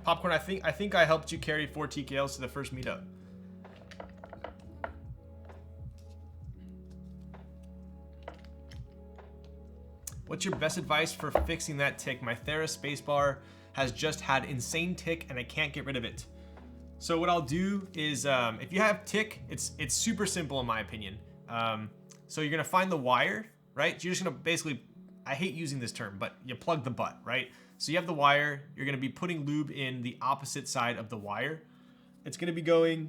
Popcorn, I think I helped you carry 4 TKLs to the first meetup. What's your best advice for fixing that tick? My Thera spacebar has just had insane tick and I can't get rid of it. So what I'll do is, if you have tick, it's super simple in my opinion. So you're gonna find the wire, right? You're just gonna basically, I hate using this term, but you plug the butt, right? So you have the wire, you're gonna be putting lube in the opposite side of the wire. It's gonna be going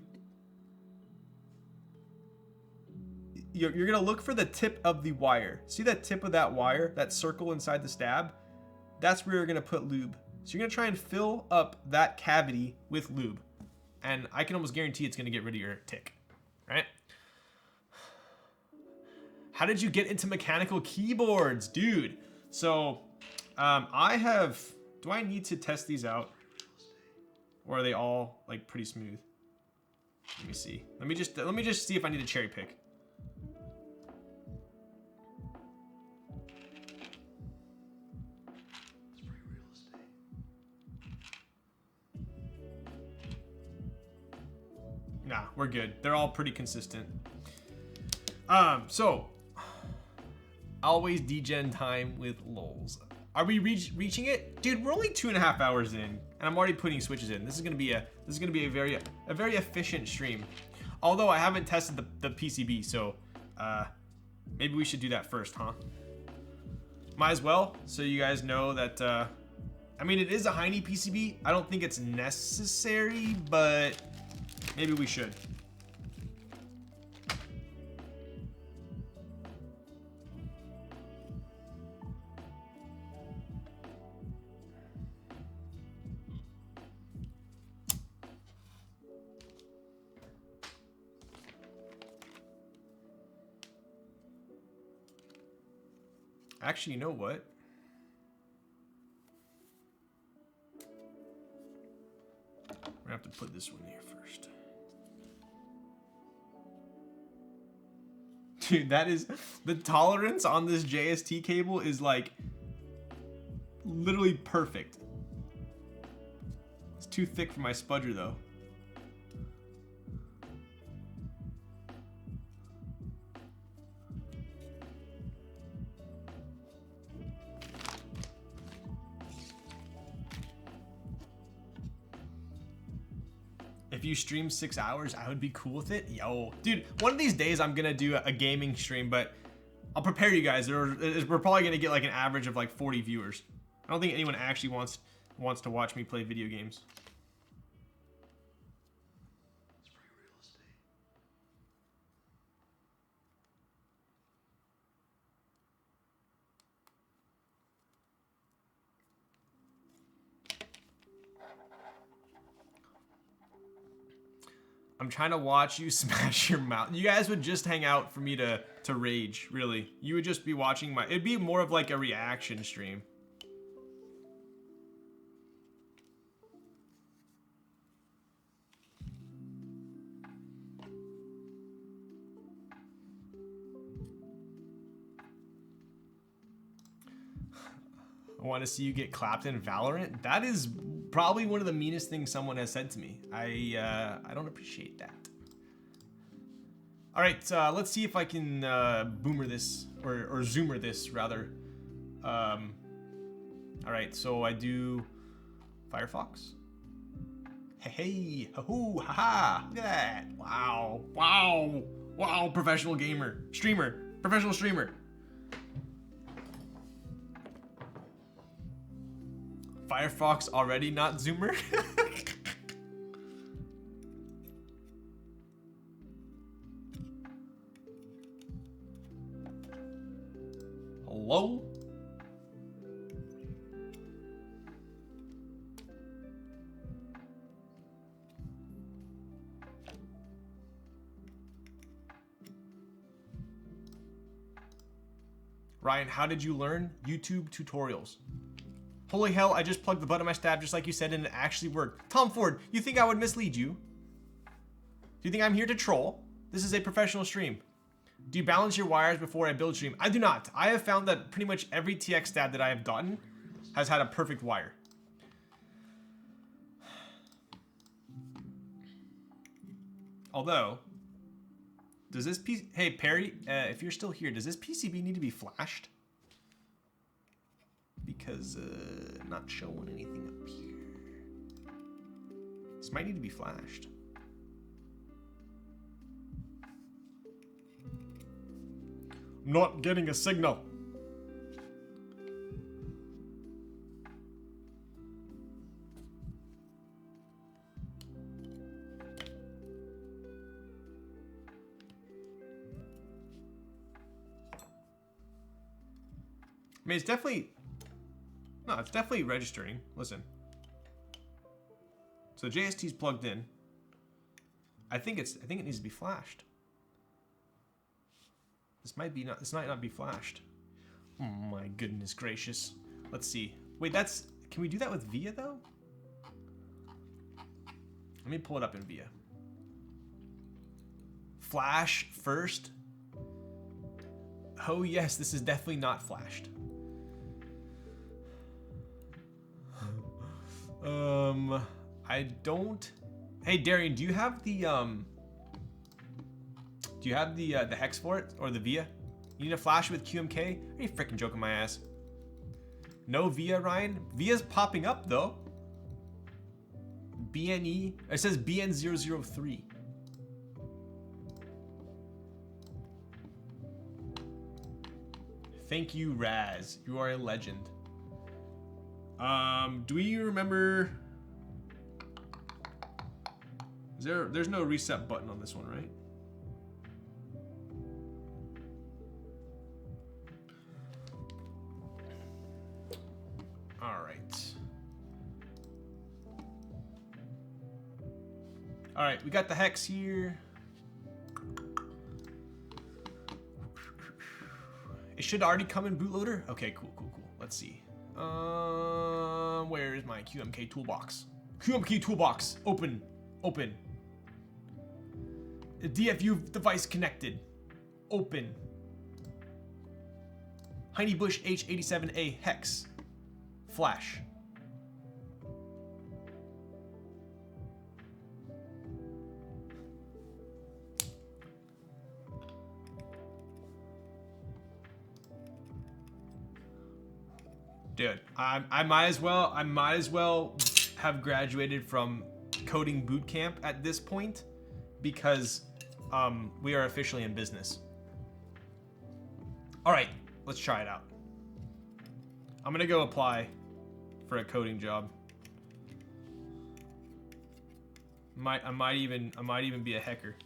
you're gonna look for the tip of the wire. See that tip of that wire, that circle inside the stab? That's where you're gonna put lube. So you're gonna try and fill up that cavity with lube. And I can almost guarantee it's gonna get rid of your tick, right? How did you get into mechanical keyboards? Dude, so do I need to test these out? Or are they all like pretty smooth? Let me see. Let me just see if I need to cherry pick. Nah, we're good. They're all pretty consistent. So always degen time with lols. Are we reaching it? Dude, we're only 2.5 hours in, and I'm already putting switches in. This is gonna be a very efficient stream. Although I haven't tested the PCB, so maybe we should do that first, huh? Might as well, so you guys know that. I mean, it is a Heine PCB. I don't think it's necessary, but maybe we should. Actually, you know what? We're gonna have to put this one here first. Dude, that is, the tolerance on this JST cable is like literally perfect. It's too thick for my spudger though. If you stream 6 hours, I would be cool with it. Yo, dude, one of these days I'm gonna do a gaming stream, but I'll prepare you guys. We're probably gonna get like an average of like 40 viewers. I don't think anyone actually wants to watch me play video games. I'm trying to watch you smash your mouth. You guys would just hang out for me to rage, really. You would just be watching it'd be more of like a reaction stream. I want to see you get clapped in Valorant. That is probably one of the meanest things someone has said to me. I don't appreciate that. All right, let's see if I can boomer this or zoomer this rather. All right, so I do Firefox. Hey, ho, haha! Look at that! Wow, wow, wow! Professional gamer, streamer, professional streamer. Firefox already not zoomer. Hello? Ryan, how did you learn? YouTube tutorials. Holy hell, I just plugged the butt of my stab just like you said and it actually worked. Tom Ford, you think I would mislead you? Do you think I'm here to troll? This is a professional stream. Do you balance your wires before I build stream? I do not. I have found that pretty much every TX stab that I have gotten has had a perfect wire. Although, does this piece, hey Perry, if you're still here, does this PCB need to be flashed? Because not showing anything up here. This might need to be flashed. I'm not getting a signal. mean, it's definitely... No, it's definitely registering. Listen. So JST's plugged in. I think it needs to be flashed. This might not be flashed. Oh my goodness gracious. Let's see. Wait, can we do that with VIA though? Let me pull it up in VIA. Flash first. Oh yes, this is definitely not flashed. I don't. Hey Darian, do you have the hex for it or the VIA? You need a flash with QMK? Are you freaking joking my ass? No VIA, Ryan. VIA's popping up though. BNE. It says BN003. Thank you, Raz. You are a legend. Do we remember? There's no reset button on this one, right? All right. All right, we got the hex here. It should already come in bootloader. Okay, cool. Let's see. Where is my QMK toolbox? QMK toolbox. Open. The DFU device connected. Open. Honeybush H87A hex. Flash. Dude, I might as well have graduated from coding boot camp at this point because we are officially in business. All right, let's try it out. I'm gonna go apply for a coding job. I might even be a hacker.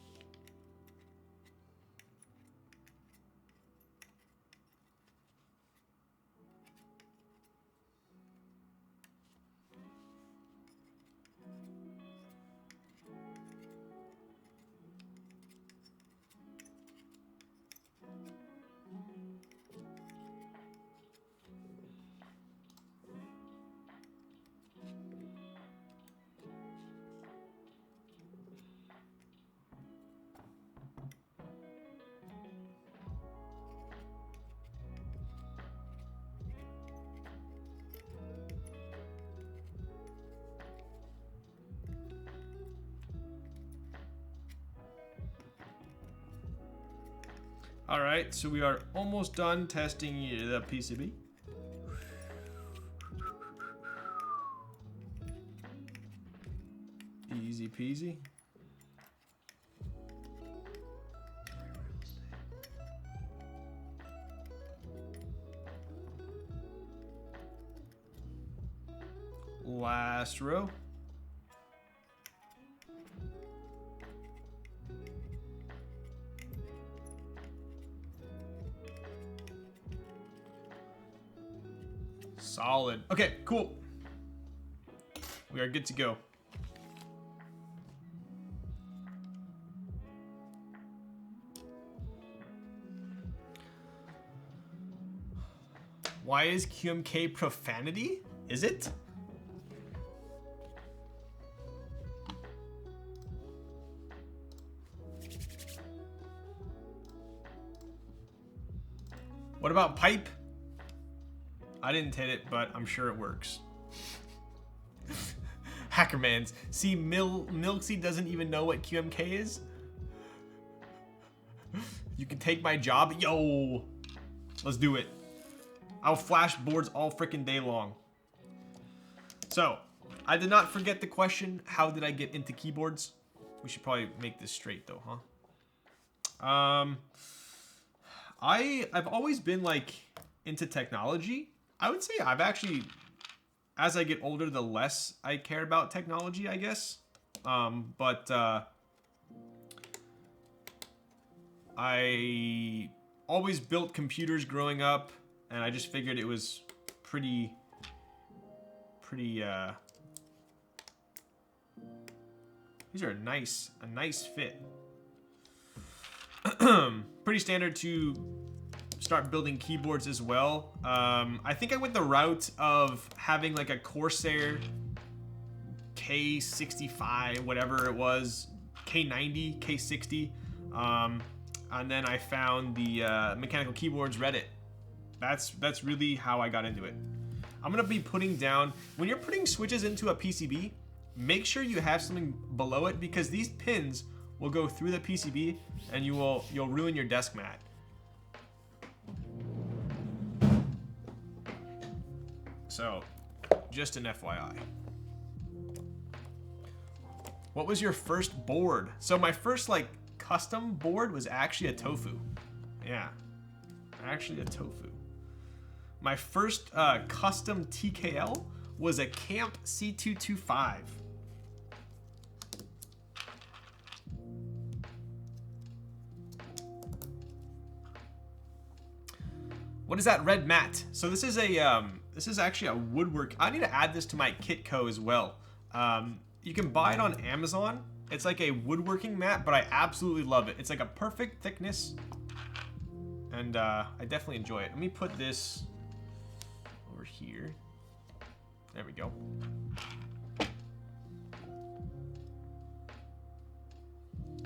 All right, so we are almost done testing the PCB. Easy peasy. Last row. Solid. Okay, cool. We are good to go. Why is QMK profanity? Is it? What about pipe? I didn't hit it, but I'm sure it works. Hackermans. See, Milksy doesn't even know what QMK is. You can take my job? Yo! Let's do it. I'll flash boards all freaking day long. So, I did not forget the question, how did I get into keyboards? We should probably make this straight though, huh? I've always been like into technology. I would say I've actually, as I get older, the less I care about technology, I guess. I always built computers growing up, and I just figured it was pretty these are a nice fit. Pretty standard to start building keyboards as well. I think I went the route of having like a Corsair K65, whatever it was, K90, K60, and then I found the Mechanical Keyboards Reddit. That's really how I got into it. I'm gonna be putting down, when you're putting switches into a PCB, make sure you have something below it, because these pins will go through the PCB and you'll ruin your desk mat. So, just an FYI. What was your first board? So my first like custom board was actually a Tofu. Yeah, actually a Tofu. My first custom TKL was a Camp C225. What is that red mat? So this is actually a woodwork. I need to add this to my Kitco as well. You can buy it on Amazon. It's like a woodworking mat, but I absolutely love it. It's like a perfect thickness, and I definitely enjoy it. Let me put this over here. There we go.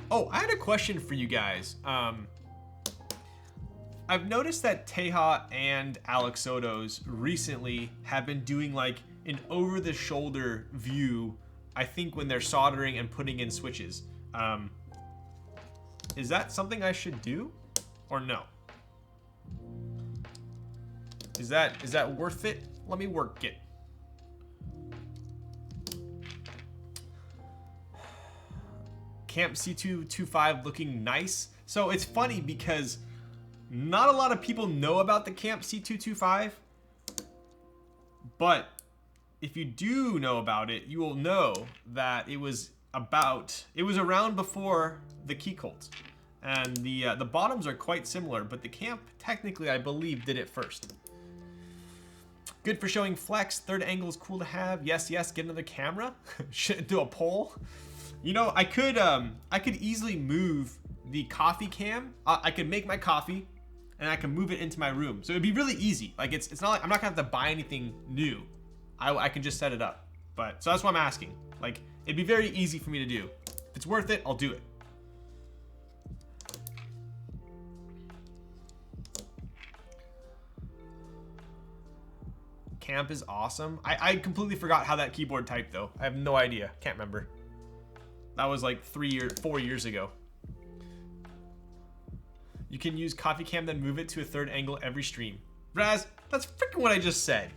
Oh, I had a question for you guys. I've noticed that Teja and Alex Soto's recently have been doing like an over-the-shoulder view, I think, when they're soldering and putting in switches. Is that something I should do or no? Is that worth it? Let me work it. Camp C225 looking nice. So it's funny because not a lot of people know about the Camp C225, but if you do know about it, you will know that it was around before the Key Cult, and the bottoms are quite similar, but the Camp technically, I believe, did it first. Good for showing flex. Third angle is cool to have. Yes, yes. Get another camera. Do a poll. You know, I could easily move the coffee cam. I could make my coffee, and I can move it into my room. So it'd be really easy. Like it's not like I'm not gonna have to buy anything new. I can just set it up. But so that's why I'm asking. Like it'd be very easy for me to do. If it's worth it, I'll do it. Camp is awesome. I completely forgot how that keyboard typed though. I have no idea. Can't remember. That was like 4 years ago. You can use coffee cam, then move it to a third angle every stream. Raz, that's freaking what I just said.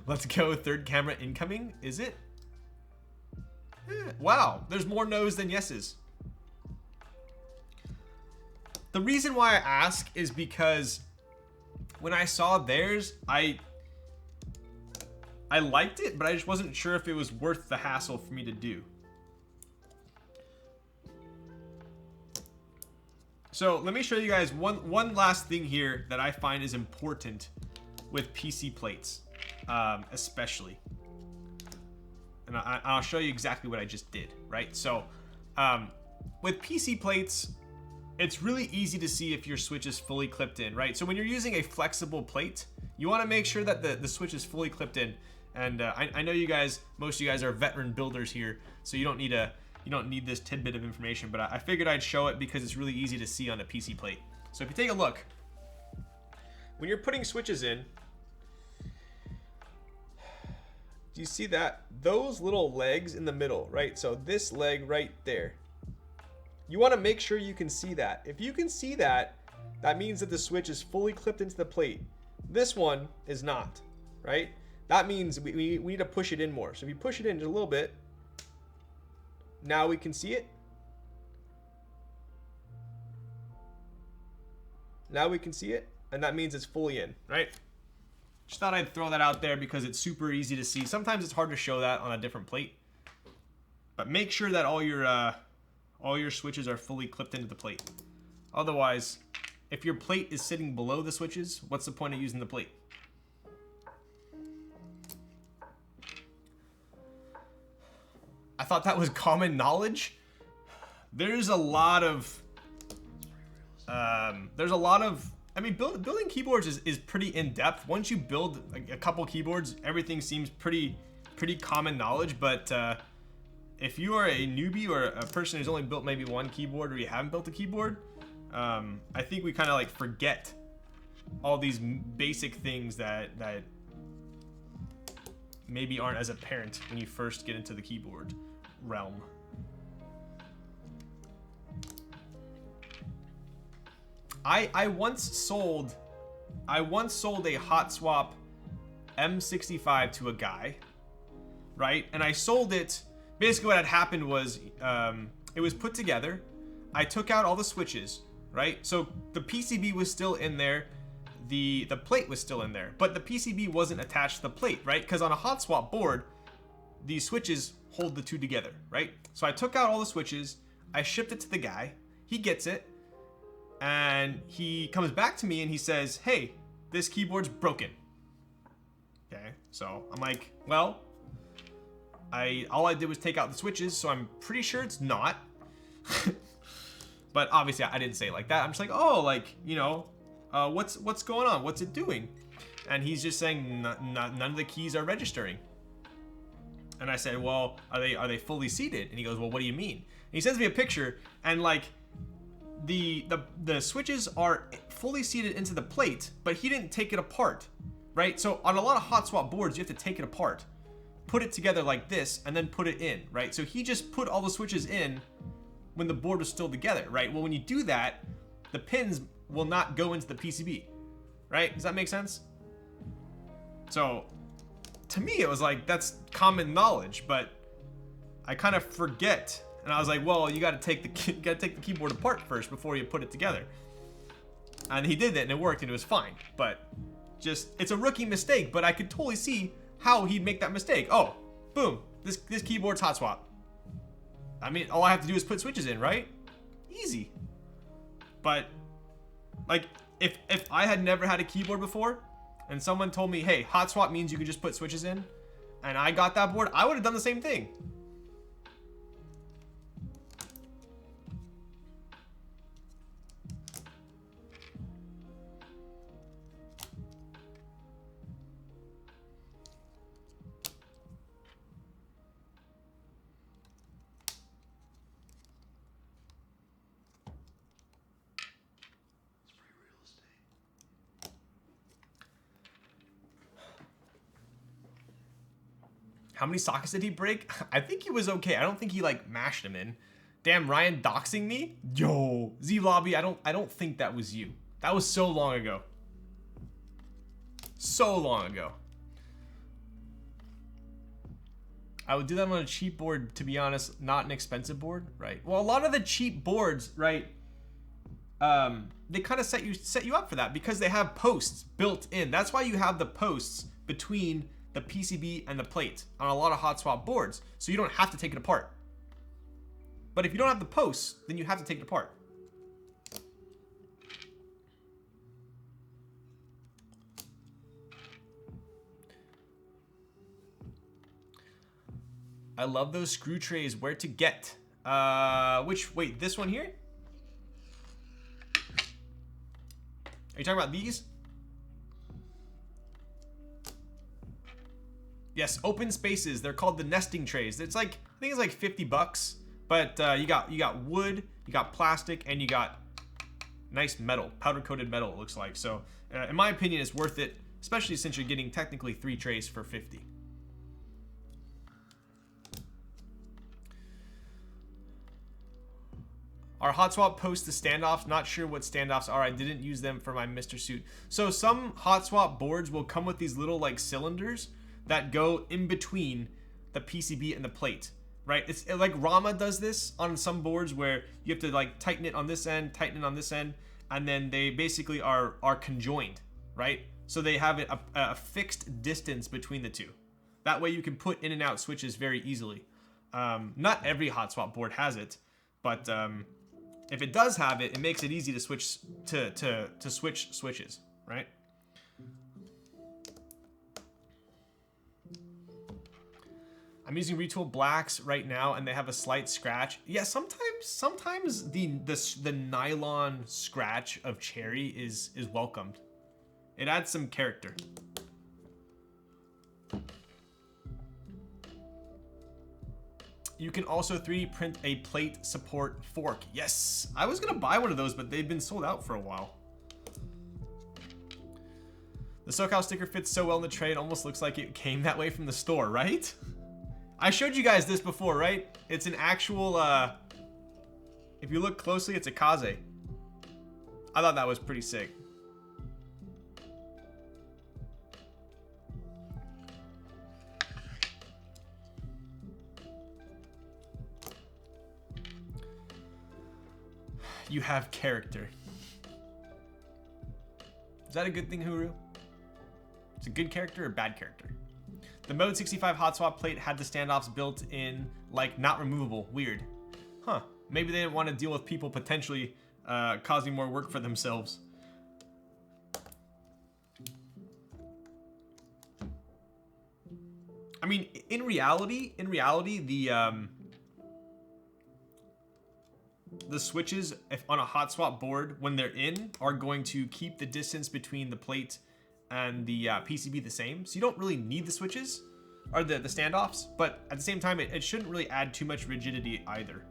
Let's go. Third camera incoming. Is it? Wow, there's more no's than yeses. The reason why I ask is because when I saw theirs, I liked it, but I just wasn't sure if it was worth the hassle for me to do. So let me show you guys one last thing here that I find is important with PC plates, especially. And I'll show you exactly what I just did, right? So with PC plates, it's really easy to see if your switch is fully clipped in, right? So when you're using a flexible plate, you want to make sure that the switch is fully clipped in. And I know you guys, most of you guys are veteran builders here, so you don't need this tidbit of information, but I figured I'd show it because it's really easy to see on a PC plate. So if you take a look, when you're putting switches in, do you see that? Those little legs in the middle, right? So this leg right there. You want to make sure you can see that. If you can see that, that means that the switch is fully clipped into the plate. This one is not, right? That means we need to push it in more. So if you push it in just a little bit, now we can see it. Now we can see it, and that means it's fully in, right? Just thought I'd throw that out there because it's super easy to see. Sometimes it's hard to show that on a different plate, but make sure that all your switches are fully clipped into the plate. Otherwise, if your plate is sitting below the switches, what's the point of using the plate? I thought that was common knowledge. There's a lot of, I mean, building keyboards is pretty in-depth. Once you build a couple keyboards, everything seems pretty common knowledge. But if you are a newbie or a person who's only built maybe one keyboard, or you haven't built a keyboard, I think we kind of like forget all these basic things that maybe aren't as apparent when you first get into the keyboard realm. I once sold a hot swap M65 to a guy, right? And I sold it, basically what had happened was, it was put together. I took out all the switches, right? So the PCB was still in there, the plate was still in there, but the PCB wasn't attached to the plate, right? Because on a hot swap board, these switches hold the two together, right? So I took out all the switches, I shipped it to the guy, he gets it, and he comes back to me and he says, hey, this keyboard's broken. Okay, so I'm like, well, all I did was take out the switches, so I'm pretty sure it's not. But obviously I didn't say it like that. I'm just like, oh, like, you know, what's going on? What's it doing? And he's just saying none of the keys are registering. And I said, well, are they fully seated? And he goes, well, what do you mean? And he sends me a picture, and like the switches are fully seated into the plate, but he didn't take it apart, right? So on a lot of hot swap boards, you have to take it apart, put it together like this, and then put it in, right? So he just put all the switches in when the board was still together, right? Well, when you do that, the pins will not go into the PCB, right? Does that make sense? So to me, it was like, that's common knowledge, but I kind of forget. And I was like, well, you got to take the keyboard apart first before you put it together. And he did that, and it worked, and it was fine. But just, it's a rookie mistake, but I could totally see how he'd make that mistake. Oh, boom, this keyboard's hot swap. I mean, all I have to do is put switches in, right? Easy. But like, if I had never had a keyboard before, and someone told me, hey, hot swap means you can just put switches in, and I got that board, I would have done the same thing. How many sockets did he break? I think he was okay. I don't think he like mashed him in. Damn, Ryan doxing me? Yo, Z Lobby, I don't think that was you. That was so long ago. So long ago. I would do that on a cheap board, to be honest, not an expensive board, right? Well, a lot of the cheap boards, right? They kind of set you up for that because they have posts built in. That's why you have the posts between the PCB and the plate on a lot of hot swap boards, so you don't have to take it apart. But if you don't have the posts, then you have to take it apart. I love those screw trays. Where to get? Wait, this one here? Are you talking about these? Yes, open spaces. They're called the nesting trays. It's like, I think it's like 50 bucks, but you got wood, you got plastic, and you got nice metal, powder coated metal, it looks like. So in my opinion, it's worth it, especially since you're getting technically 3 trays for 50. Our hot swap posts the standoffs. Not sure what standoffs are. I didn't use them for my Mr. Suit. So some hot swap boards will come with these little like cylinders that go in between the PCB and the plate, right? It's like Rama does this on some boards where you have to like tighten it on this end, tighten it on this end, and then they basically are conjoined, right? So they have a fixed distance between the two. That way you can put in and out switches very easily. Not every hot swap board has it, but If it does have it, it makes it easy to switch to switch switches, right? I'm using Retool Blacks right now, and they have a slight scratch. Yeah, sometimes the nylon scratch of Cherry is welcomed. It adds some character. You can also 3D print a plate support fork. Yes, I was gonna buy one of those, but they've been sold out for a while. The SoCal sticker fits so well in the tray, it almost looks like it came that way from the store, right? I showed you guys this before, right? It's an actual, if you look closely, it's a kaze. I thought that was pretty sick. You have character. Is that a good thing, Huru? It's a good character or bad character? The Mode 65 hot swap plate had the standoffs built in, like not removable. Weird. Huh. Maybe they didn't want to deal with people potentially causing more work for themselves. I mean, in reality, the switches on a hot swap board, when they're in, are going to keep the distance between the plate and the PCB the same. So you don't really need the switches, or the standoffs, but at the same time, it shouldn't really add too much rigidity either.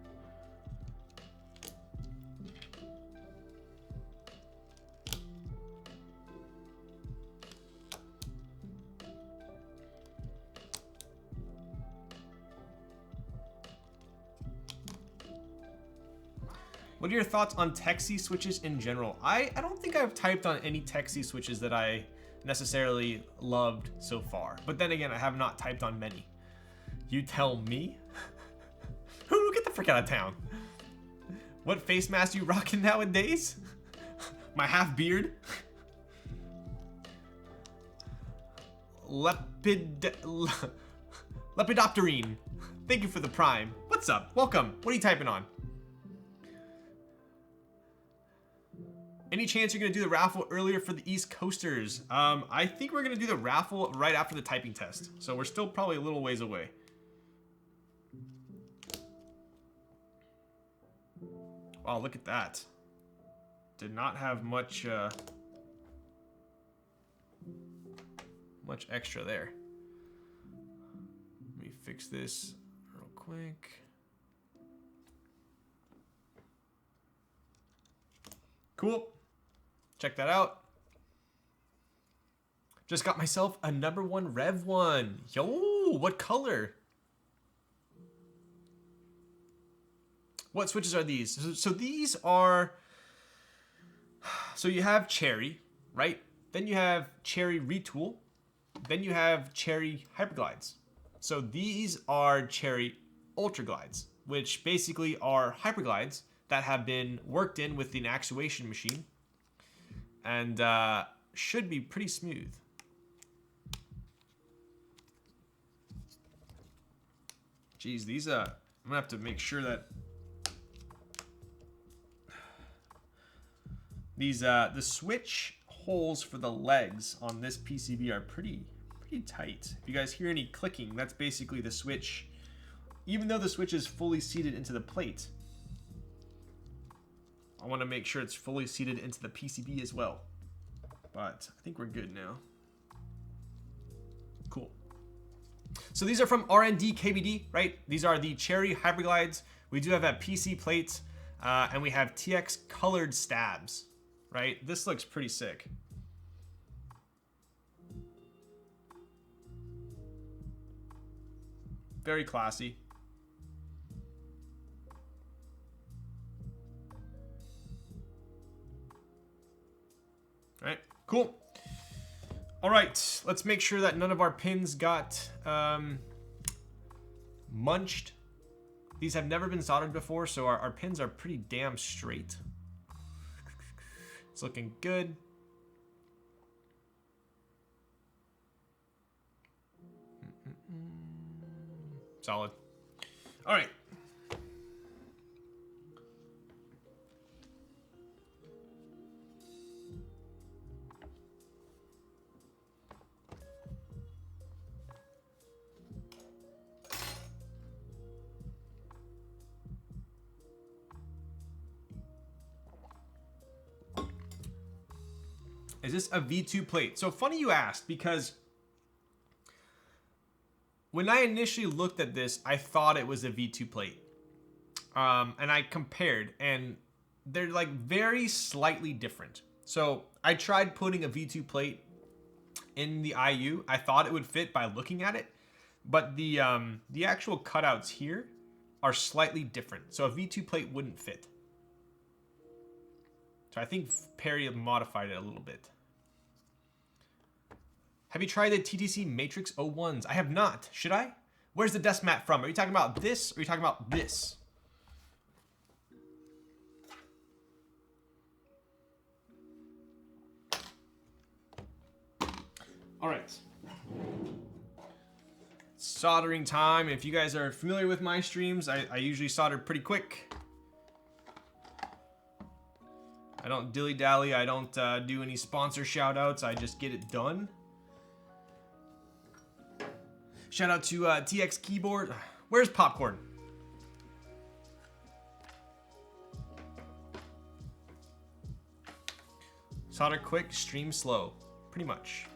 What are your thoughts on Texie switches in general? I don't think I've typed on any Texie switches that I necessarily loved so far. But then again, I have not typed on many. You tell me? Who get the frick out of town? What face mask you rocking nowadays? My half beard? Lepidopterine. Thank you for the prime. What's up? Welcome. What are you typing on? Any chance you're gonna do the raffle earlier for the East Coasters? I think we're gonna do the raffle right after the typing test. So we're still probably a little ways away. Wow, look at that. Did not have much much extra there. Let me fix this real quick. Cool. Check that out. Just got myself a #1 Rev 1. Yo, what color? What switches are these? So these are, so you have Cherry, right? Then you have Cherry Retool. Then you have Cherry Hyperglides. So these are Cherry Ultraglides, which basically are Hyperglides that have been worked in with an actuation machine and should be pretty smooth. Geez, these I'm gonna have to make sure that these the switch holes for the legs on this PCB are pretty tight. If you guys hear any clicking, that's basically the switch. Even though the switch is fully seated into the plate, I want to make sure it's fully seated into the PCB as well. But I think we're good now. Cool. So these are from RNDKBD, right? These are the Cherry Hyperglides. We do have a PC plate, and we have TX colored stabs, right? This looks pretty sick. Very classy. All right, cool. All right, let's make sure that none of our pins got munched. These have never been soldered before, so our pins are pretty damn straight. It's looking good. Solid. All right. Is this a V2 plate? So funny you asked, because when I initially looked at this, I thought it was a V2 plate. And I compared, and they're like very slightly different. So I tried putting a V2 plate in the IU. I thought it would fit by looking at it, but the actual cutouts here are slightly different. So a V2 plate wouldn't fit. So I think Perry modified it a little bit. Have you tried the TTC Matrix 01s? I have not. Should I? Where's the desk mat from? Are you talking about this, or are you talking about this? All right. Soldering time. If you guys are familiar with my streams, I usually solder pretty quick. I don't dilly-dally. I don't do any sponsor shout-outs. I just get it done. Shout out to TX Keyboard. Where's Popcorn? Solder quick, stream slow. Pretty much.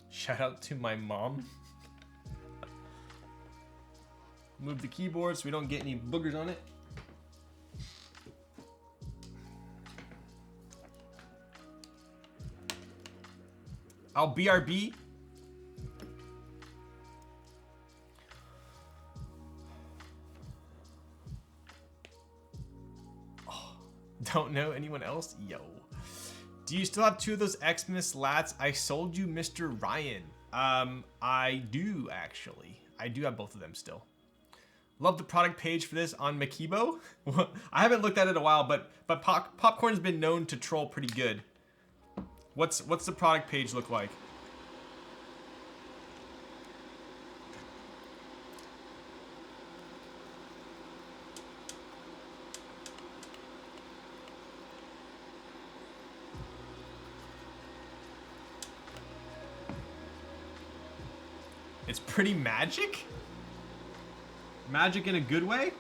Shout out to my mom. Move the keyboard so we don't get any boogers on it. I'll BRB. Oh, don't know anyone else? Yo. Do you still have 2 of those Xmas lats? I sold you, Mr. Ryan. I do actually. I do have both of them still. Love the product page for this on Makibo. I haven't looked at it in a while, but Popcorn's been known to troll pretty good. What's the product page look like? It's pretty magic? Magic in a good way?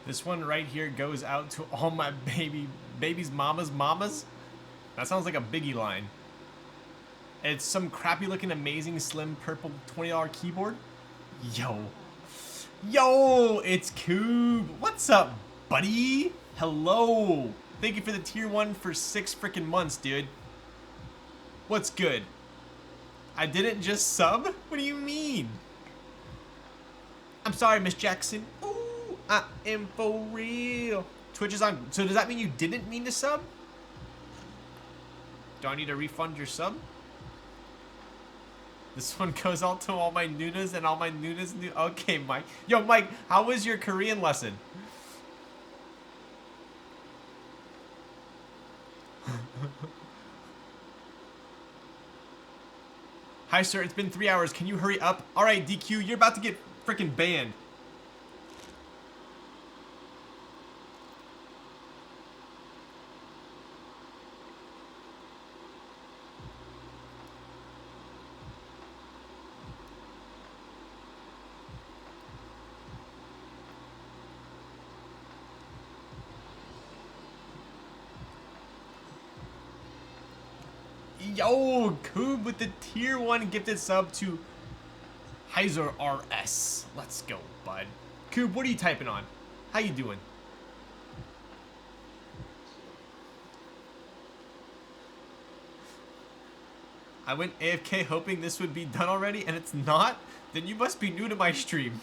This one right here goes out to all my baby's mamas. That sounds like a Biggie line. It's some crappy looking amazing slim purple $20 keyboard. Yo, it's Coob. What's up, buddy? Hello. Thank you for the tier 1 for 6 freaking months, dude. What's good? I didn't just sub? What do you mean? I'm sorry, Miss Jackson. Ooh. I am for real. Twitch is on. So does that mean you didn't mean to sub? Do I need to refund your sub? This one goes out to all my Nunas and all my Nunas. Okay, Mike. Yo, Mike, how was your Korean lesson? Hi, sir. It's been 3 hours. Can you hurry up? All right, DQ, you're about to get freaking banned. Yo, Coob with the tier 1 gifted sub to Kaiser RS. Let's go, bud. Coob, what are you typing on? How you doing? I went AFK hoping this would be done already, and it's not? Then you must be new to my stream.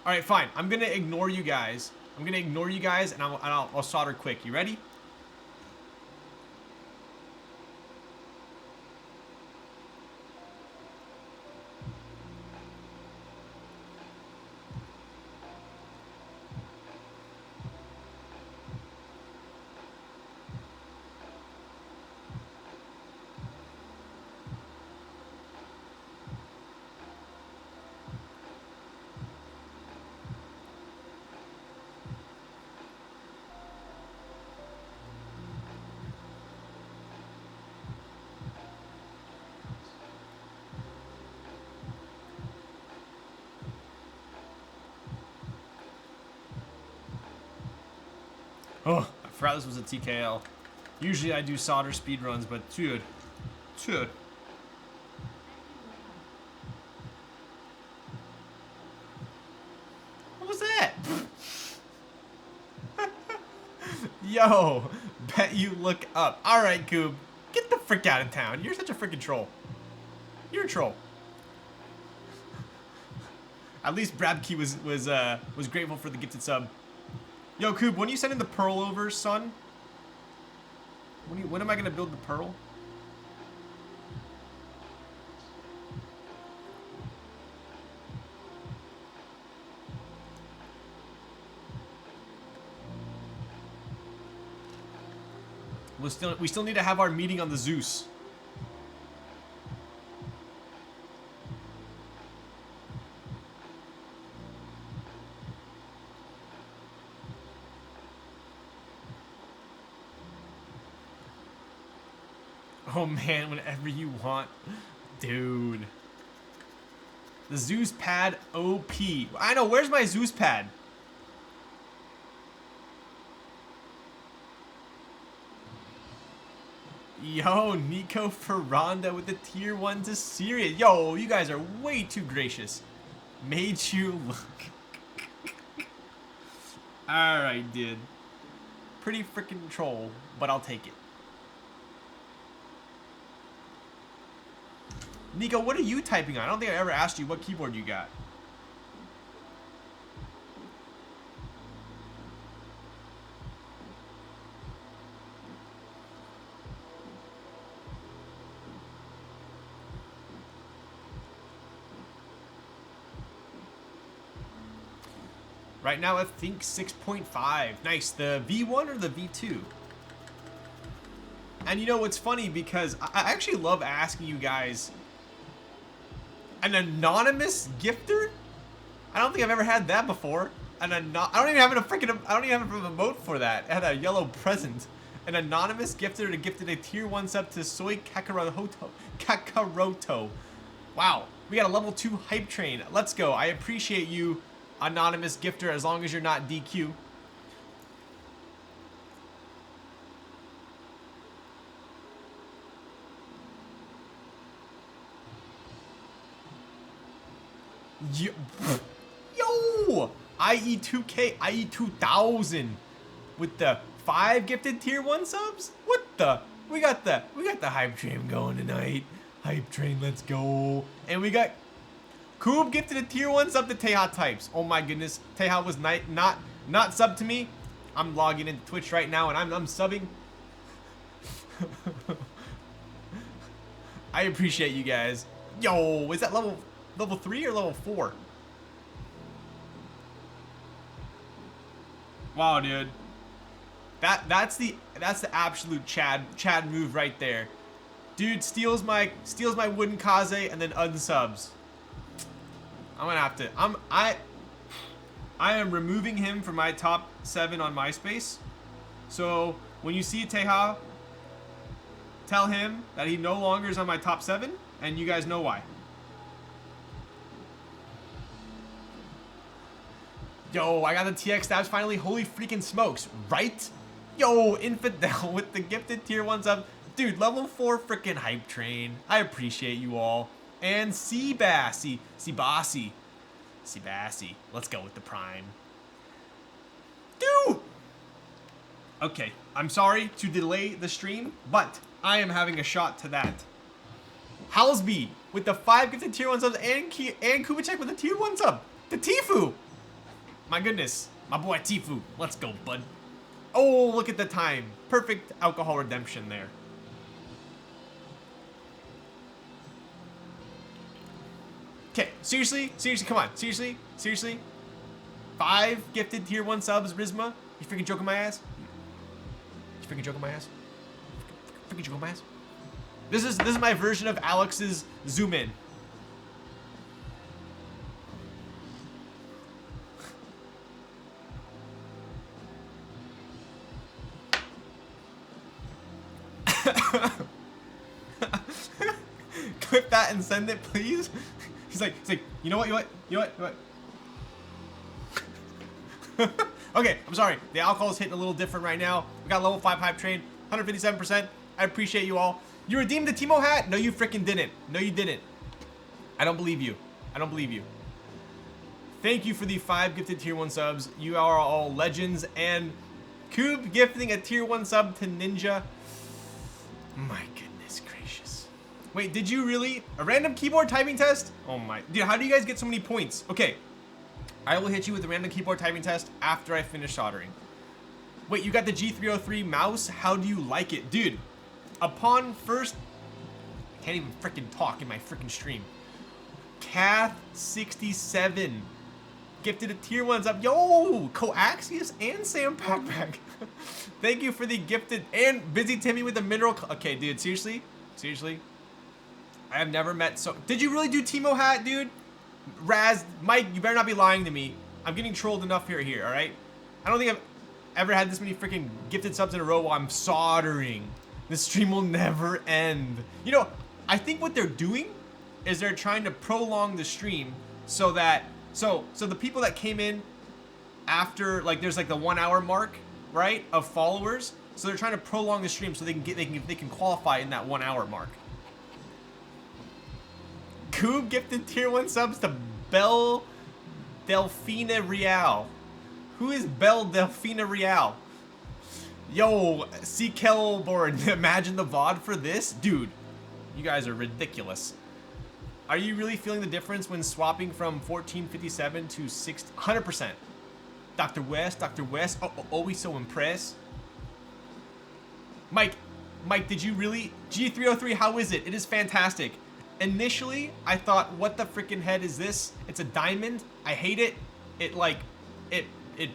Alright, fine. I'm gonna ignore you guys. I'm gonna ignore you guys, and I'll solder quick. You ready? Oh, I forgot this was a TKL. Usually I do solder speed runs, but dude. What was that? Yo, bet you look up. All right, Coob, get the frick out of town. You're such a freaking troll. You're a troll. At least Brabkey was grateful for the gifted sub. Yo, Coob, when are you sending the pearl over, son? When am I gonna build the pearl? We still need to have our meeting on the Zeus. Oh man, whenever you want. Dude. The Zeus pad OP. I know, where's my Zeus pad? Yo, Nico Ferranda with the tier 1 to serious. Yo, you guys are way too gracious. Made you look. Alright, dude. Pretty freaking troll, but I'll take it. Nico, what are you typing on? I don't think I ever asked you what keyboard you got. Right now, I think 6.5. Nice. The V1 or the V2? And you know what's funny? Because I actually love asking you guys. An anonymous gifter? I don't think I've ever had that before. I don't even have a emote for that. It had a yellow present. An anonymous gifter that gifted a tier 1 sub to Soy Kakaroto. Wow. We got a level 2 hype train. Let's go. I appreciate you, anonymous gifter, as long as you're not DQ. Yo! IE2K, IE2000 with the 5 gifted tier 1 subs? What the? We got the hype train going tonight. Hype train, let's go. And we got Coob gifted a tier 1 sub to Teha Types. Oh my goodness. Teha was not subbed to me. I'm logging into Twitch right now and I'm subbing. I appreciate you guys. Yo, is that level 3 or level 4? Wow, dude. That's the absolute Chad move right there. Dude steals my wooden kaze and then unsubs. I'm gonna have to. I am removing him from my top 7 on MySpace. So when you see Teha, tell him that he no longer is on my top 7, and you guys know why. Yo, I got the TX stabs finally. Holy freaking smokes, right? Yo, Infidel with the gifted tier 1 sub. Dude, level 4 freaking hype train. I appreciate you all. And Seabassy. Let's go with the prime. Dude! Okay, I'm sorry to delay the stream, but I am having a shot to that. Halsby with the 5 gifted tier 1 subs and Kubicek with the tier 1 sub. The Tifu! My goodness, my boy Tifu. Let's go, bud. Oh, look at the time. Perfect alcohol redemption there. Okay, seriously, come on. Seriously. 5 gifted tier 1 subs, Rizma. You freaking joking my ass? Freaking joking my ass? This is my version of Alex's zoom in. Clip that and send it, please. He's like, you know what? Okay, I'm sorry. The alcohol is hitting a little different right now. We got level 5 hype train, 157%. I appreciate you all. You redeemed the Timo hat? No, you freaking didn't. No, you didn't. I don't believe you. Thank you for the 5 gifted tier 1 subs. You are all legends. And Cube gifting a tier 1 sub to Ninja. My goodness gracious. Wait, did you really? A random keyboard typing test? Oh my. Dude, how do you guys get so many points? Okay. I will hit you with a random keyboard typing test after I finish soldering. Wait, you got the G303 mouse? How do you like it? Dude, upon first... I can't even freaking talk in my freaking stream. Cath67 gifted a tier 1 sub. Yo, Coaxius and Sam Packback. Thank you for the gifted, and Busy Timmy with the mineral. Okay, dude, seriously? I have never met so... Did you really do Timo hat, dude? Raz, Mike, you better not be lying to me. I'm getting trolled enough here, alright? I don't think I've ever had this many freaking gifted subs in a row while I'm soldering. This stream will never end. You know, I think what they're doing is they're trying to prolong the stream so that... So the people that came in after, like, there's like the 1 hour mark, right, of followers. So they're trying to prolong the stream so they can qualify in that 1 hour mark. Coob gifted tier 1 subs to Belle Delfina Real. Who is Belle Delfina Real? Yo, C. Kelborn, imagine the VOD for this? Dude, you guys are ridiculous. Are you really feeling the difference when swapping from 1457 to 100%? Dr. West, always so impressed. Mike, did you really? G303, how is it? It is fantastic. Initially, I thought, what the freaking head is this? It's a diamond. I hate it. It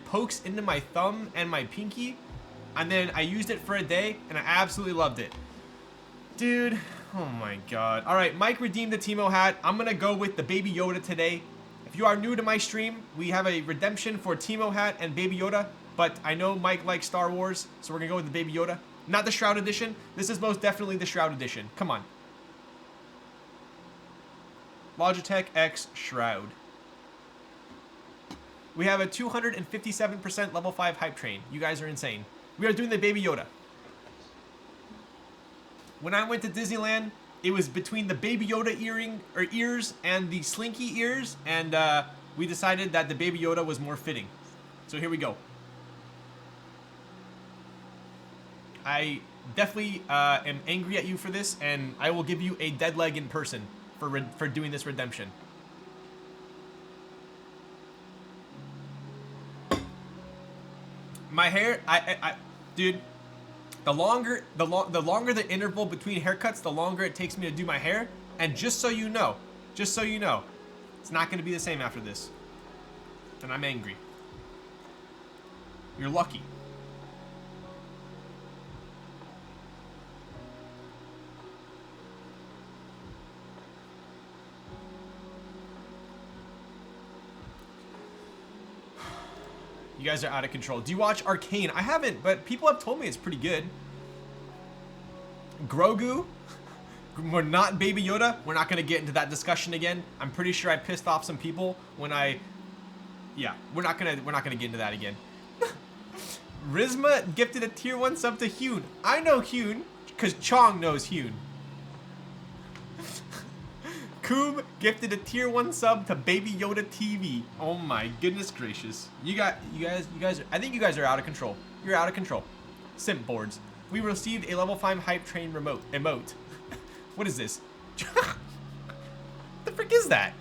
pokes into my thumb and my pinky. And then I used it for a day, and I absolutely loved it. Dude, oh my god. All right, Mike redeemed the Timo hat. I'm going to go with the Baby Yoda today. If you are new to my stream, we have a redemption for Timo hat and Baby Yoda. But I know Mike likes Star Wars, so we're going to go with the Baby Yoda. Not the Shroud Edition. This is most definitely the Shroud Edition. Come on. Logitech X Shroud. We have a 257% level 5 hype train. You guys are insane. We are doing the Baby Yoda. When I went to Disneyland, it was between the Baby Yoda ears and the Slinky ears, and we decided that the Baby Yoda was more fitting. So here we go. I definitely am angry at you for this, and I will give you a dead leg in person for doing this redemption. My hair, dude, the longer the interval between haircuts, the longer it takes me to do my hair. And just so you know, it's not going to be the same after this. And I'm angry. You're lucky. You guys are out of control. Do you watch Arcane? I haven't, but people have told me it's pretty good. Grogu? We're not Baby Yoda. We're not going to get into that discussion again. I'm pretty sure I pissed off some people when I Yeah, we're not gonna get into that again. Rizma gifted a tier 1 sub to Hyun. I know Hyun, because Chong knows Hyun. Koob gifted a tier 1 sub to Baby Yoda TV. Oh my goodness gracious. You guys are, I think you guys are out of control. You're out of control. Simp boards. We received a level 5 hype train emote. What is this? What the frick is that?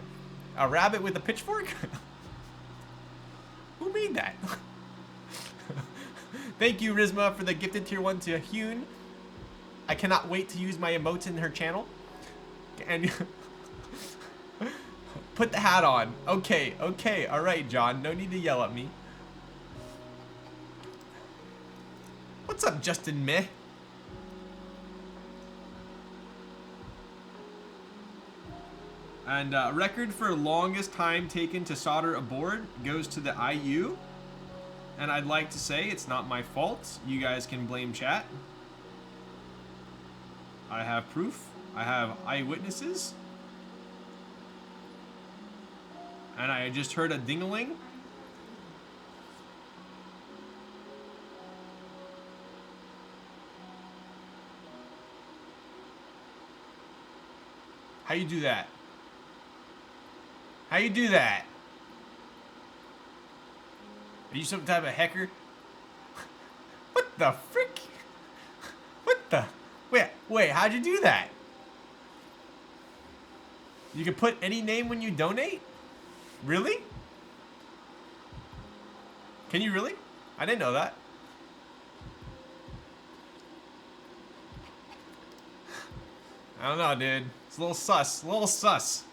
A rabbit with a pitchfork? Who made that? Thank you, Rizma, for the gifted tier 1 to Hyun. I cannot wait to use my emotes in her channel. And put the hat on. Okay, okay, alright, John. No need to yell at me. What's up, Justin Meh? And record for longest time taken to solder a board goes to the IU. And I'd like to say it's not my fault. You guys can blame chat. I have proof. I have eyewitnesses. And I just heard a ding-a-ling. How you do that? How you do that? Are you some type of hacker? What the frick? What the? Wait, how'd you do that? You can put any name when you donate? Really? Can you really? I didn't know that. I don't know, dude. It's a little sus. A little sus.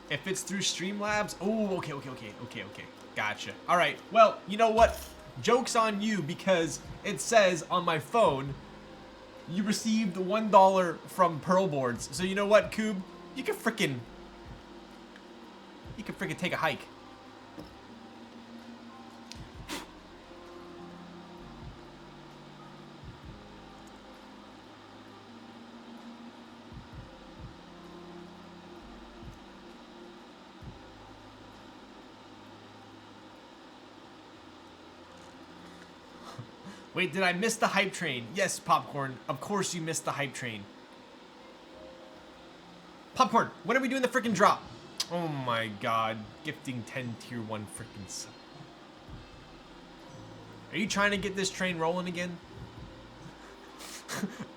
If it's through Streamlabs, oh, okay. Gotcha. All right. Well, you know what? Joke's on you because it says on my phone you received $1 from Pearl Boards. So you know what, Koob? You can frickin' take a hike. Wait, did I miss the hype train? Yes, Popcorn. Of course you missed the hype train. Popcorn, when are we doing the freaking drop? Oh my god. Gifting 10 tier 1 freaking sub. Are you trying to get this train rolling again?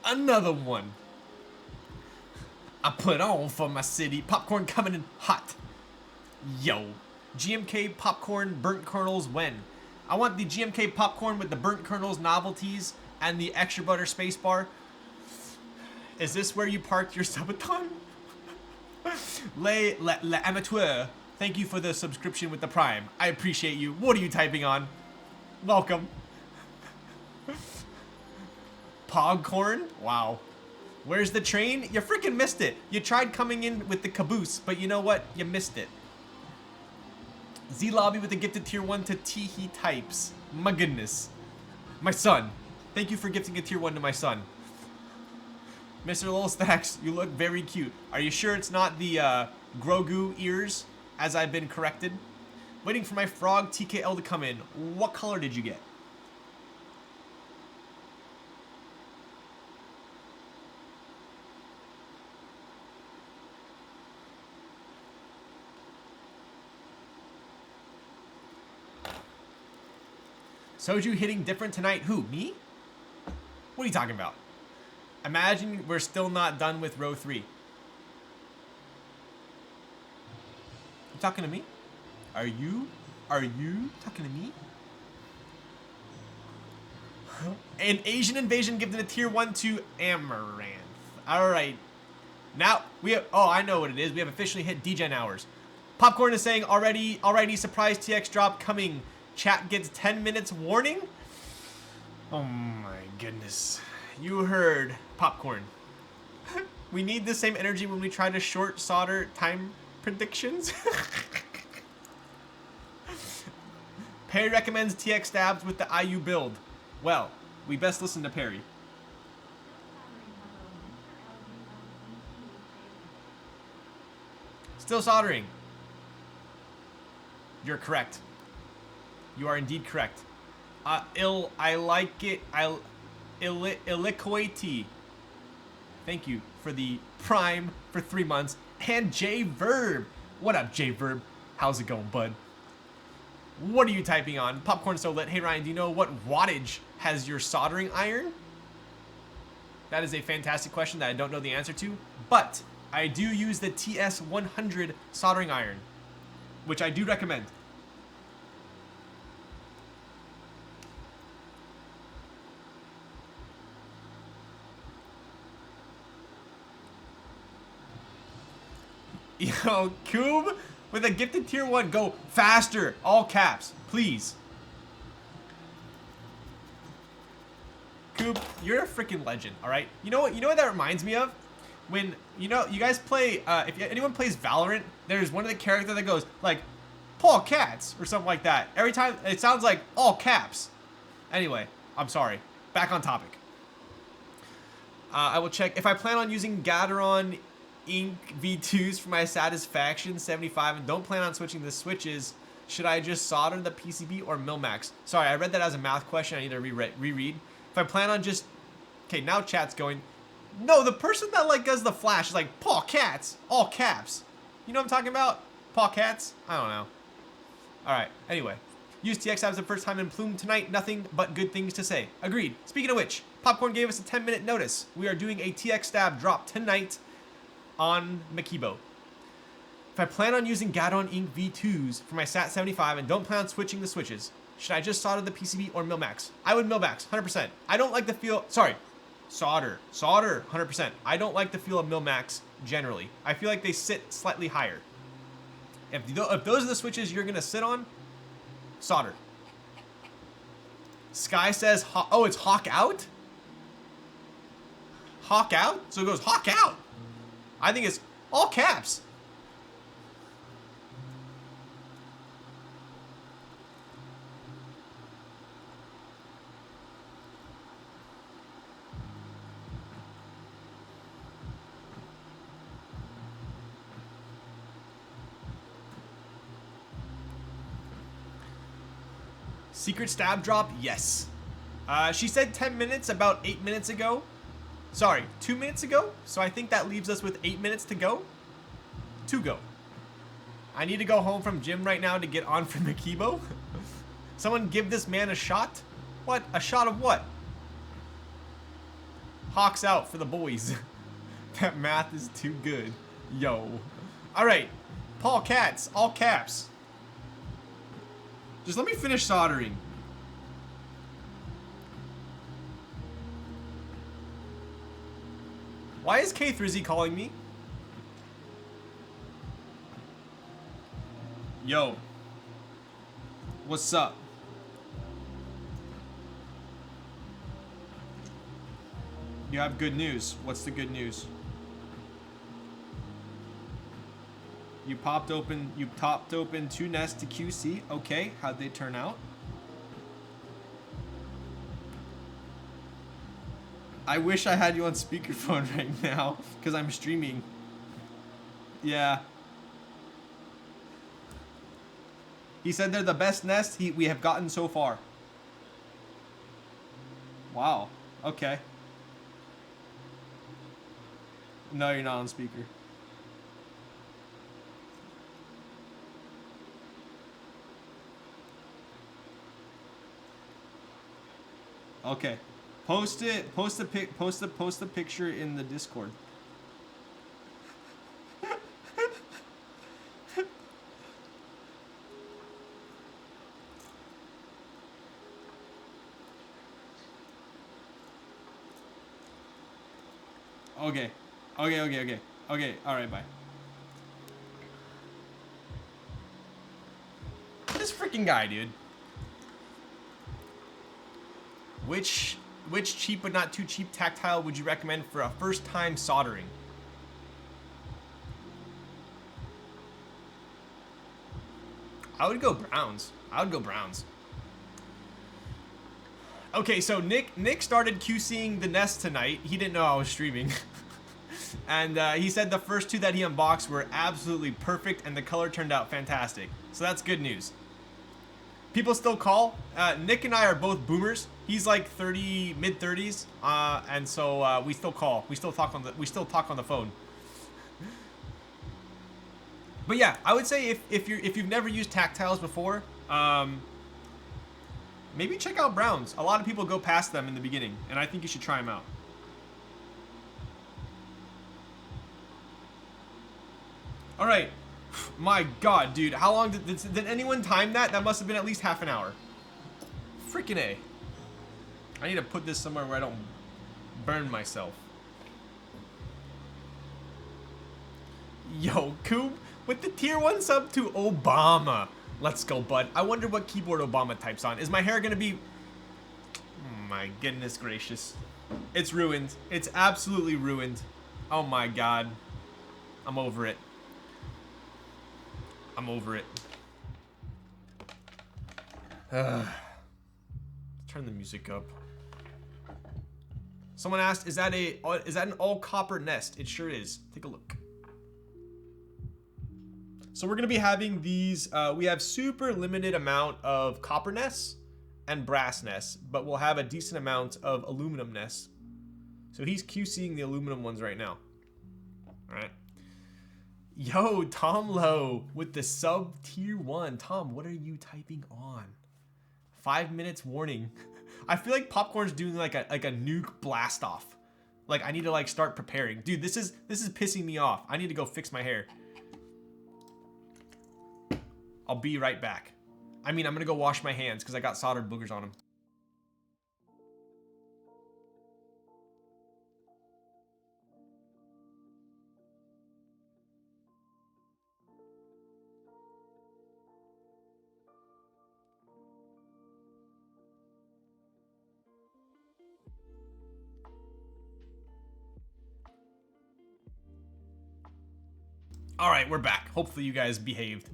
Another one. I put on for my city. Popcorn coming in hot. Yo. GMK Popcorn burnt kernels when? I want the GMK popcorn with the burnt kernels novelties and the extra butter space bar. Is this where you parked your subathon? Le amateur, thank you for the subscription with the Prime. I appreciate you. What are you typing on? Welcome. Pogcorn? Wow. Where's the train? You freaking missed it. You tried coming in with the caboose, but you know what? You missed it. Z Lobby with a gifted tier 1 to Teehee Types. My goodness. My son. Thank you for gifting a tier 1 to my son. Mr. Little Stacks, you look very cute. Are you sure it's not the Grogu ears, as I've been corrected? Waiting for my frog TKL to come in. What color did you get? Soju hitting different tonight. Who, me? What are you talking about? Imagine we're still not done with row 3. You talking to me? Are you talking to me? An Asian invasion gifted a tier 1 to Amaranth. Alright. Now, we have, oh, I know what it is. We have officially hit DGen hours. Popcorn is saying, already surprise TX drop coming. Chat gets 10 minutes warning? Oh my goodness. You heard, Popcorn. We need the same energy when we try to short solder time predictions. Perry recommends TX stabs with the IU build. Well, we best listen to Perry. Still soldering. You're correct. You are indeed correct. I like it. Illiquity. Thank you for the Prime for 3 months. And J Verb. What up, J Verb? How's it going, bud? What are you typing on? Popcorn so lit. Hey Ryan, do you know what wattage has your soldering iron? That is a fantastic question that I don't know the answer to, but I do use the TS100 soldering iron, which I do recommend. Yo, Cube with a gifted tier 1. Go faster. All caps, please. Cube, you're a freaking legend, all right? You know what that reminds me of? When, you guys play, if anyone plays Valorant, there's one of the characters that goes, like, Paul Cats, or something like that. Every time, it sounds like all caps. Anyway, I'm sorry. Back on topic. I will check. If I plan on using Gateron Ink V2s for my satisfaction, 75, and don't plan on switching the switches, should I just solder the PCB or Milmax? Sorry, I read that as a math question. I need to reread. If I plan on just... Okay, now chat's going... No, the person that, like, does the flash is like, Paul Cats, all caps. You know what I'm talking about? Paul Cats? I don't know. Alright, anyway. Use TX Labs the first time in Plume tonight. Nothing but good things to say. Agreed. Speaking of which, Popcorn gave us a 10-minute notice. We are doing a TX Stab drop tonight on Makibo. If I plan on using Gateron Ink V2s for my SAT75 and don't plan on switching the switches, should I just solder the PCB or Milmax? I would Milmax, 100%. I don't like the feel... Sorry. Solder, 100%. I don't like the feel of Milmax generally. I feel like they sit slightly higher. If those are the switches you're going to sit on, solder. Sky says, oh, it's Hawk out? Hawk out? So it goes Hawk out. I think it's all caps. Secret stab drop? Yes. She said 10 minutes about 8 minutes ago. Sorry, 2 minutes ago? So I think that leaves us with 8 minutes to go. To go. I need to go home from gym right now to get on for Makibo. Someone give this man a shot? What? A shot of what? Hawks out for the boys. That math is too good. Yo. Alright. Paul Cats, all caps. Just let me finish soldering. Why is K Thrizzy calling me? Yo. What's up? You have good news. What's the good news? You popped open 2 nests to QC. Okay, how'd they turn out? I wish I had you on speakerphone right now, because I'm streaming. Yeah. He said they're the best nest we have gotten so far. Wow. Okay. No, you're not on speaker. Okay. Post it. Post the picture in the Discord. Okay. Okay, alright, bye. This freaking guy, dude. Which cheap but not too cheap tactile would you recommend for a first time soldering? I would go Browns. Okay, so Nick started QCing the nest tonight. He didn't know I was streaming. And he said the first two that he unboxed were absolutely perfect and the color turned out fantastic. So that's good news. People still call. Nick and I are both boomers. He's like 30, mid 30s, and so we still call. We still talk on the phone. But yeah, I would say if you've never used tactiles before, maybe check out Browns. A lot of people go past them in the beginning, and I think you should try them out. All right. My God, dude. How long did anyone time that? That must have been at least half an hour. Freaking A. I need to put this somewhere where I don't burn myself. Yo, Coop, with the tier 1 sub to Obama. Let's go, bud. I wonder what keyboard Obama types on. Is my hair gonna be... Oh my goodness gracious. It's ruined. It's absolutely ruined. Oh my God. I'm over it. I'm over it. Turn the music up. Someone asked, is that an all copper nest? It sure is. Take a look. So we're gonna be having these, we have super limited amount of copper nests and brass nests, but we'll have a decent amount of aluminum nests. So he's QCing the aluminum ones right now. All right. Yo, Tom Lowe with the sub tier 1. Tom, what are you typing on? 5 minutes warning. I feel like Popcorn's doing like a nuke blast off. Like I need to like start preparing. Dude, this is pissing me off. I need to go fix my hair. I'll be right back. I mean, I'm gonna go wash my hands because I got soldered boogers on them. All right, we're back. Hopefully you guys behaved.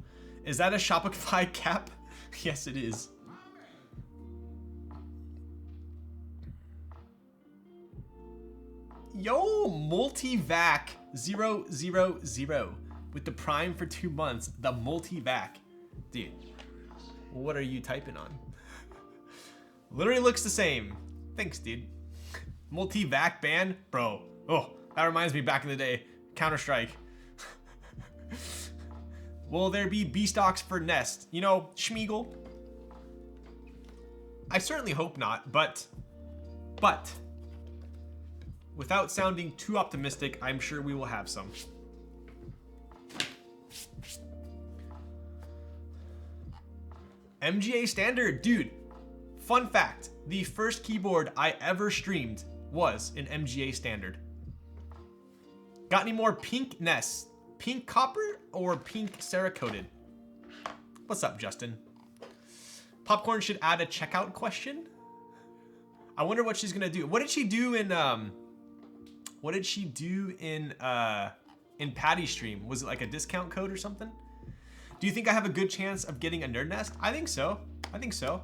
Is that a Shopify cap? Yes, it is. Yo, Multivac 000 with the Prime for 2 months. The Multivac. Dude, what are you typing on? Literally looks the same. Thanks, dude. Multivac ban? Bro. Oh, that reminds me back in the day. Counter-Strike. Will there be B-stocks for Nest? You know, Schmeagle? I certainly hope not, but without sounding too optimistic, I'm sure we will have some. MGA standard, dude. Fun fact, the first keyboard I ever streamed was an MGA standard. Got any more pink nests? Pink copper or pink Cerakoted? What's up, Justin? Popcorn should add a checkout question. I wonder what she's gonna do. What did she do in Patty's stream? Was it like a discount code or something? Do you think I have a good chance of getting a nerd nest? I think so. I think so.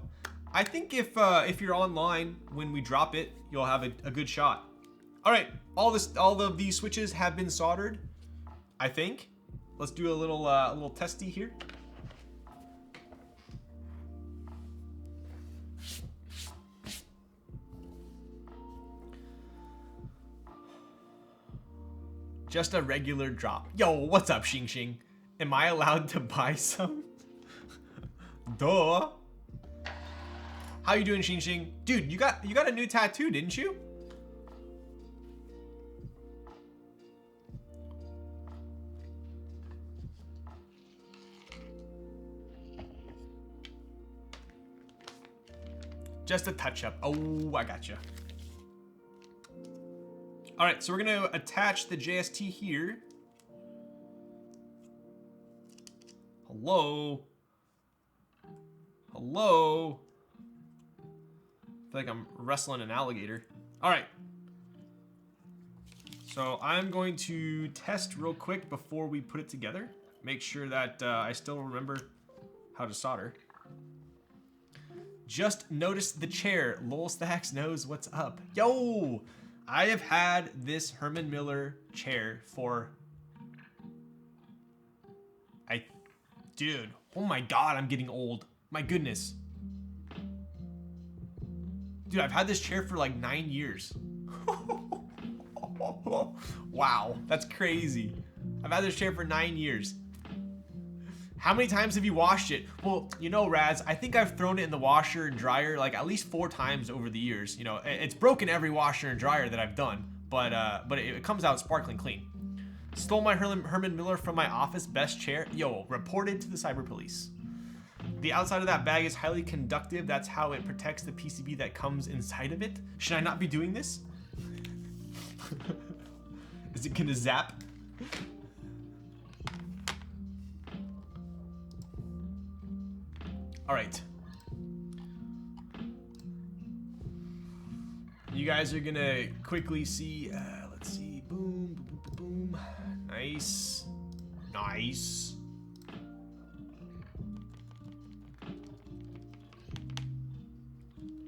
I think if you're online when we drop it, you'll have a good shot. All right, all of these switches have been soldered. I think. Let's do a little testy here. Just a regular drop. Yo, what's up, Xing Xing? Am I allowed to buy some? Duh. How you doing, Xing Xing? Dude, you got a new tattoo, didn't you? Just a touch-up. Oh, I gotcha. All right, so we're gonna attach the JST here. Hello? Hello? I feel like I'm wrestling an alligator. All right. So I'm going to test real quick before we put it together. Make sure that I still remember how to solder. Just noticed the chair. Lol Stacks knows what's up. Yo! I have had this Herman Miller chair for... Dude, oh my god, I'm getting old. My goodness. Dude, I've had this chair for like 9 years. Wow, that's crazy. I've had this chair for 9 years. How many times have you washed it? Well, you know, Raz, I think I've thrown it in the washer and dryer like at least 4 times over the years. You know, it's broken every washer and dryer that I've done, but it comes out sparkling clean. Stole my Herman Miller from my office, best chair. Yo, reported to the cyber police. The outside of that bag is highly conductive. That's how it protects the PCB that comes inside of it. Should I not be doing this? Is it gonna zap? All right. You guys are gonna quickly see, let's see, boom, boom, boom, boom, boom. Nice, nice.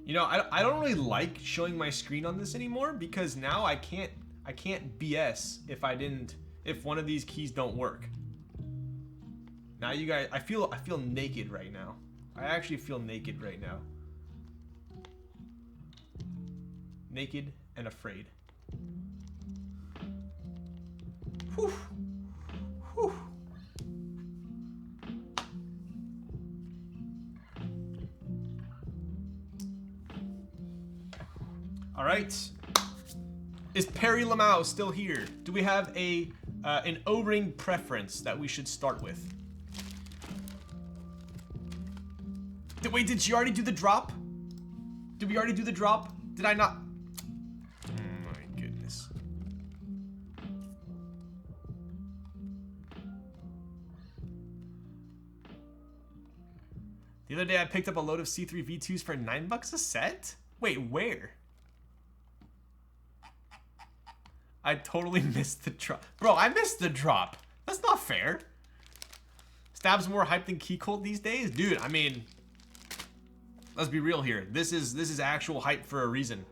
You know, I don't really like showing my screen on this anymore because now I can't BS if one of these keys don't work. Now you guys, I feel naked right now. I actually feel naked right now. Naked and afraid. Whew. Whew. All right. Is Perry Lamau still here? Do we have an O-ring preference that we should start with? Wait, did she already do the drop? Did we already do the drop? Did I not? Oh my goodness. The other day I picked up a load of C3 V2s for $9 a set? Wait, where? I totally missed the drop. Bro, I missed the drop. That's not fair. Stab's more hyped than Key Cold these days? Dude, I mean, let's be real here. This is actual hype for a reason.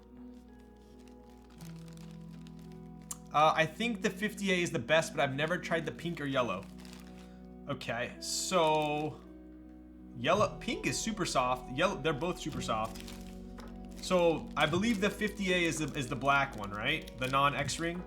I think the 50A is the best, but I've never tried the pink or yellow. Okay, so yellow, pink is super soft. Yellow, they're both super soft. So I believe the 50A is the black one, right? The non-X ring.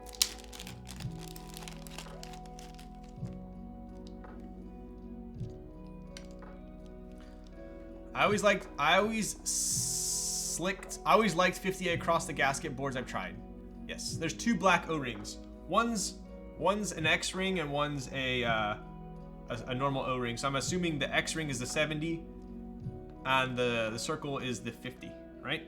I always liked 50A across the gasket boards I've tried. Yes, there's 2 black O-rings. One's an X ring and one's a normal O-ring. So I'm assuming the X ring is the 70 and the circle is the 50, right?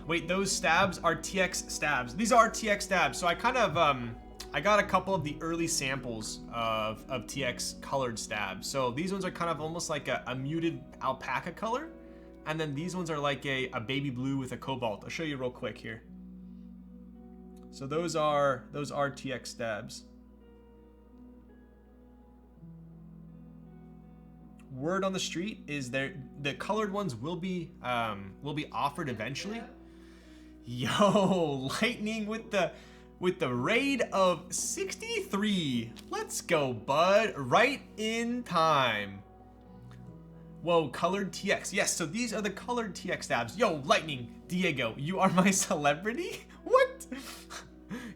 Wait, those stabs are TX stabs. These are TX stabs. So I kind of I got a couple of the early samples of TX colored stabs. So these ones are kind of almost like a muted alpaca color. And then these ones are like a baby blue with a cobalt. I'll show you real quick here. So those are TX stabs. Word on the street is the colored ones will be offered eventually. Yo, lightning with the raid of 63. Let's go, bud. Right in time. Whoa, colored TX. Yes, so these are the colored TX stabs. Yo, lightning, Diego, you are my celebrity? What?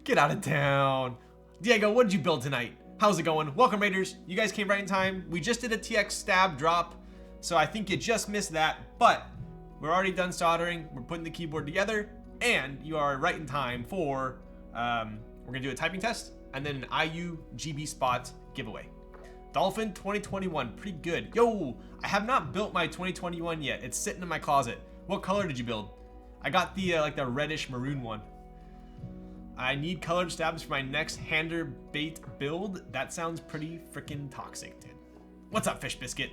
Get out of town. Diego, what did you build tonight? How's it going? Welcome, Raiders. You guys came right in time. We just did a TX stab drop, so I think you just missed that, but we're already done soldering. We're putting the keyboard together, and you are right in time for, we're gonna do a typing test, and then an IU GB spot giveaway. Dolphin 2021, pretty good. Yo, I have not built my 2021 yet. It's sitting in my closet. What color did you build? I got the like the reddish maroon one. I need colored stabs for my next hander bait build. That sounds pretty freaking toxic, dude. What's up, Fish Biscuit?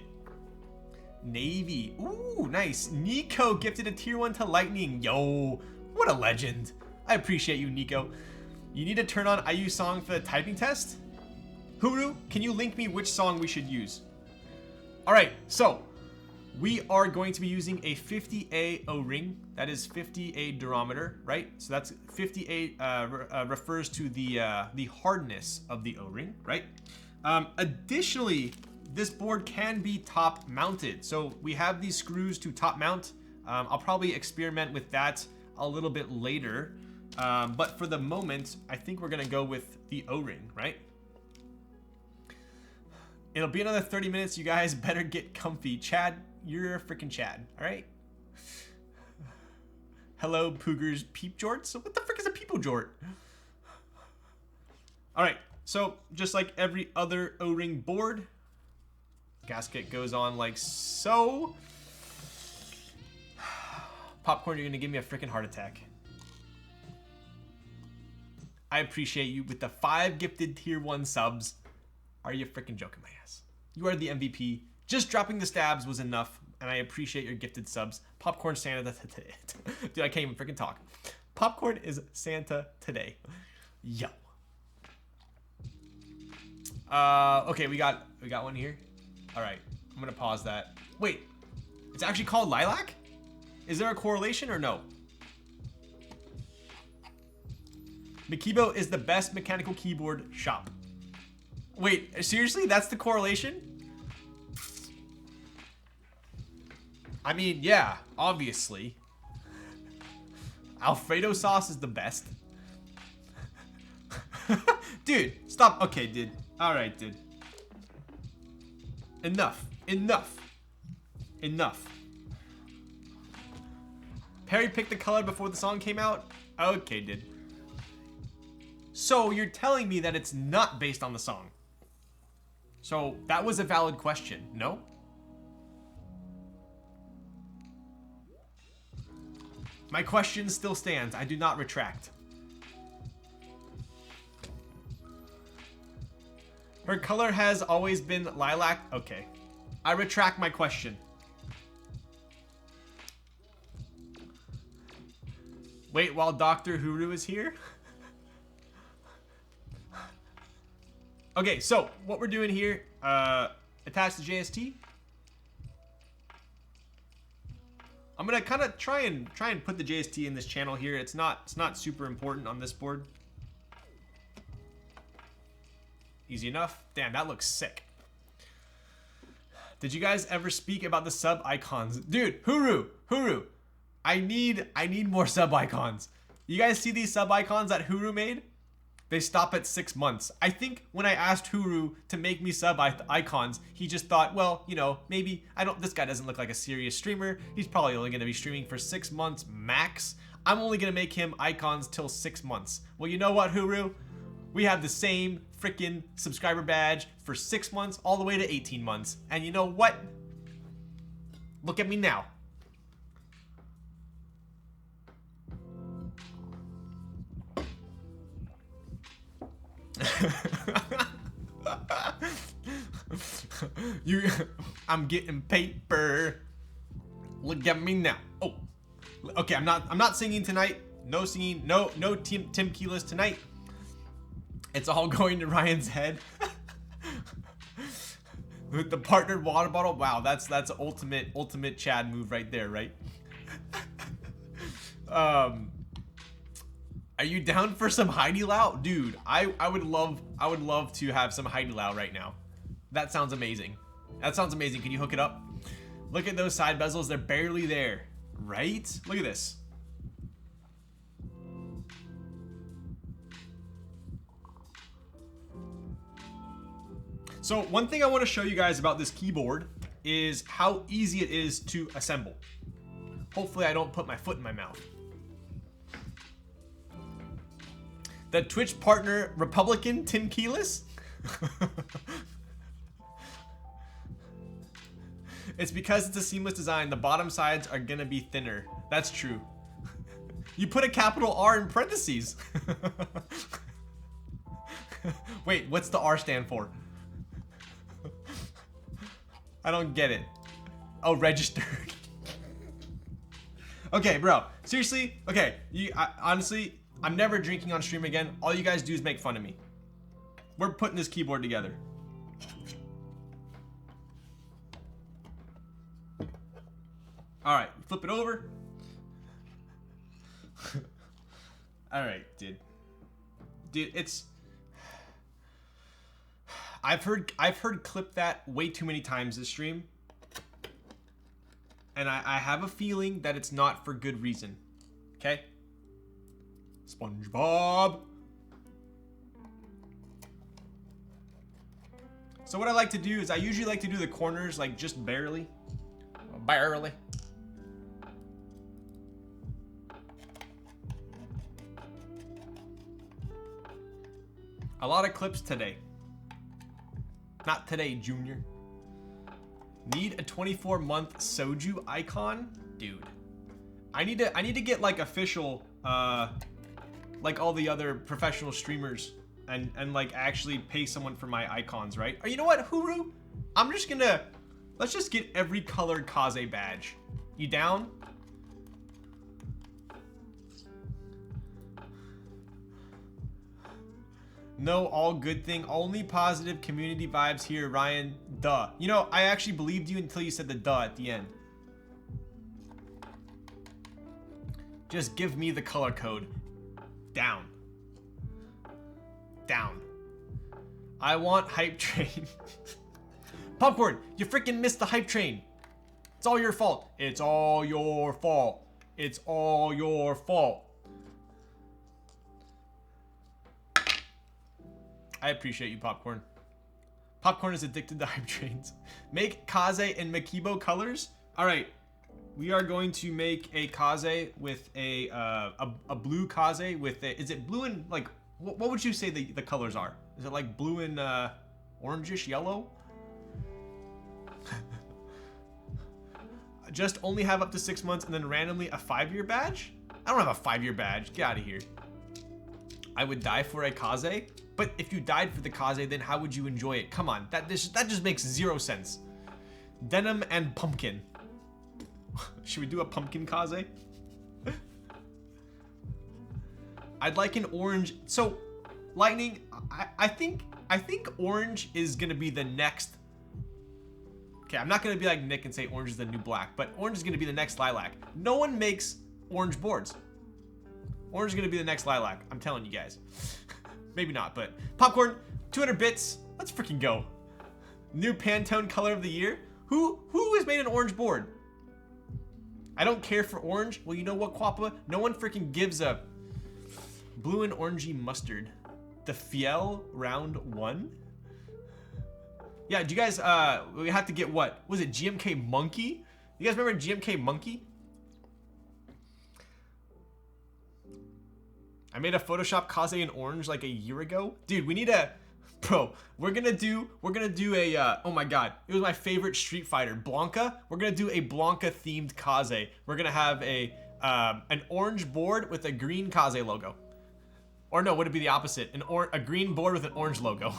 Navy, ooh, nice. Nico gifted a tier 1 to Lightning. Yo, what a legend. I appreciate you, Nico. You need to turn on IU song for the typing test? Huru, can you link me which song we should use? All right, so We are going to be using a 50A O-ring. That is 50A durometer, right? So that's 50A refers to the hardness of the O-ring, right? Additionally, this board can be top mounted. So we have these screws to top mount. I'll probably experiment with that a little bit later. But for the moment, I think we're gonna go with the O-ring, right? It'll be another 30 minutes. You guys better get comfy. Chad, you're a freaking Chad, all right? Hello, Poogers peep jorts. So what the frick is a peepo jort? All right, so just like every other O-ring board, gasket goes on like so. Popcorn, you're gonna give me a freaking heart attack. I appreciate you with the 5 gifted tier 1 subs. Are you freaking joking my ass? You are the MVP. Just dropping the stabs was enough, and I appreciate your gifted subs. Popcorn Santa today. Dude, I can't even freaking talk. Popcorn is Santa today. Yo. Okay, we got one here. All right, I'm gonna pause that. Wait, it's actually called Lilac? Is there a correlation or no? Makebo is the best mechanical keyboard shop. Wait, seriously? That's the correlation? I mean, yeah, obviously. Alfredo sauce is the best. Dude, stop. Okay, dude. All right, dude. Enough. Enough. Enough. Perry picked the color before the song came out? Okay, dude. So you're telling me that it's not based on the song? So that was a valid question, no? My question still stands. I do not retract. Her color has always been lilac. Okay. I retract my question. Wait while Dr. Huru is here? Okay, so what we're doing here, attach the JST. I'm gonna kind of try and put the JST in this channel here. It's not super important on this board. Easy enough. Damn, that looks sick. Did you guys ever speak about the sub icons? Dude, Huru, I need more sub icons. You guys see these sub icons that Huru made? They stop at 6 months. I think when I asked Huru to make me sub icons, he just thought, well, you know, maybe this guy doesn't look like a serious streamer. He's probably only gonna be streaming for 6 months max. I'm only gonna make him icons till 6 months. Well, you know what, Huru? We have the same freaking subscriber badge for 6 months all the way to 18 months. And you know what? Look at me now. I'm getting paper. Look at me now. Oh, okay. I'm not singing tonight. No singing. No Tim Keyless tonight. It's all going to Ryan's head. With the partnered water bottle. Wow, that's ultimate Chad move right there, right? Are you down for some Heidi Lau? Dude, I would love to have some Heidi Lau right now. That sounds amazing. That sounds amazing. Can you hook it up? Look at those side bezels. They're barely there, right? Look at this. So one thing I want to show you guys about this keyboard is how easy it is to assemble. Hopefully I don't put my foot in my mouth. The Twitch partner Republican Tim Keyless? It's because it's a seamless design. The bottom sides are gonna be thinner. That's true. You put a capital R in parentheses. Wait, what's the R stand for? I don't get it. Oh, registered. Okay, bro. Seriously? Okay, honestly, I'm never drinking on stream again. All you guys do is make fun of me. We're putting this keyboard together. All right, flip it over. All right, dude, it's. I've heard clip that way too many times this stream, and I have a feeling that it's not for good reason. Okay. SpongeBob. So what I like to do is I usually like to do the corners like just barely. Barely. A lot of clips today. Not today, Junior. Need a 24-month Soju icon? Dude. I need to get like official like all the other professional streamers and like actually pay someone for my icons, right? Or you know what, Huru? Let's just get every colored Kaze badge. You down? No, all good thing. Only positive community vibes here, Ryan. Duh. You know, I actually believed you until you said the duh at the end. Just give me the color code. Down. Down. I want hype train. Popcorn, you freaking missed the hype train. It's all your fault. It's all your fault. It's all your fault. I appreciate you, Popcorn. Popcorn is addicted to hype trains. Make Kaze in Makibo colors. All right, we are going to make a Kaze with a blue Kaze with a. Is it blue and like what would you say the colors are? Is it like blue and orangish yellow? Just only have up to 6 months and then randomly a 5-year badge? I don't have a 5-year badge. Get out of here. I would die for a Kaze. But if you died for the Kaze, then how would you enjoy it? Come on, that just makes 0 sense. Denim and pumpkin. Should we do a pumpkin Kaze? I'd like an orange. So, Lightning, I think orange is gonna be the next. Okay, I'm not gonna be like Nick and say orange is the new black, but orange is gonna be the next lilac. No one makes orange boards. Orange is gonna be the next lilac. I'm telling you guys. Maybe not, but Popcorn, 200 bits. Let's freaking go. New Pantone color of the year. Who has made an orange board? I don't care for orange. Well, you know what, Quappa? No one freaking gives a blue and orangey mustard. The Fiel round 1. Yeah, do you guys? We have to get what? Was it GMK Monkey? You guys remember GMK Monkey? I made a Photoshop Kaze in orange like a year ago. Dude, we need a, bro, we're gonna do a, oh my God, it was my favorite Street Fighter, Blanca. We're gonna do a Blanca themed Kaze. We're gonna have a, an orange board with a green Kaze logo. Or no, would it be the opposite? A green board with an orange logo.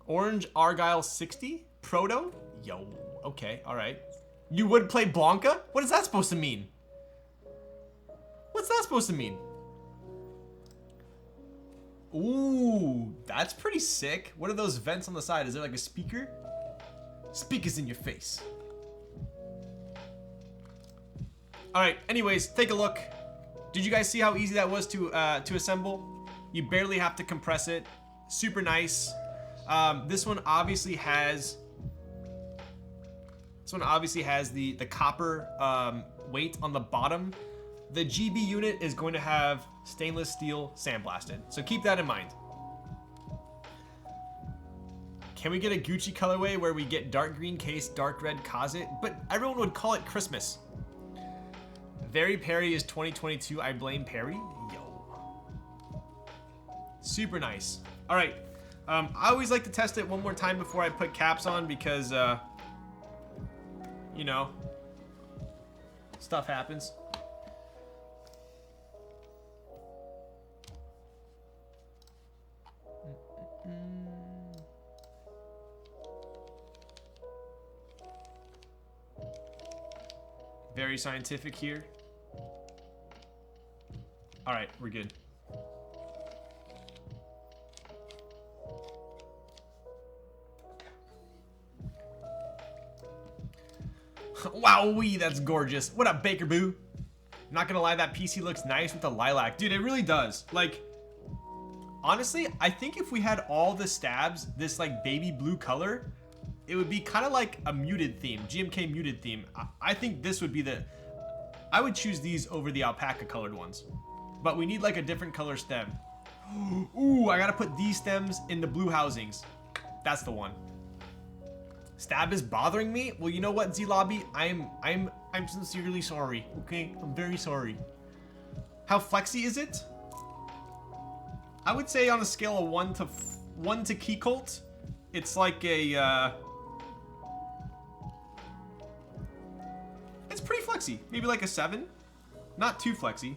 Orange Argyle 60? Proto? Yo, okay, all right. You would play Blanca? What is that supposed to mean? What's that supposed to mean? Ooh, that's pretty sick. What are those vents on the side? Is there like a speaker? Speakers in your face. All right, anyways, take a look. Did you guys see how easy that was to assemble? You barely have to compress it. Super nice. This one obviously has the copper weight on the bottom. The GB unit is going to have stainless steel sandblasted, so keep that in mind. Can we get a Gucci colorway where we get dark green case, dark red Kaze? But everyone would call it Christmas. Very Perry is 2022. I blame Perry. Yo. Super nice. All right. I always like to test it one more time before I put caps on because, you know, stuff happens. Very scientific here. All right, we're good. Wowee, that's gorgeous. What up, Baker Boo? Not gonna lie, that PC looks nice with the lilac. Dude, it really does. Like, honestly, I think if we had all the stabs this like baby blue color, it would be kind of like a muted theme, GMK muted theme. I think this would be the, I would choose these over the alpaca colored ones. But we need like a different color stem. Ooh, I gotta put these stems in the blue housings. That's the one. Stab is bothering me? Well, you know what, Z-Lobby? I'm sincerely sorry, okay? I'm very sorry. How flexy is it? I would say on a scale of 1 to Key Cult, it's like a, it's pretty flexy. Maybe like a 7. Not too flexy.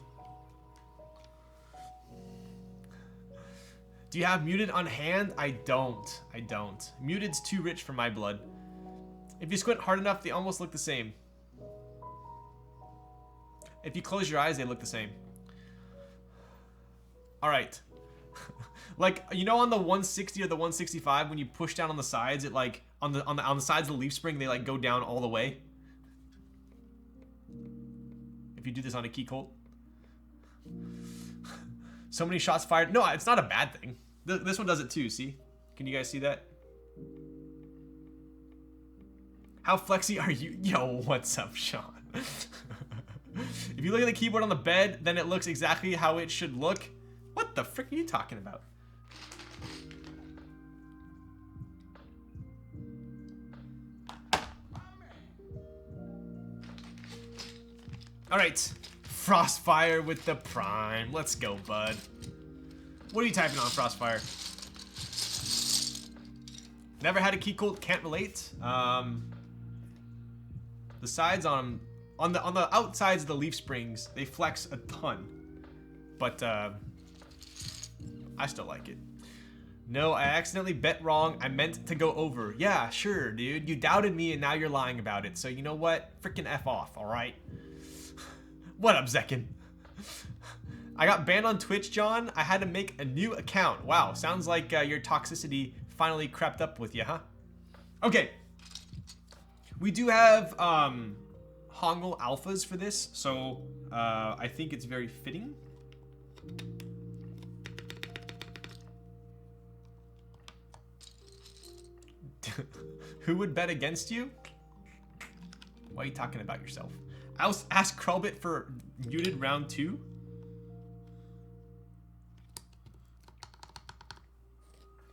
Do you have muted on hand? I don't. Muted's too rich for my blood. If you squint hard enough, they almost look the same. If you close your eyes, they look the same. All right. Like, you know, on the 160 or the 165, when you push down on the sides, it like on the sides of the leaf spring, they like go down all the way. If you do this on a Key Cult. So many shots fired. No, it's not a bad thing. This one does it too, see? Can you guys see that? How flexy are you? Yo, what's up, Sean? If you look at the keyboard on the bed, then it looks exactly how it should look. What the frick are you talking about? All right. Frostfire with the prime. Let's go, bud. What are you typing on, Frostfire? Never had a Key Cult, can't relate. The sides on the outsides of the leaf springs, they flex a ton. But I still like it. No, I accidentally bet wrong. I meant to go over. Yeah, sure, dude. You doubted me and now you're lying about it. So you know what? Freaking F off, all right? What up, Zekin? I got banned on Twitch, John. I had to make a new account. Wow, sounds like your toxicity finally crept up with you, huh? Okay. We do have Hongel alphas for this, so I think it's very fitting. Who would bet against you? Why are you talking about yourself? I'll ask Krulbit for muted round 2.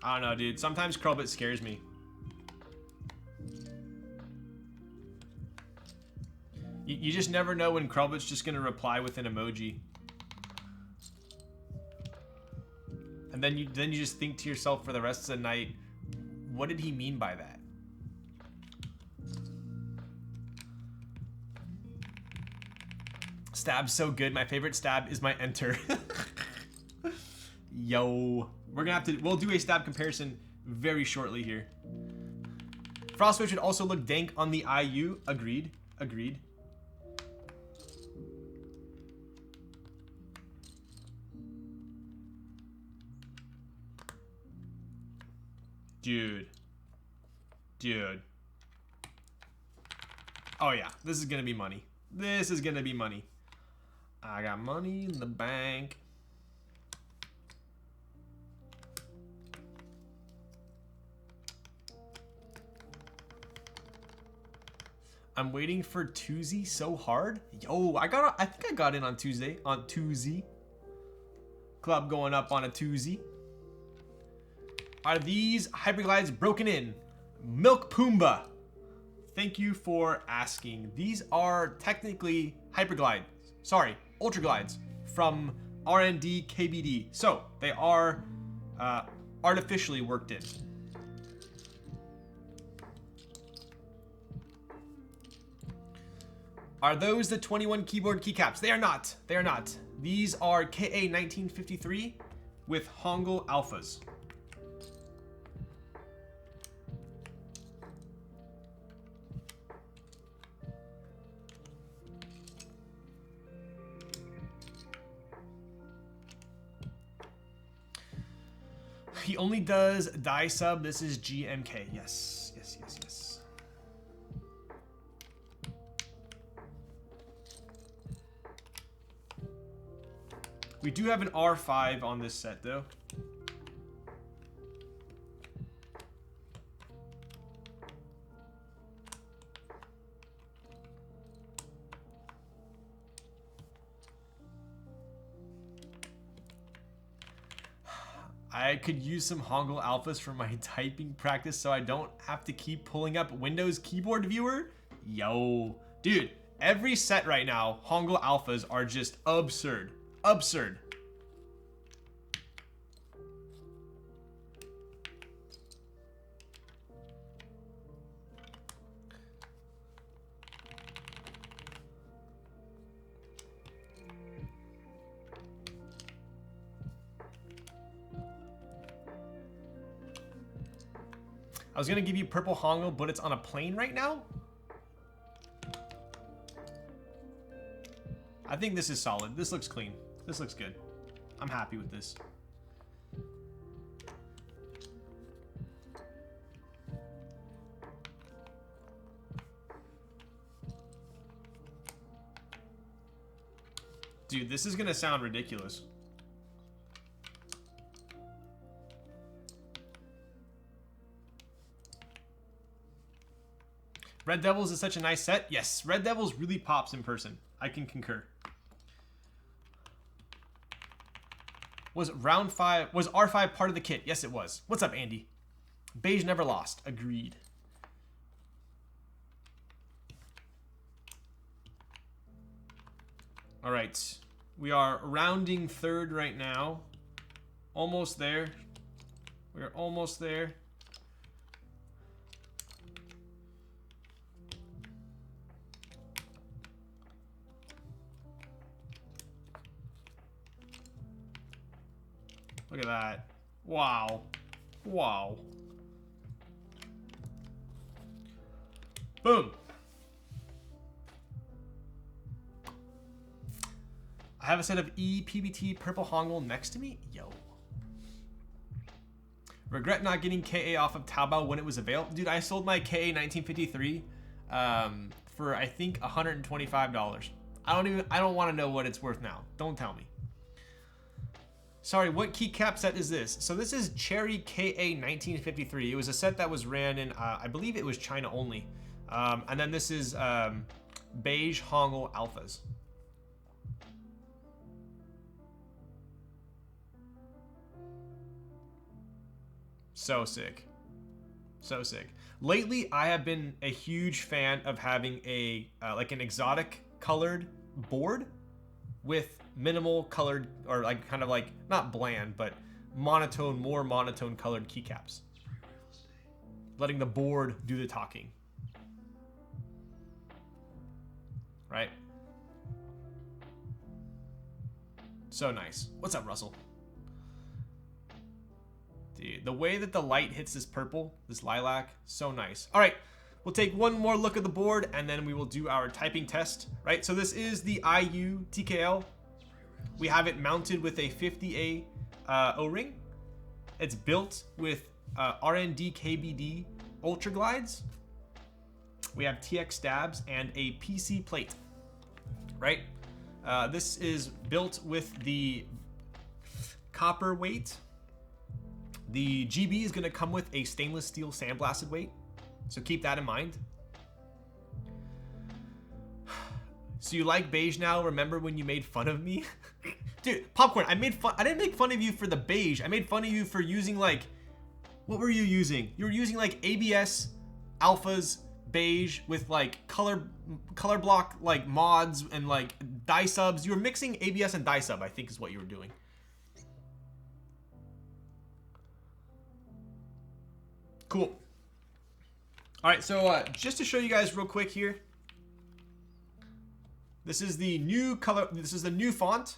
I don't know, dude. Sometimes Krulbit scares me. You just never know when Krulbit's just gonna reply with an emoji. And then you just think to yourself for the rest of the night, what did he mean by that? Stab's so good. My favorite stab is my enter. Yo. We'll do a stab comparison very shortly here. Frostwitch would also look dank on the IU. Agreed. Agreed. Dude. Oh yeah, this is gonna be money. This is gonna be money. I got money in the bank. I'm waiting for Tuesday so hard. Yo, I think I got in on Tuesday. On Tuesday. Club going up on a Tuesday. Are these Hyperglides broken in? Milk Pumbaa. Thank you for asking. These are technically Hyperglide. Sorry, Ultraglides from RNDKBD. So they are artificially worked in. Are those the 21 keyboard keycaps? They are not. They are not. These are KA1953 with Hongel alphas. He only does die sub. This is GMK. Yes. We do have an R5 on this set though. I could use some Hongle Alphas for my typing practice so I don't have to keep pulling up Windows keyboard viewer. Yo, dude, every set right now, Hongle Alphas are just absurd. Absurd. I was gonna give you purple Hongle, but it's on a plane right now. I think this is solid. This looks clean. This looks good. I'm happy with this. Dude, this is gonna sound ridiculous. Red Devils is such a nice set. Yes, Red Devils really pops in person. I can concur. Was round 5, was R5 part of the kit? Yes, it was. What's up, Andy? Beige never lost. Agreed. All right. We are rounding third right now. Almost there. We're almost there. Look at that. Wow. Wow. Boom. I have a set of EPBT purple Hongle next to me. Yo. Regret not getting KA off of Taobao when it was available. Dude, I sold my KA 1953 for I think $125. I don't want to know what it's worth now. Don't tell me. Sorry, what Keycap set is this? So this is Cherry KA 1953. It was a set that was ran in, I believe it was China only. And then this is Beige Hongle Alphas. So sick. So sick. Lately, I have been a huge fan of having a like an exotic colored board with minimal colored, or like kind of like not bland, but monotone, more monotone colored keycaps. Letting the board do the talking. Right? So nice. What's up, Russell? Dude, the way that the light hits this purple, this lilac, so nice. All right, we'll take one more look at the board and then we will do our typing test, right? So this is the IU TKL. We have it mounted with a 50A O-ring. It's built with RNDKBD Ultraglides. We have TX stabs and a PC plate, right? This is built with the copper weight. The GB is gonna come with a stainless steel sandblasted weight, so keep that in mind. So you like Beige now? Remember when you made fun of me? Dude, Popcorn, I didn't make fun of you for the Beige. I made fun of you for using like, what were you using? You were using like ABS alphas Beige with like color block like mods and like dye subs. You were mixing ABS and dye sub, I think is what you were doing. Cool. All right, so just to show you guys real quick here, this is the new color. This is the new font.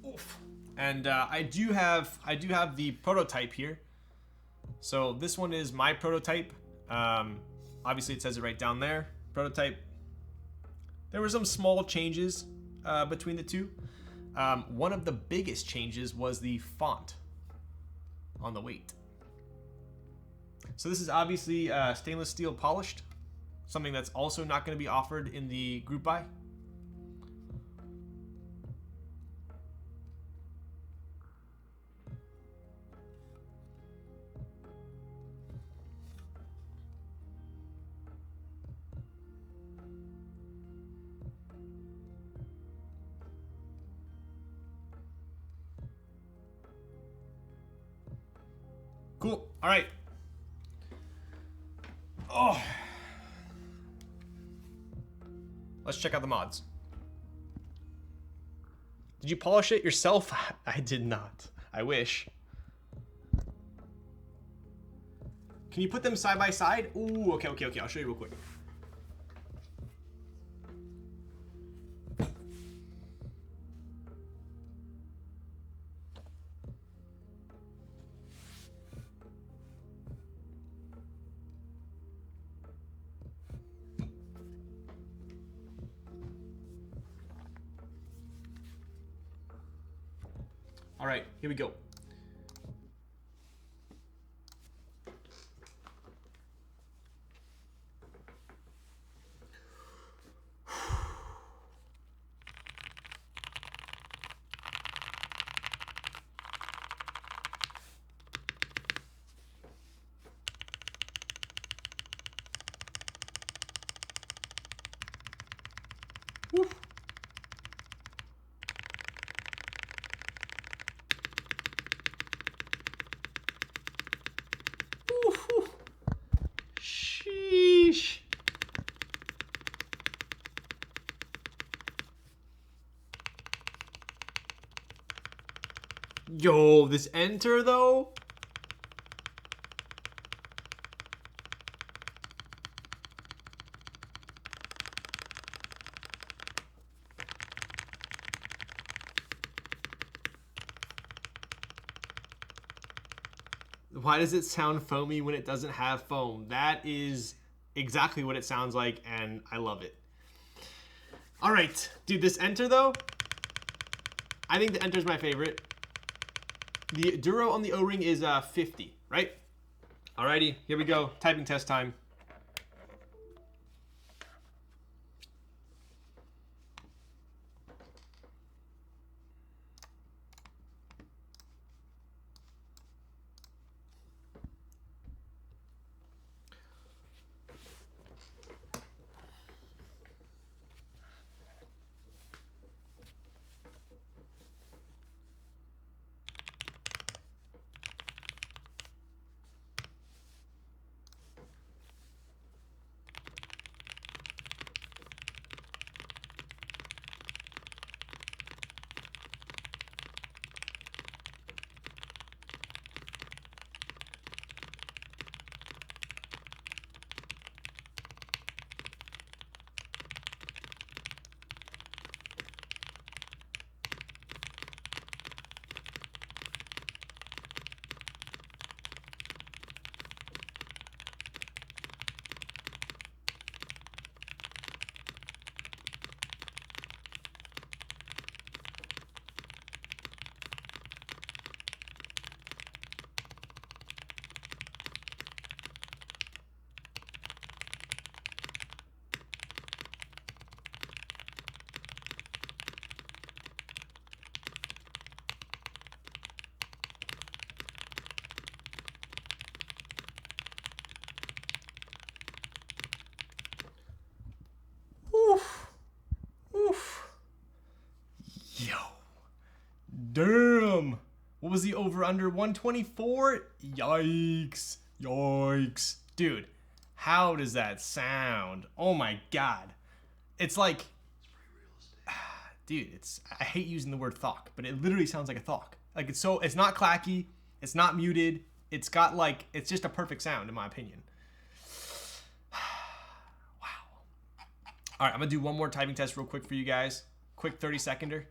Oof. And I do have the prototype here. So this one is my prototype. Obviously it says it right down there, prototype. There were some small changes between the two. One of the biggest changes was the font on the weight. So this is obviously stainless steel polished, something that's also not going to be offered in the group buy. Cool. All right. Oh. Let's check out the mods. Did you polish it yourself? I did not. I wish. Can you put them side by side? Ooh, okay. I'll show you real quick. All right, here we go. Woo. Sheesh. Yo, this enter though? Why does it sound foamy when it doesn't have foam? That is exactly what it sounds like, and I love it. All right, dude, this enter though, I think the enter is my favorite. The Duro on the O-ring is 50, right? Alrighty, here we go. Typing test time. Damn. What was the over under? 124? Yikes. Yikes. Dude, how does that sound? Oh my god. It's like, dude, I hate using the word thok, but it literally sounds like a thok. Like it's not clacky, it's not muted, it's got like, it's just a perfect sound in my opinion. Wow. All right, I'm gonna do one more typing test real quick for you guys. Quick 30-seconder.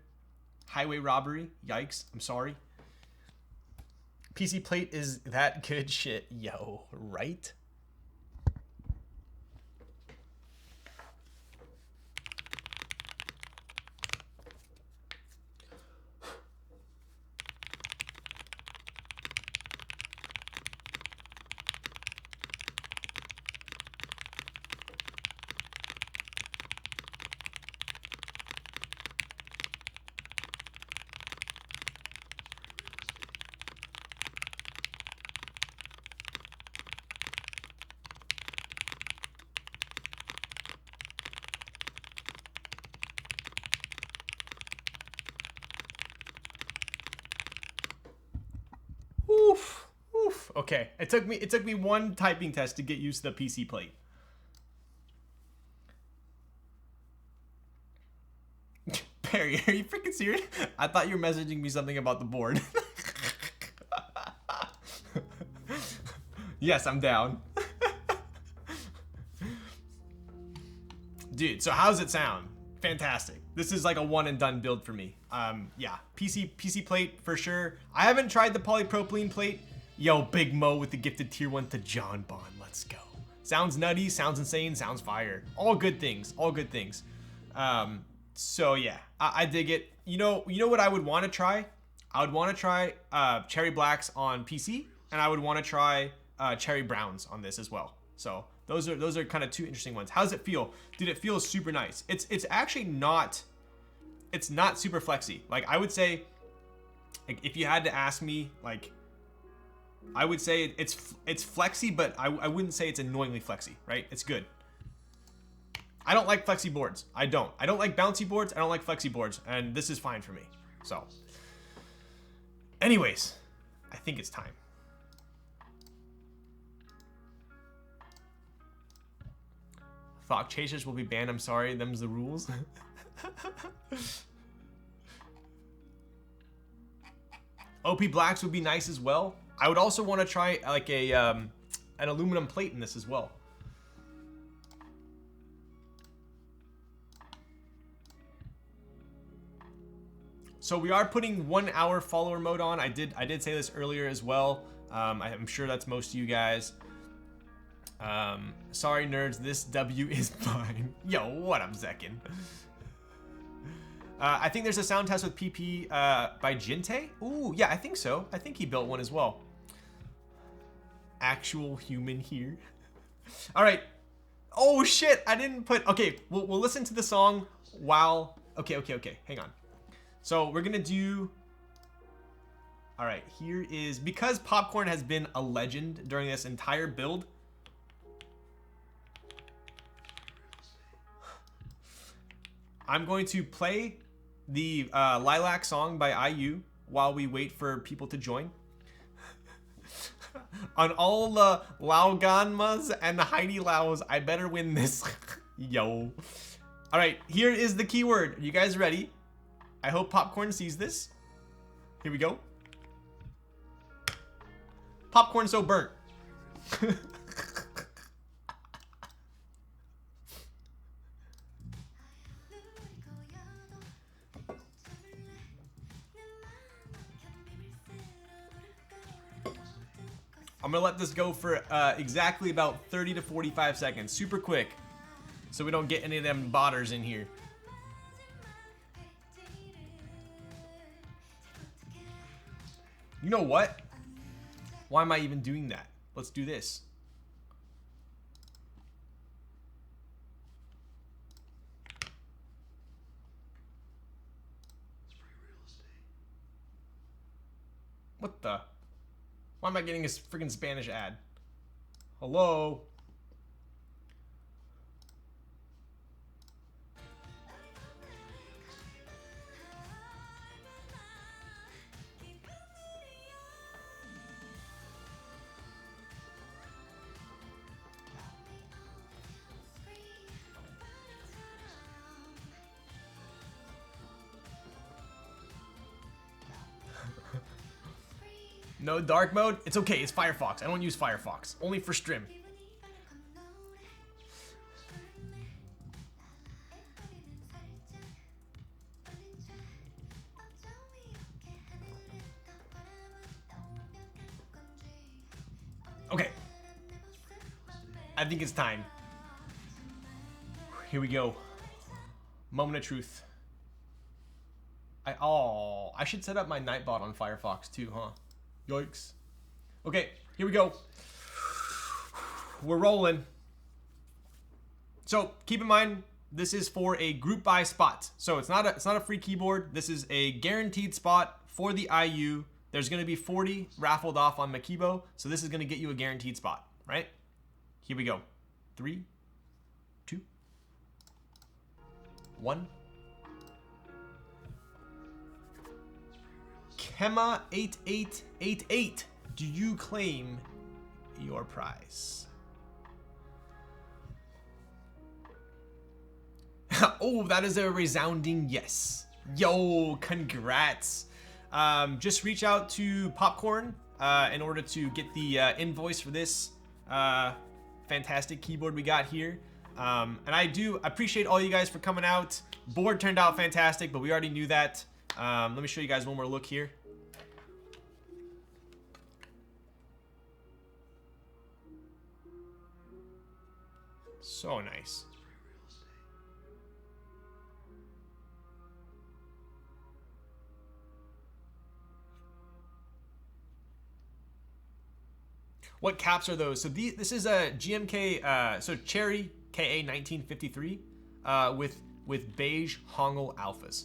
Highway robbery. Yikes. I'm sorry. PC plate is that good shit. Yo, right? Oof. Oof. Okay. It took me one typing test to get used to the PC plate. Perry, are you freaking serious? I thought you were messaging me something about the board. Yes, I'm down. Dude, so how's it sound? Fantastic. This is like a one and done build for me. Yeah, PC plate for sure. I haven't tried the polypropylene plate. Yo, Big Mo with the gifted tier 1 to John Bond. Let's go. Sounds nutty, sounds insane, sounds fire. All good things, all good things. So yeah, I dig it. You know what I would want to try? I would want to try Cherry Blacks on PC, and I would want to try Cherry Browns on this as well. So those are kind of two interesting ones. How does it feel? Dude, it feels super nice. It's actually not, it's not super flexy. Like I would say, like if you had to ask me, like I would say it's flexy, but I wouldn't say it's annoyingly flexy, right? It's good. I don't like flexy boards. I don't like bouncy boards. I don't like flexy boards, and this is fine for me. So anyways, I think it's time. Thought chasers will be banned. I'm sorry, them's the rules. OP Blacks would be nice as well. I would also want to try like a an aluminum plate in this as well. So we are putting 1 hour follower mode on. I did say this earlier as well. I'm sure that's most of you guys. Sorry nerds, this W is fine. Yo, what up, Zekin? I think there's a sound test with PP by Jinte. Ooh, yeah, I think so. I think he built one as well. Actual human here. All right. Oh shit, I didn't put. Okay, we'll listen to the song while. Okay. Hang on. So we're gonna do. All right, here is, because Popcorn has been a legend during this entire build. I'm going to play the Lilac song by IU while we wait for people to join. On all the Lauganmas and the Heidi Laos, I better win this. Yo. All right, here is the keyword. Are you guys ready? I hope Popcorn sees this. Here we go. Popcorn so burnt. I'm gonna let this go for exactly about 30 to 45 seconds, super quick, so we don't get any of them botters in here. You know what? Why am I even doing that? Let's do this. What the? Why am I getting a freaking Spanish ad? Hello? No dark mode? It's okay, it's Firefox. I don't use Firefox. Only for stream. Okay. I think it's time. Here we go. Moment of truth. I should set up my Nightbot on Firefox too, huh? Yikes. Okay, here we go. We're rolling. So keep in mind, this is for a group buy spot. So it's not a free keyboard. This is a guaranteed spot for the IU. There's gonna be 40 raffled off on Makibo. So this is gonna get you a guaranteed spot, right? Here we go. 3, 2, 1. Kema 8888. do you claim your prize? Oh, that is a resounding yes. Yo, congrats. Just reach out to Popcorn in order to get the invoice for this fantastic keyboard we got here. And I do appreciate all you guys for coming out. Board turned out fantastic, but we already knew that. Let me show you guys one more look here. So nice. What caps are those? So this is a GMK, so Cherry KA 1953 with beige hongle alphas.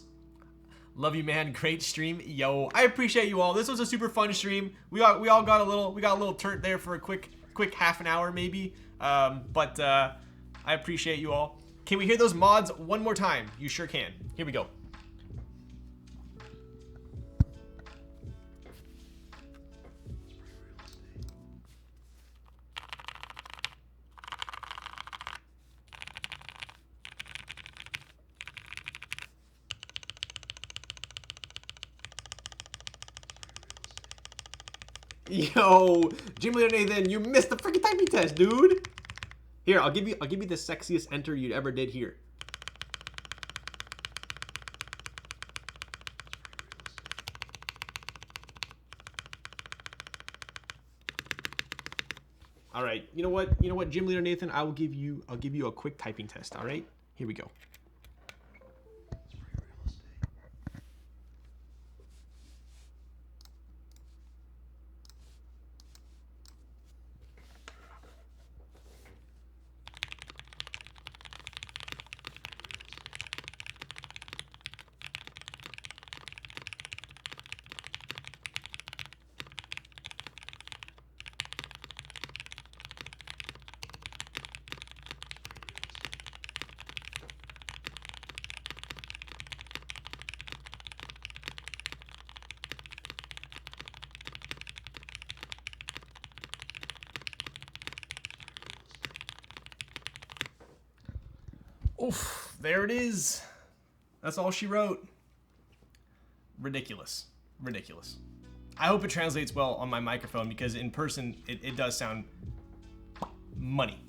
Love you, man. Great stream. Yo, I appreciate you all. This was a super fun stream. We all got a little turnt there for a quick half an hour maybe. But I appreciate you all. Can we hear those mods one more time? You sure can. Here we go. Yo, Jim Leader Nathan, you missed the freaking typing test, dude. Here, I'll give you the sexiest enter you ever did here. All right, you know what, Gym Leader Nathan, I'll give you a quick typing test. All right, here we go. Oof, there it is. That's all she wrote. Ridiculous. Ridiculous. I hope it translates well on my microphone because in person, it does sound money.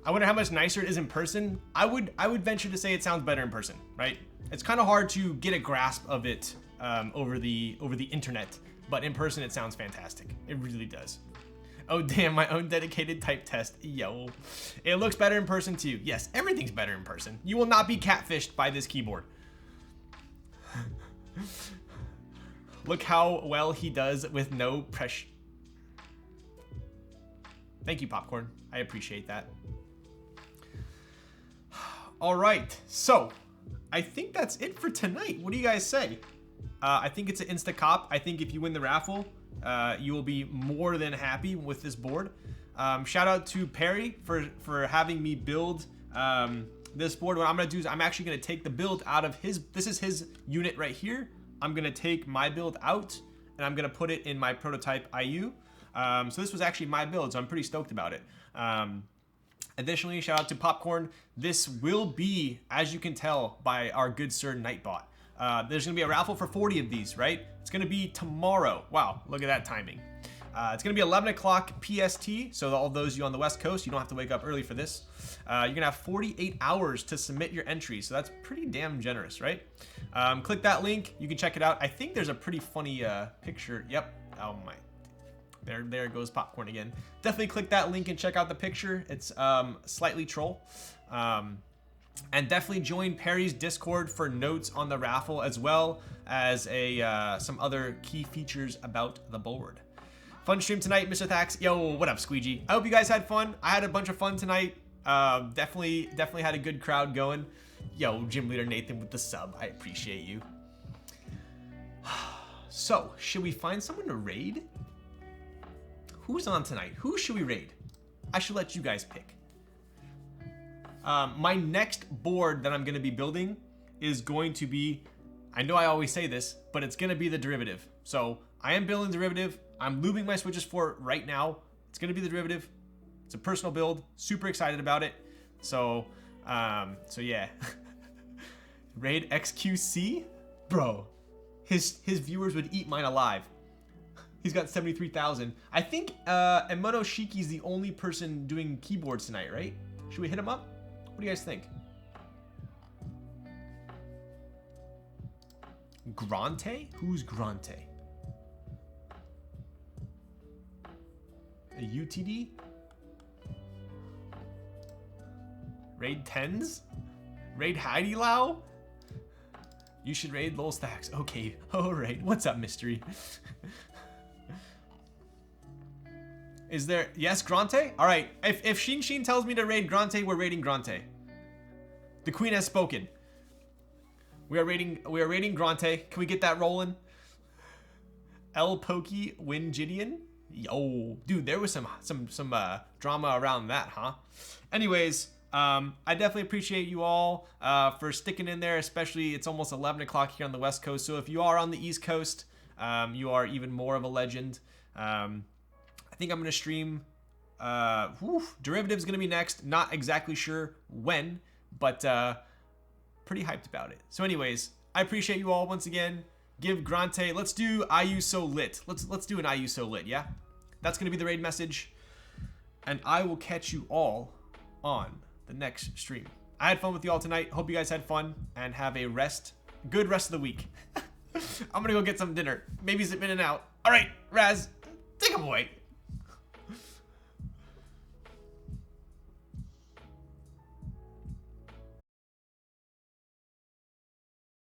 I wonder how much nicer it is in person. I would venture to say it sounds better in person, right? It's kind of hard to get a grasp of it over the internet, but in person it sounds fantastic. It really does. Oh damn, my own dedicated type test. Yo. It looks better in person too. Yes, everything's better in person. You will not be catfished by this keyboard. Look how well he does with no pressure. Thank you, Popcorn. I appreciate that. All right, so I think that's it for tonight. What do you guys say? I think it's an insta cop. I think if you win the raffle, you will be more than happy with this board. Shout out to Perry for having me build this board. What I'm gonna do is I'm actually gonna take the build out of this is his unit right here. I'm gonna take my build out and I'm gonna put it in my prototype IU. So this was actually my build, so I'm pretty stoked about it. Additionally, shout out to Popcorn. This will be, as you can tell by our good sir Nightbot. There's gonna be a raffle for 40 of these, right? It's gonna be tomorrow. Wow, look at that timing. It's gonna be 11 o'clock PST, so all those of you on the West Coast, you don't have to wake up early for this. You're gonna have 48 hours to submit your entry, so that's pretty damn generous, right? Click that link, you can check it out. I think there's a pretty funny picture. Yep, oh my. There goes Popcorn again. Definitely click that link and check out the picture. It's slightly troll. And definitely join Perry's Discord for notes on the raffle as well as some other key features about the board. Fun stream tonight, Mr. Thax. Yo, what up, Squeegee? I hope you guys had fun. I had a bunch of fun tonight. Definitely had a good crowd going. Yo, Gym Leader Nathan with the sub. I appreciate you. So, should we find someone to raid? Who's on tonight? Who should we raid? I should let you guys pick. My next board that I'm going to be building is going to be I know I always say this, but it's gonna be the derivative. So I am building the derivative. I'm lubing my switches for it right now. It's gonna be the derivative. It's a personal build. Super excited about it. So yeah. Raid XQC? Bro, his viewers would eat mine alive. He's got 73,000. I think Emono Shiki is the only person doing keyboards tonight, right? Should we hit him up? What do you guys think? Grante? Who's Grante? A UTD? Raid 10s? Raid Heidi Lau? You should raid Lol Stacks. Okay, alright. What's up, mystery? Is there... Yes, Grante? Alright, if Shin tells me to raid Grante, we're raiding Grante. The queen has spoken. We are raiding Grante. Can we get that rolling? El Pokey win Gideon? Yo, dude, there was some drama around that, huh? Anyways, I definitely appreciate you all for sticking in there, especially it's almost 11 o'clock here on the West Coast. So if you are on the East Coast, you are even more of a legend. I think I'm going to stream, Derivative's going to be next. Not exactly sure when, but pretty hyped about it. So anyways, I appreciate you all once again. Give Grante, let's do IU So Lit. Let's do an IU So Lit, yeah? That's going to be the raid message. And I will catch you all on the next stream. I had fun with you all tonight. Hope you guys had fun and have a good rest of the week. I'm going to go get some dinner. Maybe zip in and out. All right, Raz, take them away.